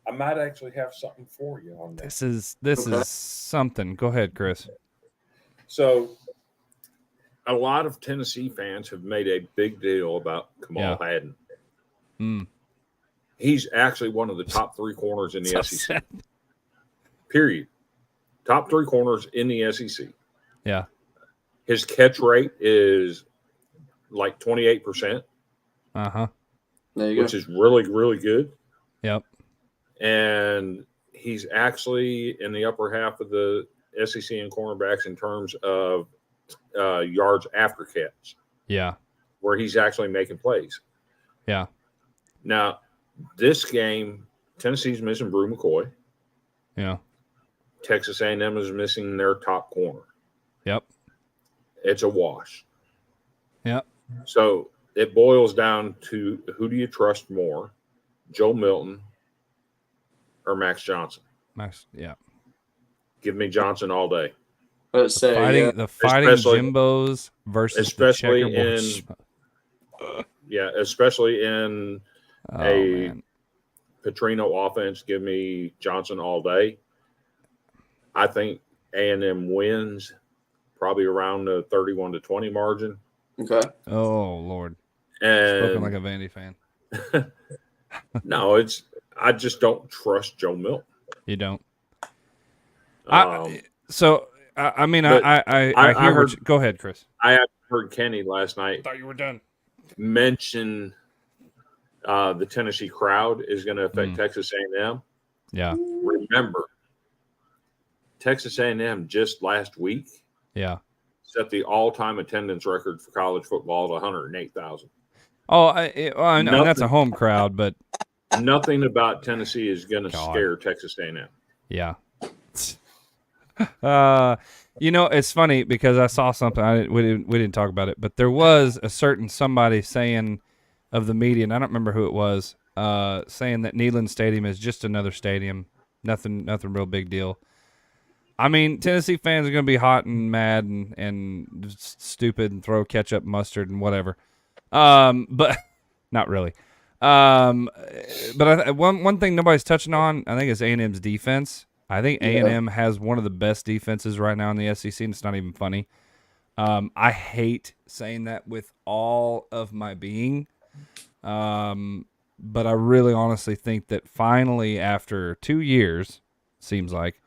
I might actually have something for you on that.
This is something. Go ahead, Chris.
So, a lot of Tennessee fans have made a big deal about Kamal Hadden. He's actually one of the top 3 corners in the SEC.
Sad.
Period. Top 3 corners in the SEC.
Yeah.
His catch rate is like 28%.
Uh-huh.
Which is really, really good.
Yep.
And he's actually in the upper half of the SEC in cornerbacks in terms of yards after catch.
Yeah.
Where he's actually making plays.
Yeah.
Now, this game, Tennessee's missing Brew McCoy.
Yeah.
Texas A&M is missing their top corner.
Yep.
It's a wash.
Yep.
So it boils down to who do you trust more, Joe Milton or Max Johnson?
Max, yeah.
Give me Johnson all day.
Let's say
The fighting Jimbos versus
especially
the checkerboard.
especially in Petrino offense. Give me Johnson all day. I think A&M wins probably around the 31-20 margin.
Okay.
Oh Lord.
And
Spoken like a Vandy fan.
No, I just don't trust Joe Milton.
You don't.
I
hear. Go ahead, Chris.
I heard Kenny last night.
Thought you were done.
Mention the Tennessee crowd is going to affect Texas A&M.
Yeah.
Remember, Texas A&M just last week.
Yeah.
Set the all-time attendance record for college football at 108,000.
Oh, I know that's a home crowd, but
nothing about Tennessee is going to scare Texas A&M.
Yeah. It's funny because I saw something. We didn't talk about it, but there was a certain somebody saying of the media, and I don't remember who it was, saying that Neyland Stadium is just another stadium, nothing real big deal. I mean, Tennessee fans are going to be hot and mad and stupid and throw ketchup, mustard, and whatever. But not really. But one thing nobody's touching on, I think, is A&M's defense. I think A&M has one of the best defenses right now in the SEC, and it's not even funny. I hate saying that with all of my being, but I really honestly think that finally, after 2 years, seems like,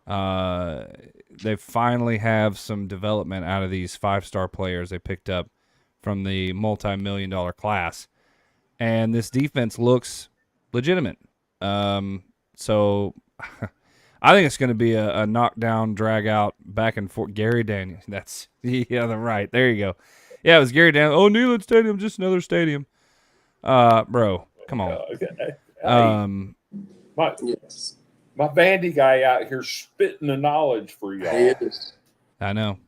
they finally have some development out of these 5-star players they picked up from the multi-million-dollar class, and this defense looks legitimate. So I think it's going to be a knockdown, drag out, back and forth. Gary Daniels, that's right. There you go. Yeah, it was Gary Daniels. Oh, Neyland Stadium, just another stadium. Bro, come on.
My Vandy guy out here spitting the knowledge for y'all.
I know.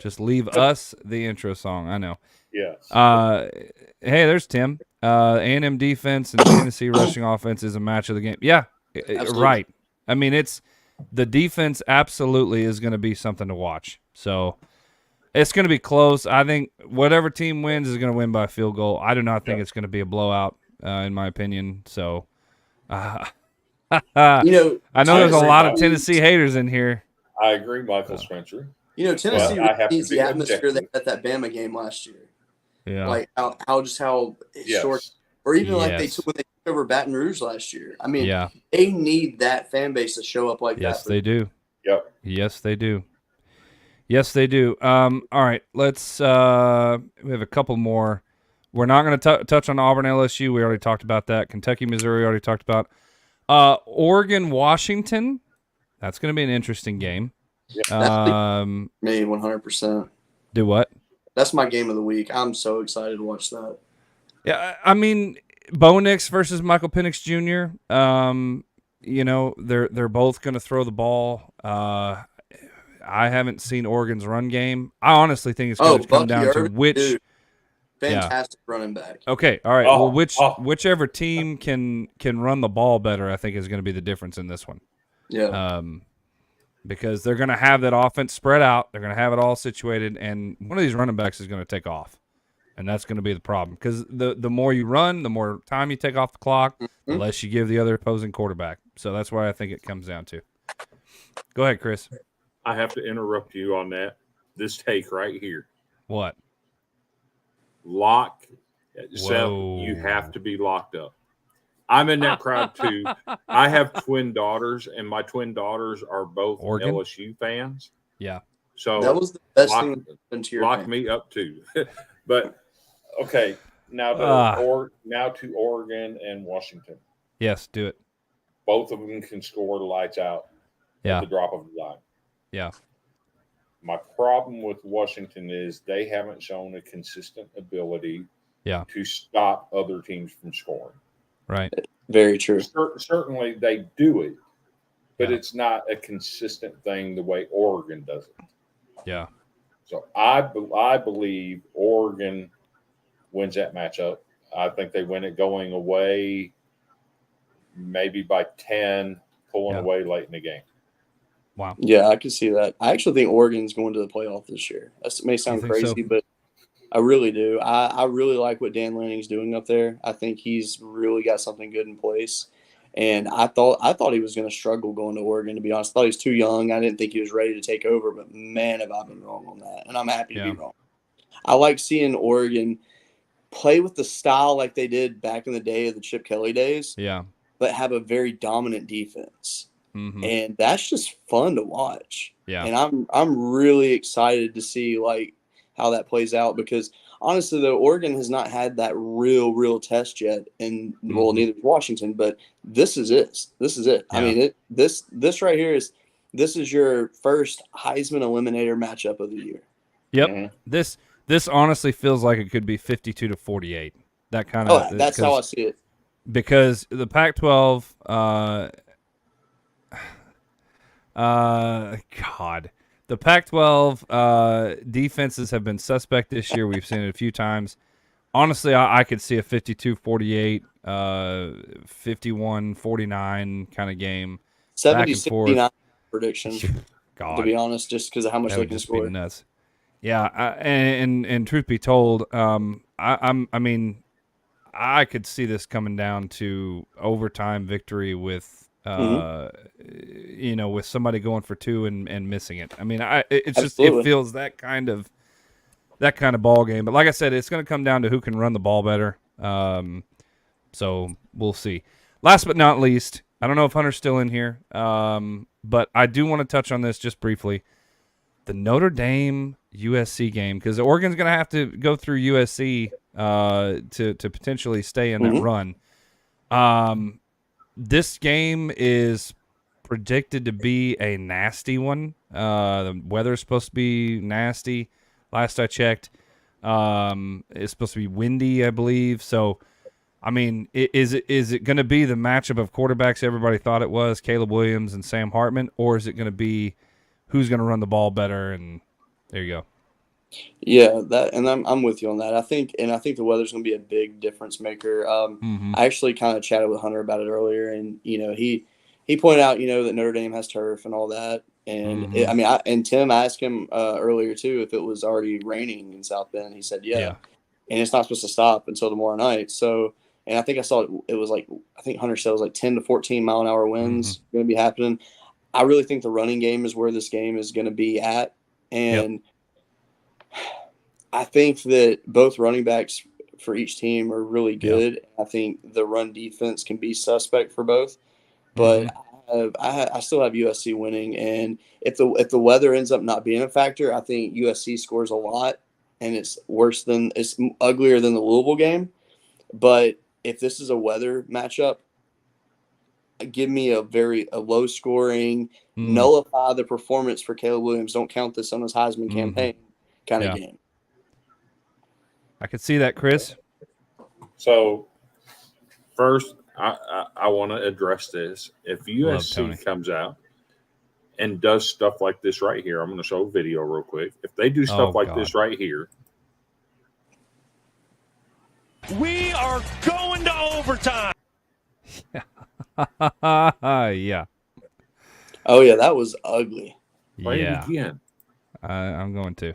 Just leave us the intro song. I know.
Yes.
Hey, there's Tim. A&M defense and Tennessee rushing offense is a match of the game. Yeah, right. I mean, the defense absolutely is going to be something to watch. So it's going to be close. I think whatever team wins is going to win by a field goal. I do not think it's going to be a blowout, in my opinion. So, I know there's a lot of Tennessee haters in here.
I agree, Michael Spencer.
Tennessee needs the atmosphere they had at that Bama game last year.
Yeah,
like how short, or even like when they took over Baton Rouge last year. I mean, they need that fan base to show up like that.
Yes, they do.
Yep.
Yes, they do. Yes, they do. All right, let's. We have a couple more. We're not going to touch on Auburn, LSU. We already talked about that. Kentucky, Missouri, already talked about. Oregon, Washington. That's going to be an interesting game.
Me 100%.
Do what?
That's my game of the week. I'm so excited to watch that.
Yeah, I mean, Bo Nix versus Michael Penix Jr. They're both going to throw the ball. I haven't seen Oregon's run game. I honestly think it's going to come down to which.
Dude, fantastic running back.
Okay, all right. Whichever team can run the ball better, I think is going to be the difference in this one.
Yeah.
Because they're going to have that offense spread out. They're going to have it all situated, and one of these running backs is going to take off. And that's going to be the problem because the more you run, the more time you take off the clock, the less you give the other opposing quarterback. So that's why I think it comes down to. Go ahead, Chris.
I have to interrupt you on that. This take right here.
What?
Lock. So you have to be locked up. I'm in that crowd too. I have twin daughters, and my twin daughters are both
Oregon?
LSU fans.
Yeah.
So that was the best thing that happened to your
lock
fan.
me up too. But okay, now to Oregon and Washington.
Yes, do it.
Both of them can score lights out at the drop of a dime.
Yeah.
My problem with Washington is they haven't shown a consistent ability to stop other teams from scoring.
Right.
Very true.
Certainly they do it, but it's not a consistent thing the way Oregon does it.
Yeah.
So I believe Oregon wins that matchup. I think they win it going away, maybe by 10, pulling away late in the game.
Wow.
Yeah, I can see that. I actually think Oregon's going to the playoff this year. That may sound crazy, but I really do. I really like what Dan Lanning's doing up there. I think he's really got something good in place. And I thought he was going to struggle going to Oregon, to be honest. I thought he was too young. I didn't think he was ready to take over, but man, have I been wrong on that. And I'm happy to be wrong. I like seeing Oregon play with the style like they did back in the day of the Chip Kelly days.
Yeah.
But have a very dominant defense.
Mm-hmm.
And that's just fun to watch.
Yeah.
And I'm really excited to see like how that plays out, because honestly though, Oregon has not had that real test yet, and well, neither is Washington, but this is it.
Yeah.
I mean, this right here is your first Heisman Eliminator matchup of the year.
Yep. Mm-hmm. This honestly feels like it could be 52-48. That kind of
that's how I see it.
Because the Pac-12 the Pac-12 defenses have been suspect this year. We've seen it a few times. Honestly, I could see a 52-48, 51-49 kind of game.
70-69 prediction.
God,
to be honest, just because of how much
that
they
would
can
just
score.
be nuts. Yeah, and truth be told, I mean, I could see this coming down to overtime victory with. With somebody going for two and missing it. I mean, it's just it feels that kind of ball game. But like I said, it's going to come down to who can run the ball better. So we'll see. Last but not least, I don't know if Hunter's still in here, but I do want to touch on this just briefly. The Notre Dame USC game, because Oregon's going to have to go through USC to potentially stay in that run. This game is predicted to be a nasty one. The weather's supposed to be nasty. Last I checked, it's supposed to be windy, I believe. So, I mean, is it going to be the matchup of quarterbacks everybody thought it was, Caleb Williams and Sam Hartman, or is it going to be who's going to run the ball better? And there you go.
Yeah, I'm with you on that. I think the weather's going to be a big difference maker. I actually kind of chatted with Hunter about it earlier, and he pointed out that Notre Dame has turf and all that, and and Tim asked him earlier too if it was already raining in South Bend. He said yeah, and it's not supposed to stop until tomorrow night. So, and I think I saw it was like, I think Hunter said it was like 10 to 14 mile an hour winds going to be happening. I really think the running game is where this game is going to be at, and I think that both running backs for each team are really good. I think the run defense can be suspect for both, but I still have USC winning. And if the weather ends up not being a factor, I think USC scores a lot, and it's uglier than the Louisville game. But if this is a weather matchup, give me a low scoring, nullify the performance for Caleb Williams. Don't count this on his Heisman campaign kind of game.
I could see that, Chris.
So, first, I want to address this. If USC comes out and does stuff like this right here, I'm going to show a video real quick. If they do stuff this right here.
We are going to overtime.
Yeah.
Oh, yeah, that was ugly.
Play it again.
I'm going to.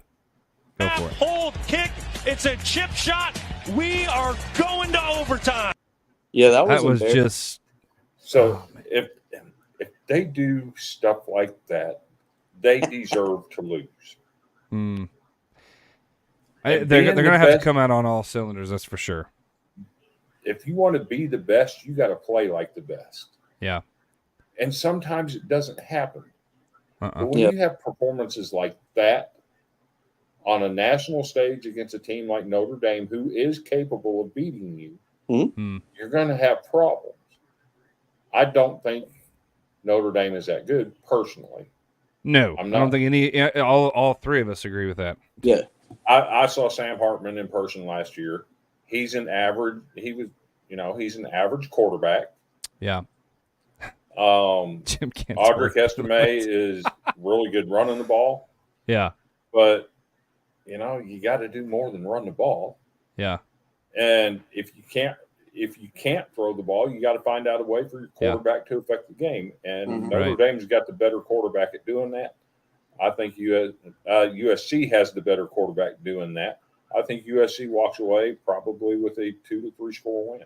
Go for it.
Hold, kick, It's a chip shot. We are going to overtime.
Yeah, that
was just.
So if they do stuff like that, they deserve to lose.
They're going to have to come out on all cylinders, that's for sure.
If you want to be the best, you got to play like the best.
Yeah.
And sometimes it doesn't happen. But when you have performances like that on a national stage against a team like Notre Dame, who is capable of beating you, you're going to have problems. I don't think Notre Dame is that good, personally.
No, I don't think all three of us agree with that.
Yeah.
I saw Sam Hartman in person last year. He's an average quarterback.
Yeah.
Jim Audric Estime is really good running the ball.
Yeah.
But, you got to do more than run the ball.
Yeah.
And if you can't throw the ball, you got to find out a way for your quarterback to affect the game. And Notre Dame's got the better quarterback at doing that. I think USC has the better quarterback doing that. I think USC walks away probably with a 2-3 score win.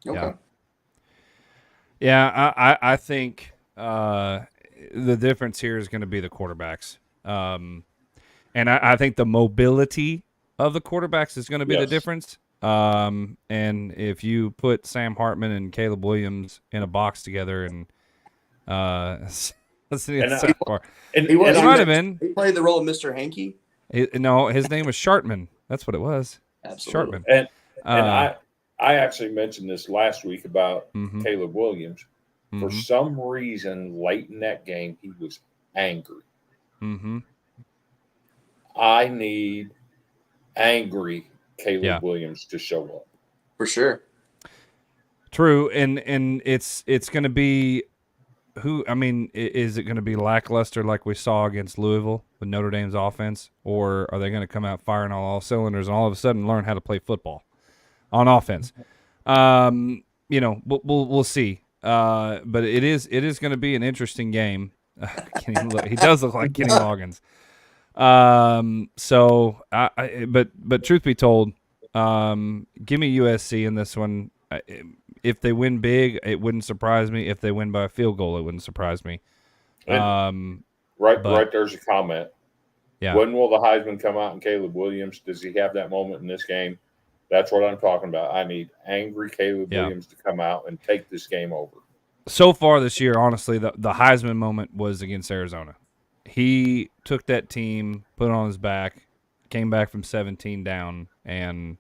Okay.
Yeah, I think the difference here is going to be the quarterbacks. And I think the mobility of the quarterbacks is going to be the difference. And if you put Sam Hartman and Caleb Williams in a box together and let's see,
he might have been. He played the role of Mr. Hankey.
No, his name was Shartman. That's what it was.
Absolutely.
Shartman.
And I actually mentioned this last week about Caleb Williams. For some reason, late in that game, he was angry. I need angry Caleb Williams to show up.
For sure.
True, and it's going to be is it going to be lackluster like we saw against Louisville with Notre Dame's offense, or are they going to come out firing on all cylinders and all of a sudden learn how to play football on offense? We'll see. But it is going to be an interesting game. He does look like Kenny Loggins. But truth be told, give me USC in this one. If they win big, it wouldn't surprise me. If they win by a field goal, it wouldn't surprise me.
Right there's a comment.
Yeah.
When will the Heisman come out and Caleb Williams? Does he have that moment in this game? That's what I'm talking about. I need angry Caleb Williams to come out and take this game over.
So far this year, honestly, the Heisman moment was against Arizona. He took that team, put it on his back, came back from 17 down, and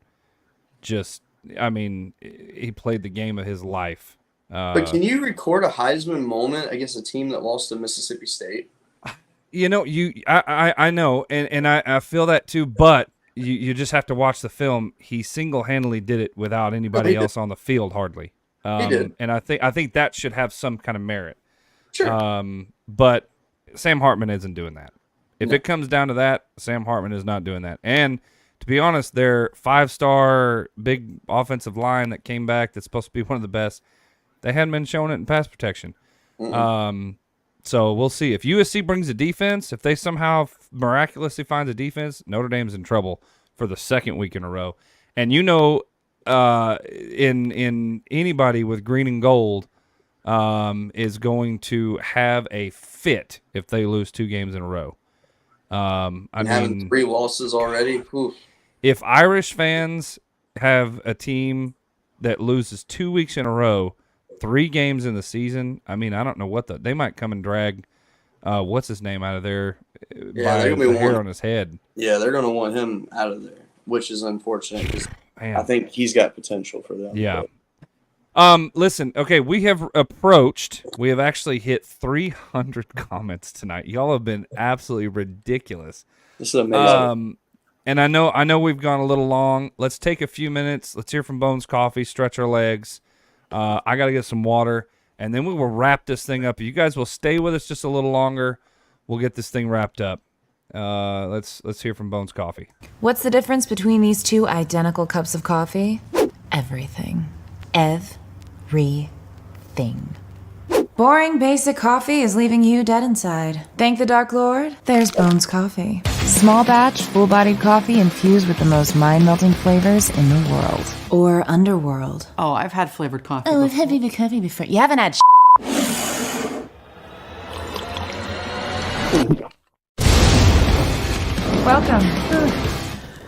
he played the game of his life.
But can you record a Heisman moment against a team that lost to Mississippi State?
I know, and I feel that too, but you just have to watch the film. He single-handedly did it without anybody else on the field, hardly.
He did.
And I think that should have some kind of merit.
Sure.
But Sam Hartman isn't doing that. If it comes down to that, Sam Hartman is not doing that. And to be honest, their 5-star big offensive line that came back that's supposed to be one of the best, they hadn't been showing it in pass protection. So we'll see. If USC brings a defense, if they somehow miraculously find a defense, Notre Dame's in trouble for the second week in a row. And in anybody with green and gold is going to have a fit if they lose 2 games in a row.
Having 3 losses already. Oof.
If Irish fans have a team that loses 2 weeks in a row, 3 games in the season, I don't know what they might come and drag what's his name out of there by the hair on his head.
Yeah, they're going to want him out of there, which is unfortunate because I think he's got potential for them.
Yeah. Listen, okay, we have actually hit 300 comments tonight. Y'all have been absolutely ridiculous.
This is amazing.
And I know we've gone a little long. Let's take a few minutes. Let's hear from Bones Coffee, stretch our legs. I got to get some water, and then we will wrap this thing up. You guys will stay with us just a little longer. We'll get this thing wrapped up. Let's hear from Bones Coffee.
What's the difference between these 2 identical cups of coffee? Everything. Everything. Boring, basic coffee is leaving you dead inside. Thank the Dark Lord, there's Bones Coffee. Small batch, full-bodied coffee infused with the most mind-melting flavors in the world. Or underworld.
Oh, I've had flavored coffee.
Oh, I've had flavored coffee before. You haven't had Welcome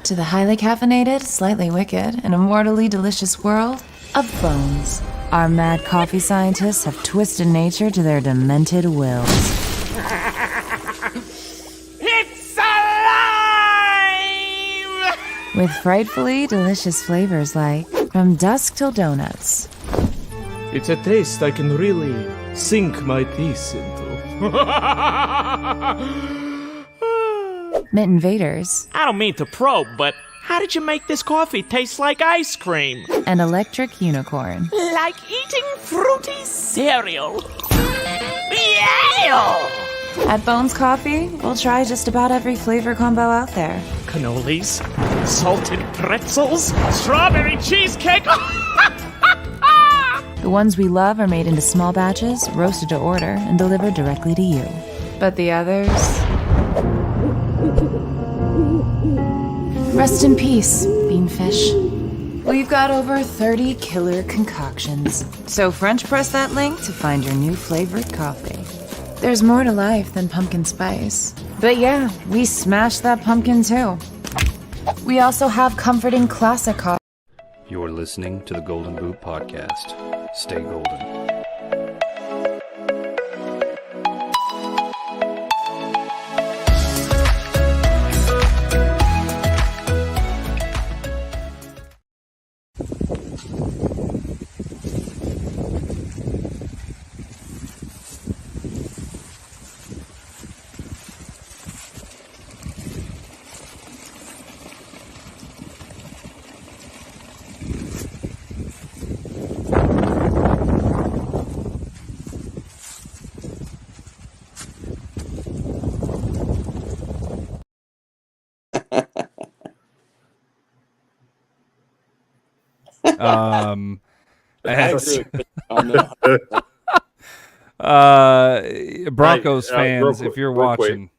to the highly caffeinated, slightly wicked, and immortally delicious world of phones. Our mad coffee scientists have twisted nature to their demented wills.
It's alive!
With frightfully delicious flavors like from dusk till donuts.
It's a taste I can really sink my teeth into.
Mint invaders.
I don't mean to probe, but how did you make this coffee taste like ice cream?
And electric unicorn.
Like eating fruity cereal. Yeah!
At Bones Coffee, we'll try just about every flavor combo out there.
Cannolis, salted pretzels, strawberry cheesecake.
The ones we love are made into small batches, roasted to order, and delivered directly to you. But the others... Rest in peace, Beanfish. We've got over 30 killer concoctions. So French press that link to find your new favorite coffee. There's more to life than pumpkin spice. But yeah, we smashed that pumpkin too. We also have comforting classic coffee.
You're listening to the Golden Boot Podcast. Stay golden.
Broncos fans,
quick,
if you're
real
watching,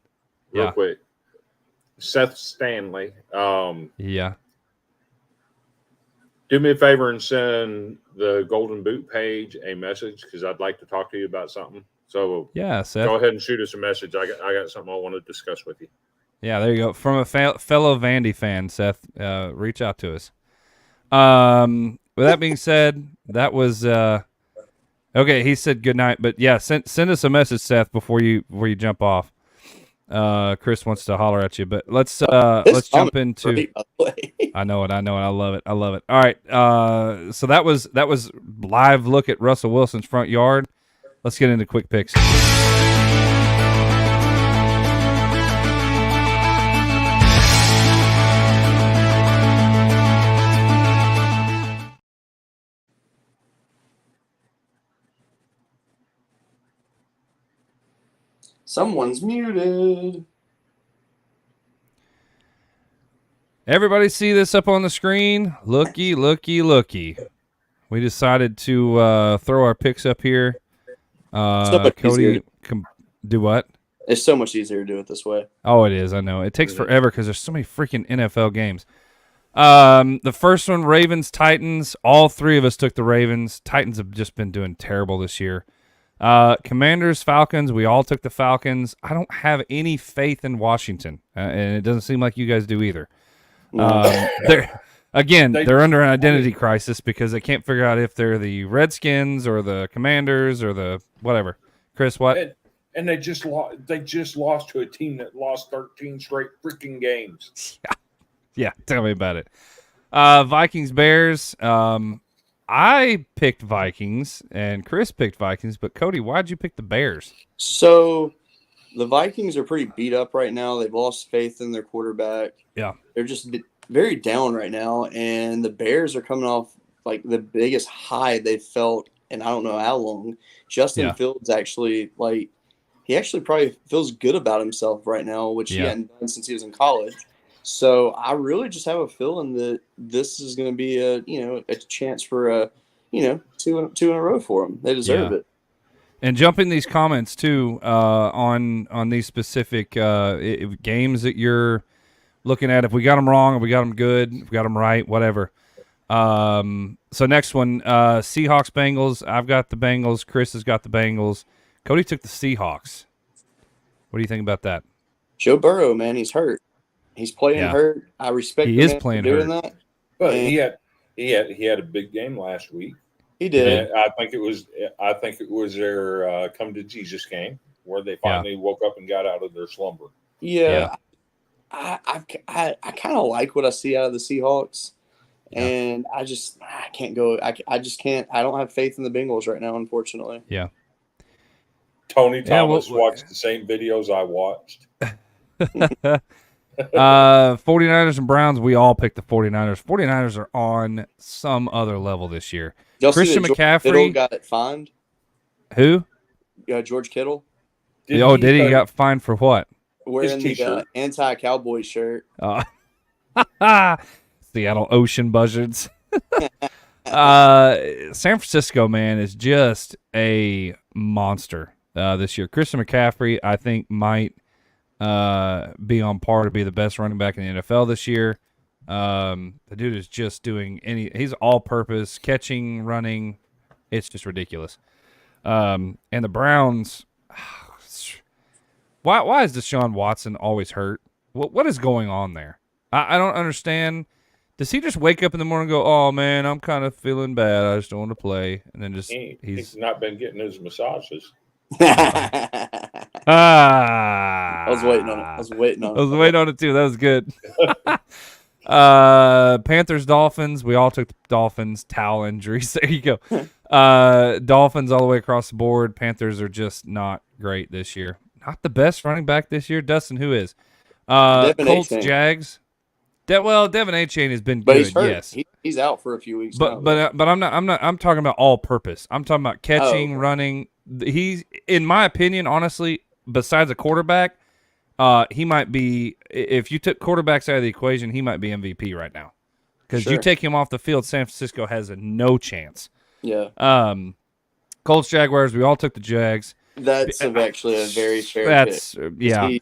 real quick, Seth Stanley.
Yeah.
Do me a favor and send the Golden Boot page a message because I'd like to talk to you about something. So
yeah, Seth,
go ahead and shoot us a message. I got something I want to discuss with you.
Yeah, there you go. From a fellow Vandy fan, Seth, reach out to us. With that being said, that was okay. He said good night, but yeah, send us a message, Seth, before you jump off. Chris wants to holler at you, but let's jump into.
Great, by the way.
I know it. I love it. All right. So that was live look at Russell Wilson's front yard. Let's get into quick picks.
Someone's muted.
Everybody see this up on the screen? Looky. We decided to throw our picks up here. Cody, do what?
It's so much easier to do it this way.
Oh, it is. I know. It takes forever because there's so many freaking NFL games. The first one, Ravens, Titans. All three of us took the Ravens. Titans have just been doing terrible this year. Commanders, Falcons. We all took the Falcons. I don't have any faith in Washington, and it doesn't seem like you guys do either. They're under an identity crisis because they can't figure out if they're the Redskins or the Commanders or the whatever. Chris, what?
And they just lost to a team that lost 13 straight freaking games.
Yeah, tell me about it. Vikings, Bears. I picked Vikings, and Chris picked Vikings, but Cody, why'd you pick the Bears?
So the Vikings are pretty beat up right now. They've lost faith in their quarterback.
Yeah.
They're just very down right now, and the Bears are coming off like the biggest high they've felt in I don't know how long. Justin Fields actually probably feels good about himself right now, which he hadn't done since he was in college. So I really just have a feeling that this is going to be a chance for two in a row for them. They deserve it.
And jump in these comments too on these specific games that you're looking at. If we got them wrong, if we got them good, if we got them right, whatever. So next one, Seahawks Bengals. I've got the Bengals. Chris has got the Bengals. Cody took the Seahawks. What do you think about that?
Joe Burrow, man, he's hurt. He's playing hurt. I respect
He
the
is
man
playing
for doing
hurt.
that.
But he had a big game last week.
He did.
And I think it was their come to Jesus game where they finally woke up and got out of their slumber.
Yeah. I kind of like what I see out of the Seahawks. And I can't go. I just can't. I don't have faith in the Bengals right now, unfortunately.
Yeah.
Tony Thomas watched the same videos I watched.
49ers and Browns, we all picked the 49ers. 49ers are on some other level this year.
Y'all
Christian
see that
McCaffrey.
George Kittle got fined?
Who?
George Kittle.
Did he got fined for what?
Wearing the anti-Cowboy shirt.
Seattle Ocean Buzzards. San Francisco, man, is just a monster this year. Christian McCaffrey, I think, might be on par to be the best running back in the NFL this year. The dude is just doing he's all-purpose, catching, running. It's just ridiculous. And the Browns, why is Deshaun Watson always hurt? What is going on there? I don't understand. Does he just wake up in the morning and go, "Oh man, I'm kind of feeling bad. I just don't want to play," and then just
he's not been getting his massages.
I was waiting on it. I was waiting on it
too. That was good. Panthers, Dolphins. We all took the Dolphins. Towel injuries. There you go. Dolphins all the way across the board. Panthers are just not great this year. Not the best running back this year. Dustin, who is? Colts, Jags. Devin Achane has been good.
He's hurt.
Yes,
he's out for a few weeks.
But I'm not. I'm talking about all purpose. I'm talking about catching, running. He's, in my opinion, honestly, besides a quarterback, he might be. If you took quarterbacks out of the equation, he might be MVP right now. Because you take him off the field, San Francisco has no chance.
Yeah.
Colts, Jaguars. We all took the Jags.
That's actually a very fair pick.
Yeah.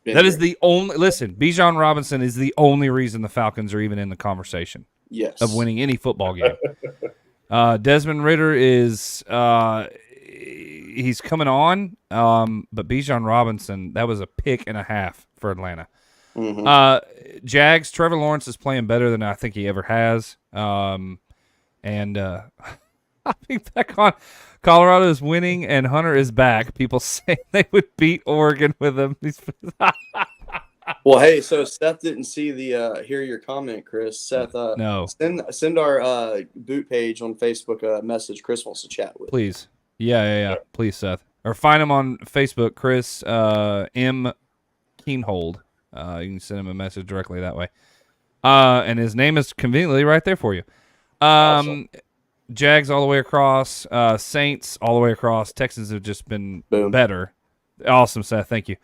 That is the only. Listen, Bijan Robinson is the only reason the Falcons are even in the conversation.
Yes.
Of winning any football game. Desmond Ridder is he's coming on, but Bijan Robinson, that was a pick and a half for Atlanta.
Mm-hmm.
Jags, Trevor Lawrence is playing better than I think he ever has. And I think back on Colorado is winning and Hunter is back. People say they would beat Oregon with him.
Well, hey, so Seth didn't see the hear your comment, Chris. Seth,
no.
Send our boot page on Facebook a message Chris wants to chat with.
Please. Yeah. Please, Seth. Or find him on Facebook, Chris M. Keenhold. You can send him a message directly that way. And his name is conveniently right there for you. Awesome. Jags all the way across. Saints all the way across. Texans have just been better. Awesome, Seth. Thank you.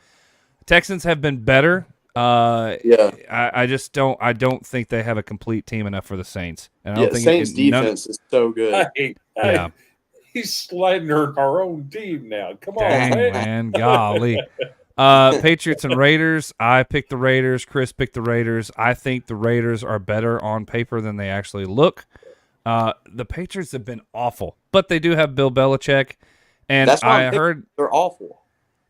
Texans have been better. I just don't. I don't think they have a complete team enough for the Saints. And I don't think
Saints defense is so good.
He's slandering our own team now. Come on,
man. Golly. Patriots and Raiders. I picked the Raiders. Chris picked the Raiders. I think the Raiders are better on paper than they actually look. The Patriots have been awful, but they do have Bill Belichick, and
that's why
I heard
they're awful.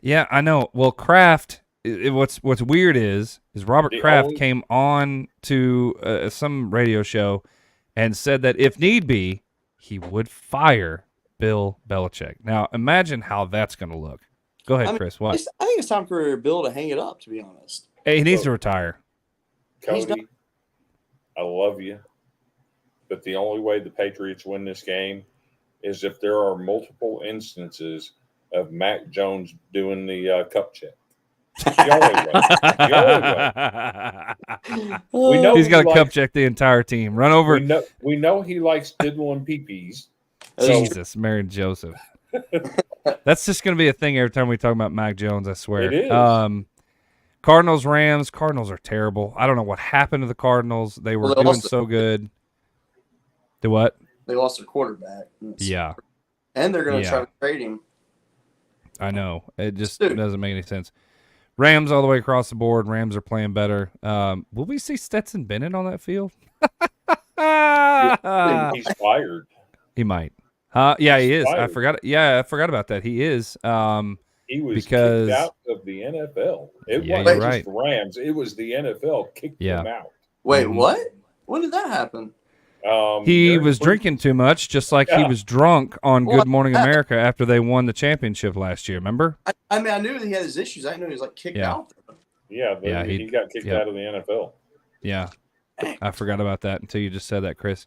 Yeah, I know. Well, Kraft. What's weird is Robert Kraft came on to some radio show and said that if need be, he would fire Bill Belichick. Now, imagine how that's going to look. Go ahead, Chris. What?
I think it's time for Bill to hang it up, to be honest.
Hey, he needs to retire.
Cody, I love you, but the only way the Patriots win this game is if there are multiple instances of Mac Jones doing the cup check. The only way. We know
he's got to cup check the entire team. Run over.
We know he likes diddling peepees.
Jesus, Mary and Joseph. That's just going to be a thing every time we talk about Mac Jones, I swear.
It is.
Cardinals, Rams. Cardinals are terrible. I don't know what happened to the Cardinals. They were doing so good. Do what?
They lost their quarterback.
Yeah.
And they're going to try to trade him.
I know. It just doesn't make any sense. Rams all the way across the board. Rams are playing better. Will we see Stetson Bennett on that field?
He's fired.
He might. Yeah, he is.
Fired.
I forgot about that. He is.
He was
because
kicked out of the NFL. It
Yeah,
wasn't
you're
just the Rams. It was the NFL kicked him out.
Wait, what? When did that happen?
He was drinking too much, just like he was drunk on Good Morning America after they won the championship last year. Remember?
I mean, I knew that he had his issues. I didn't know he was like kicked out.
Yeah, he got kicked out of the NFL.
Yeah, I forgot about that until you just said that, Chris.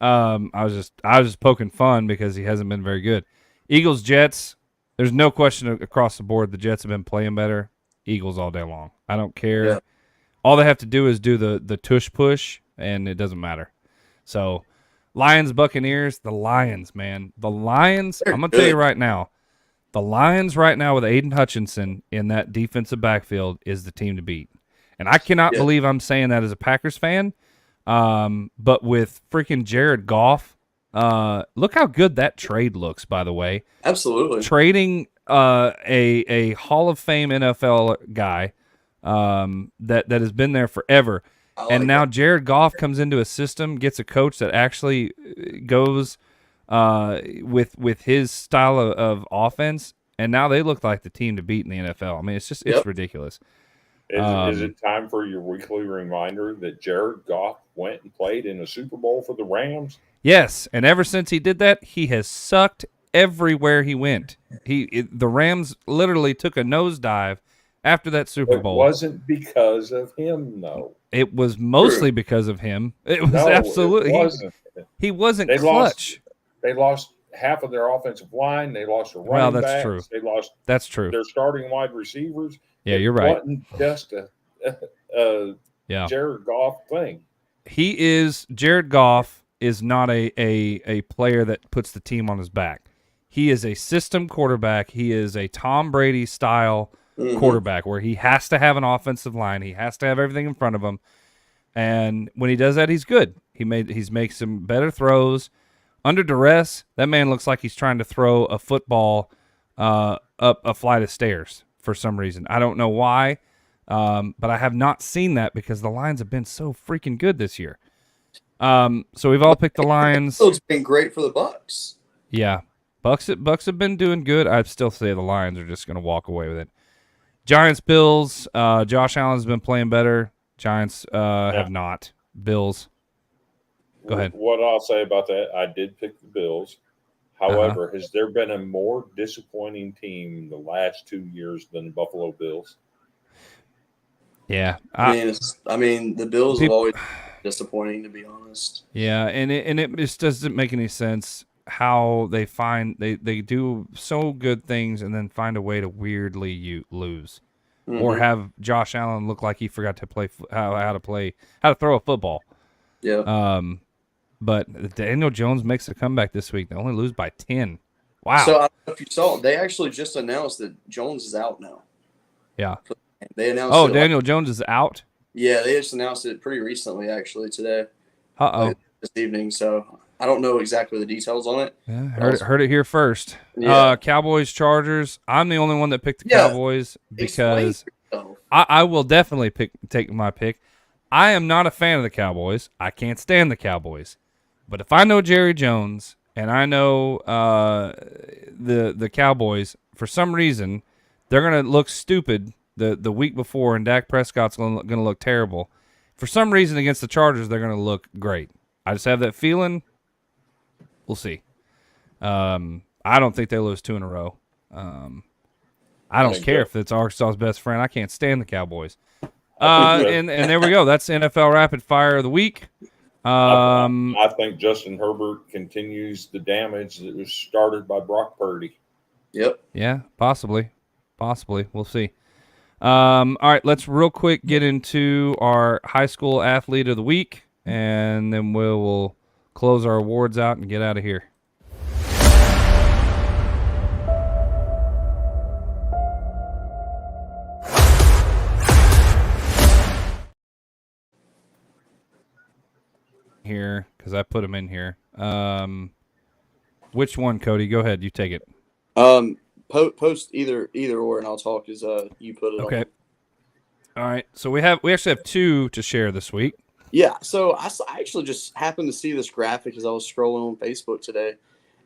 I was just poking fun because he hasn't been very good. Eagles, Jets. There's no question across the board the Jets have been playing better. Eagles all day long. I don't care.
Yeah.
All they have to do is do the tush push, and it doesn't matter. So, Lions, Buccaneers, the Lions, man. The Lions, I'm going to tell you right now, the Lions right now with Aiden Hutchinson in that defensive backfield is the team to beat. And I cannot believe I'm saying that as a Packers fan, but with freaking Jared Goff, look how good that trade looks, by the way.
Absolutely.
Trading a Hall of Fame NFL guy that has been there forever. And now Jared Goff comes into a system, gets a coach that actually goes with his style of offense, and now they look like the team to beat in the NFL. I mean, it's ridiculous.
Is it time for your weekly reminder that Jared Goff went and played in a Super Bowl for the Rams?
Yes, and ever since he did that, he has sucked everywhere he went. The Rams literally took a nosedive after that Super Bowl.
It wasn't because of him, though.
It was mostly because of him. It was absolutely.
It wasn't.
He wasn't clutch.
They lost half of their offensive line. They lost their running
Well, that's
backs.
true.
They lost.
That's true.
Their starting wide receivers.
Yeah, you're right.
It wasn't just a Jared Goff thing.
Jared Goff is not a player that puts the team on his back. He is a system quarterback. He is a Tom Brady style quarterback where he has to have an offensive line. He has to have everything in front of him. And when he does that, he's good. He's makes some better throws. Under duress, that man looks like he's trying to throw a football up a flight of stairs for some reason. I don't know why, but I have not seen that because the Lions have been so freaking good this year. So we've all picked the Lions.
It's been great for the Bucks.
Yeah. Bucks have been doing good. I'd still say the Lions are just going to walk away with it. Giants, Bills. Josh Allen's been playing better. Giants have not. Bills. Go ahead.
What I'll say about that, I did pick the Bills. However, has there been a more disappointing team the last 2 years than the Buffalo Bills?
Yeah.
I mean, the Bills have always been disappointing, to be honest.
Yeah, and it just doesn't make any sense how they do so good things and then find a way to weirdly lose, or have Josh Allen look like he forgot to play how to throw a football.
Yeah.
But Daniel Jones makes a comeback this week. They only lose by 10. Wow.
So I don't know if you saw, they actually just announced that Jones is out now.
Yeah.
They announced.
Oh, Daniel Jones is out.
Yeah, they just announced it pretty recently, actually today. This evening. So I don't know exactly the details on it.
Yeah, heard it here first.
Yeah.
Cowboys, Chargers. I'm the only one that picked the Cowboys because I will definitely take my pick. I am not a fan of the Cowboys. I can't stand the Cowboys. But if I know Jerry Jones and I know the Cowboys, for some reason, they're going to look stupid the week before, and Dak Prescott's going to look terrible. For some reason, against the Chargers, they're going to look great. I just have that feeling. We'll see. I don't think they lose 2 in a row. I don't care if it's Arkansas's best friend. I can't stand the Cowboys. And there we go. That's NFL Rapid Fire of the week.
I think Justin Herbert continues the damage that was started by Brock Purdy.
Yep.
Yeah, possibly. We'll see. All right, let's real quick get into our high school athlete of the week, and then we'll close our awards out and get out of here. Here, because I put them in here. Which one, Cody? Go ahead. You take it.
post either or, and I'll talk as you put it.
Okay.
On.
All right. So we actually have 2 to share this week.
Yeah. So I actually just happened to see this graphic as I was scrolling on Facebook today,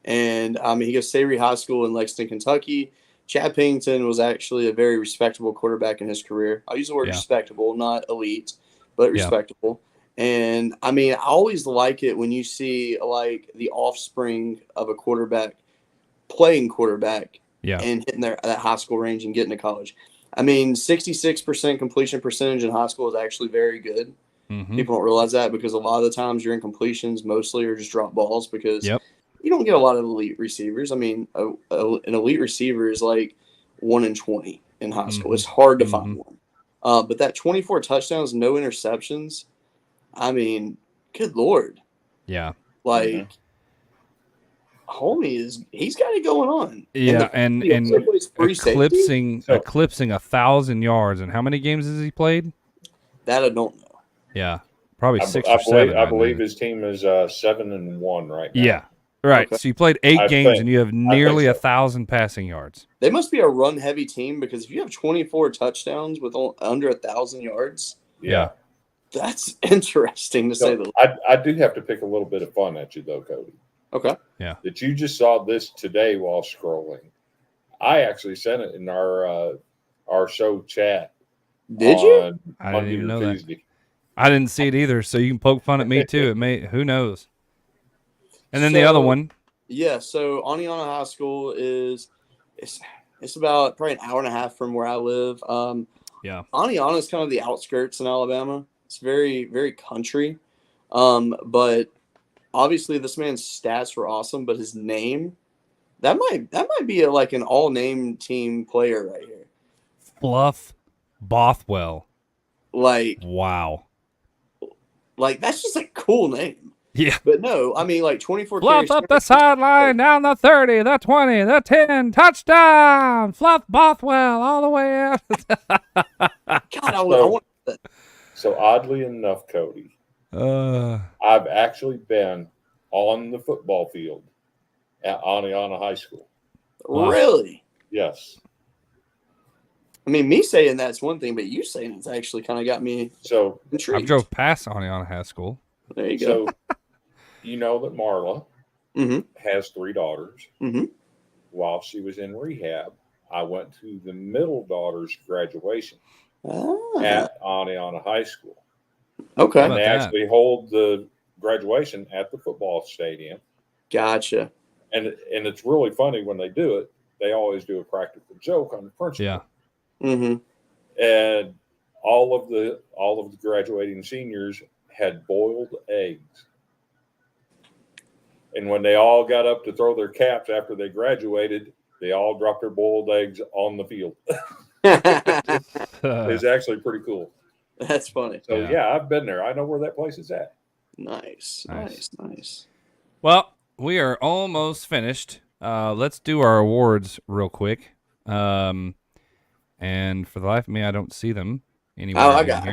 and he goes Savory High School in Lexington, Kentucky. Chad Pennington was actually a very respectable quarterback in his career. I'll use the word respectable, not elite, but respectable. And I always like it when you see like the offspring of a quarterback playing quarterback and hitting that high school range and getting to college. 66% completion percentage in high school is actually very good.
Mm-hmm.
People don't realize that because a lot of the times your incompletions mostly are just drop balls because you don't get a lot of elite receivers. An elite receiver is like 1 in 20 in high school. It's hard to find one. But that 24 touchdowns, no interceptions, good Lord.
Yeah.
Like, homie he's got it going on.
Yeah, and eclipsing 1,000 yards. And how many games has he played?
That I don't know.
Yeah, probably 6 or 7.
I believe his team is 7-1 right now.
Yeah, right. Okay. So you played 8 games and you have nearly 1,000 passing yards.
They must be a run-heavy team because if you have 24 touchdowns with under 1,000 yards, that's interesting to say the least.
I do have to pick a little bit of fun at you though, Cody.
Okay.
Yeah.
That you just saw this today while scrolling. I actually sent it in our show chat.
Did you?
I didn't even know that. I didn't see it either, so you can poke fun at me too. Who knows? And then the other one.
Yeah, so Aniana High School it's about probably an hour and a half from where I live. Aniana is kind of the outskirts in Alabama. It's very, very country. But obviously this man's stats were awesome, but his name, that might be like an all-name team player right here.
Fluff Bothwell.
Like,
wow.
Like, that's just a cool name.
Yeah.
But no, 24
Fluff up the sideline, down the 30, the 20, the 10, touchdown. Fluff Bothwell all the way out.
God, I want that.
So oddly enough, Cody, I've actually been on the football field at Aniana High School.
Wow. Really?
Yes.
Me saying that's one thing, but you saying it's actually kind of got me intrigued.
I drove past Aniana High School.
There you go.
So, you know that Marla has 3 daughters.
Mm-hmm.
While she was in rehab, I went to the middle daughter's graduation at Aniana High School.
Okay.
And they actually hold the graduation at the football stadium.
Gotcha.
And it's really funny when they do it. They always do a practical joke on the principal.
Yeah.
Mm-hmm.
And all of the graduating seniors had boiled eggs. And when they all got up to throw their caps after they graduated, they all dropped their boiled eggs on the field. It's actually pretty cool.
That's funny.
So yeah, I've been there. I know where that place is at.
Nice.
Well, we are almost finished. Let's do our awards real quick. And for the life of me, I don't see them anywhere.
I got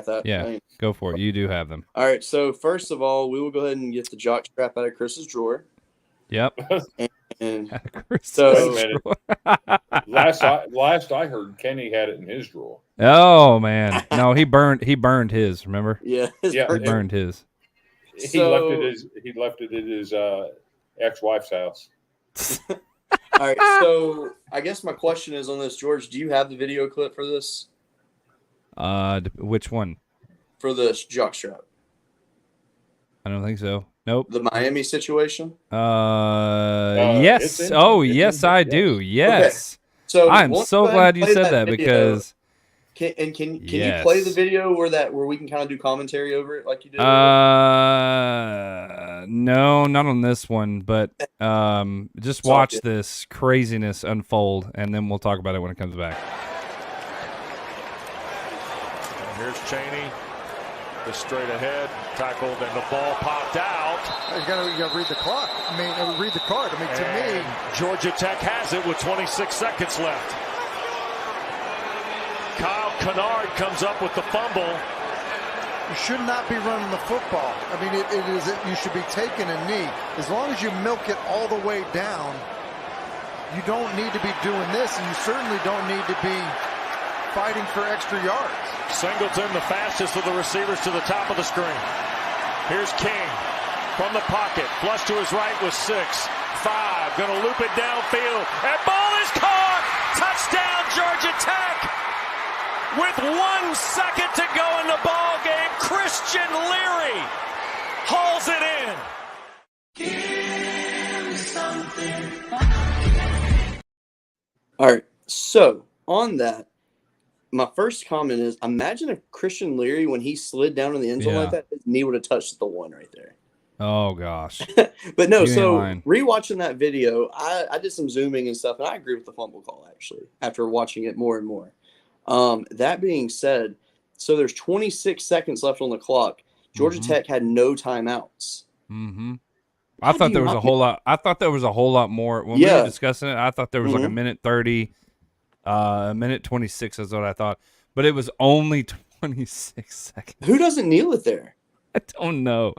that.
Yeah, go for it. You do have them.
All right. So first of all, we will go ahead and get the jockstrap out of Chris's drawer.
Yep.
And
so last I heard, Kenny had it in his drawer.
Oh man, no, he burned his. Remember?
Yeah,
he burned his.
He left it at his ex-wife's house.
All right, so I guess my question is on this, George. Do you have the video clip for this?
Which one?
For this jockstrap.
I don't think so. Nope.
The Miami situation?
Yes. Yes, I do. Yes.
Okay. So
I'm so glad you said that because.
Can you play the video where we can kind of do commentary over it like you did?
No, not on this one, but just watch this craziness unfold, and then we'll talk about it when it comes back.
And here's Chaney. The straight ahead tackled and the ball popped out.
You got to read the clock. Read the card. To me,
Georgia Tech has it with 26 seconds left. Kyle Kennard comes up with the fumble.
You should not be running the football. You should be taking a knee. As long as you milk it all the way down,
you don't need to be doing this, and you certainly don't need to be fighting for extra yards.
Singleton, the fastest of the receivers, to the top of the screen. Here's King from the pocket. Flush to his right with 6, 5. Going to loop it downfield. And ball is caught. Touchdown, Georgia Tech. With 1 second to go in the ball game, Christian Leary hauls it in.
Give me something.
All right. So on that, my first comment is: imagine if Christian Leary, when he slid down in the end zone like that, his knee would have touched the one right there.
Oh gosh.
But no,
You ain't
so
lying.
rewatching that video, I did some zooming and stuff, and I agree with the fumble call actually after watching it more and more. That being said, so there's 26 seconds left on the clock. Georgia Tech had no timeouts.
Mm-hmm. I thought there was a whole lot. I thought there was a whole lot more when we were discussing it. I thought there was like a minute 30, a minute 26 is what I thought, but it was only 26 seconds.
Who doesn't kneel it there?
I don't know.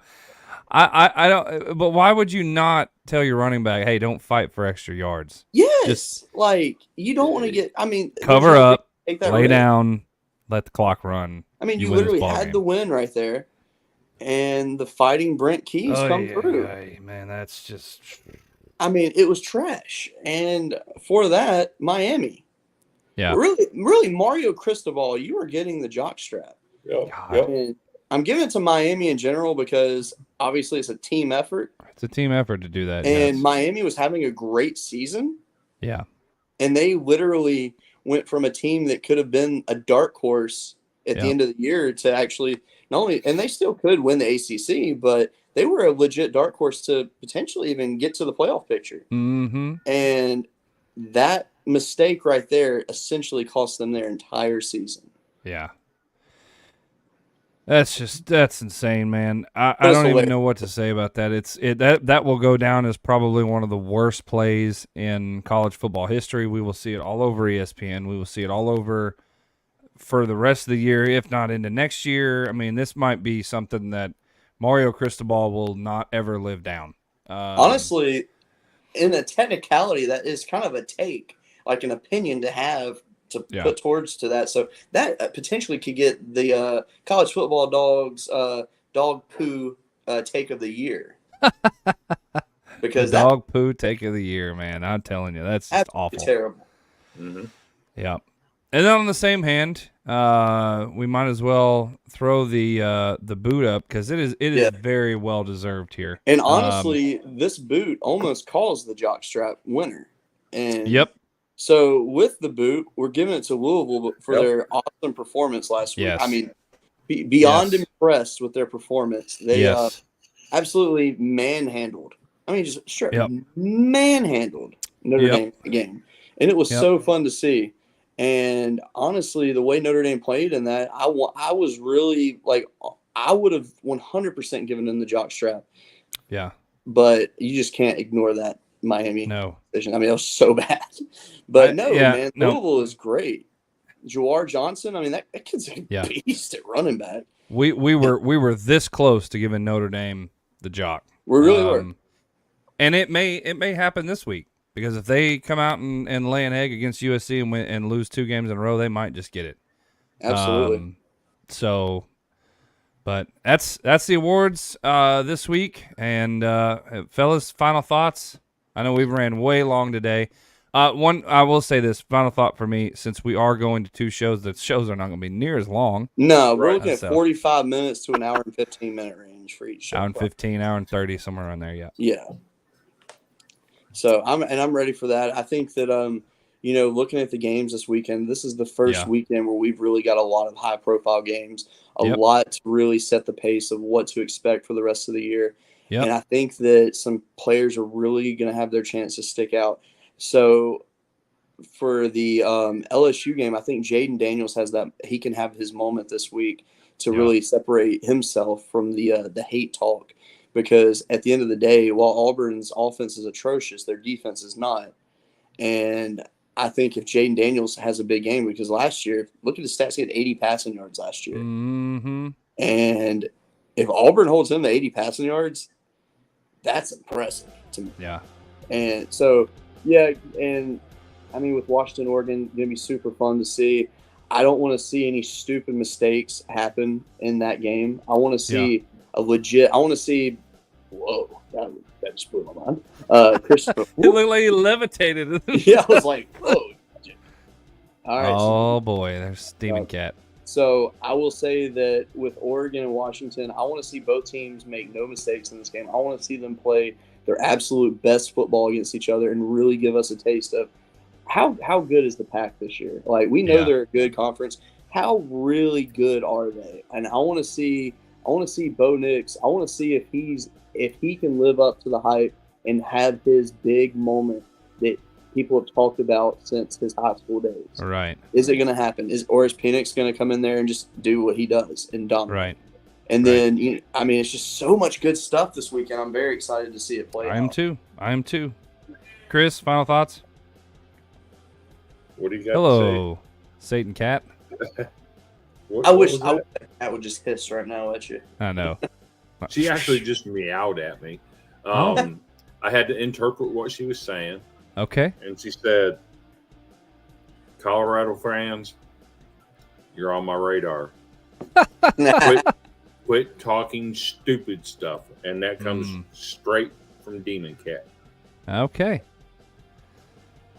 I don't. But why would you not tell your running back, "Hey, don't fight for extra yards"?
Yes, like you don't want to get. I mean,
Cover up,
take that
lay
risk.
down, let the clock run.
I mean, you
win this
literally
ball
had
game.
the win right there, and the Fighting Brent Keys come through.
Man, that's just.
I mean, it was trash, and for that, Miami.
Yeah.
Really, Mario Cristobal, you are getting the jockstrap. And I'm giving it to Miami in general because obviously it's a team effort.
It's a team effort to do that.
And
yes.
Miami was having a great season.
Yeah.
And they literally went from a team that could have been a dark horse at the end of the year to actually not only, and they still could win the ACC, but they were a legit dark horse to potentially even get to the playoff picture.
Mm-hmm.
And that mistake right there essentially cost them their entire season.
Yeah. That's insane, man. I don't even know what to say about that. That will go down as probably one of the worst plays in college football history. We will see it all over ESPN. We will see it all over for the rest of the year, if not into next year. I mean, this might be something that Mario Cristobal will not ever live down.
Honestly, in a technicality, that is kind of a take, like an opinion to have to put towards to that. So that potentially could get the college football dogs dog poo take of the year. Because
the dog poo take of the year, man. I'm telling you, that's just awful.
Terrible.
Mm-hmm.
Yeah. And then on the same hand, we might as well throw the boot up because it is very well deserved here.
And honestly, this boot almost caused the jockstrap winner. And so with the boot, we're giving it to Louisville for their awesome performance last week.
Yes.
I mean, beyond impressed with their performance. They absolutely manhandled. I mean, just straight manhandled Notre Dame game. And it was so fun to see. And honestly, the way Notre Dame played in that, I was really like, I would have 100% given them the jockstrap.
Yeah.
But you just can't ignore that Miami decision. I mean, it was so bad. But man, Louisville is great. Jawar Johnson, I mean, that kid's a beast at running back.
We were this close to giving Notre Dame the jock.
We really were.
And it may happen this week. Because if they come out and lay an egg against USC and win and lose 2 games in a row, they might just get it.
Absolutely.
But that's the awards this week. And fellas, final thoughts. I know we've ran way long today. I will say this final thought for me, since we are going to 2 shows, the shows are not going to be near as long.
No, we're looking at 45 minutes to an hour and 15 minute range for each show.
Hour and 15, hour and 30, somewhere around there. Yeah.
Yeah. So I'm ready for that. I think that looking at the games this weekend, this is the first weekend where we've really got a lot of high profile games, a lot to really set the pace of what to expect for the rest of the year. Yep. And I think that some players are really going to have their chance to stick out. So for the LSU game, I think Jaden Daniels has that. He can have his moment this week to really separate himself from the hate talk. Because at the end of the day, while Auburn's offense is atrocious, their defense is not. And I think if Jaden Daniels has a big game, because last year, look at his stats, he had 80 passing yards last year.
Mm-hmm.
And if Auburn holds him to 80 passing yards, that's impressive to me.
Yeah.
And so Yeah, and I mean, with Washington, Oregon, going to be super fun to see. I don't want to see any stupid mistakes happen in that game. I want to see I want to see. Whoa, that just blew my mind. Christopher,
it looked like he levitated.
Yeah, I was like, whoa. All right.
Oh boy, there's Demon Cat.
So I will say that with Oregon and Washington, I want to see both teams make no mistakes in this game. I want to see them play their absolute best football against each other and really give us a taste of how good is the Pac this year. Like, we know they're a good conference. How really good are they? And I want to see Bo Nix. I want to see if he can live up to the hype and have his big moment that people have talked about since his high school days.
Right.
Is it going to happen? Is Penix going to come in there and just do what he does and dominate?
Right.
And then, I mean, it's just so much good stuff this weekend. I'm very excited to see it play
I am too. Chris, final thoughts?
What do you got
Hello,
to say?
Satan Cat.
I wish that cat would just hiss right now at you.
I know.
She actually just meowed at me. I had to interpret what she was saying.
Okay.
And she said, Colorado fans, you're on my radar. Quit talking stupid stuff. And that comes straight from Demon Cat.
Okay.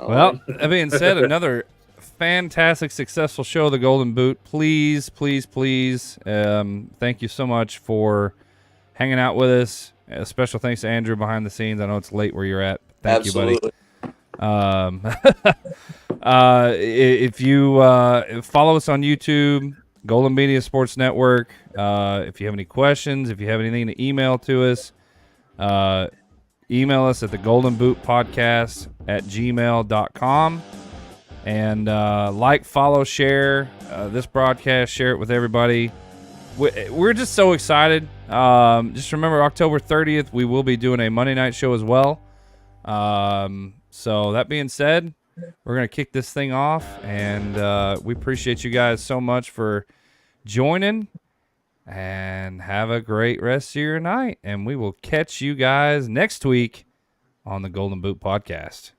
Well, that being said, another fantastic, successful show of the Golden Boot. Please, please, please, thank you so much for hanging out with us. A special thanks to Andrew behind the scenes. I know it's late where you're at. Thank you, buddy. If you follow us on YouTube, Golden Media Sports Network, if you have any questions, if you have anything to email to us, email us at thegoldenbootpodcast@gmail.com. And like, follow, share this broadcast, share it with everybody. We're just so excited. Just remember, October 30th, we will be doing a Monday night show as well. So that being said, we're going to kick this thing off, and we appreciate you guys so much for joining, and have a great rest of your night, and we will catch you guys next week on the Golden Boot Podcast.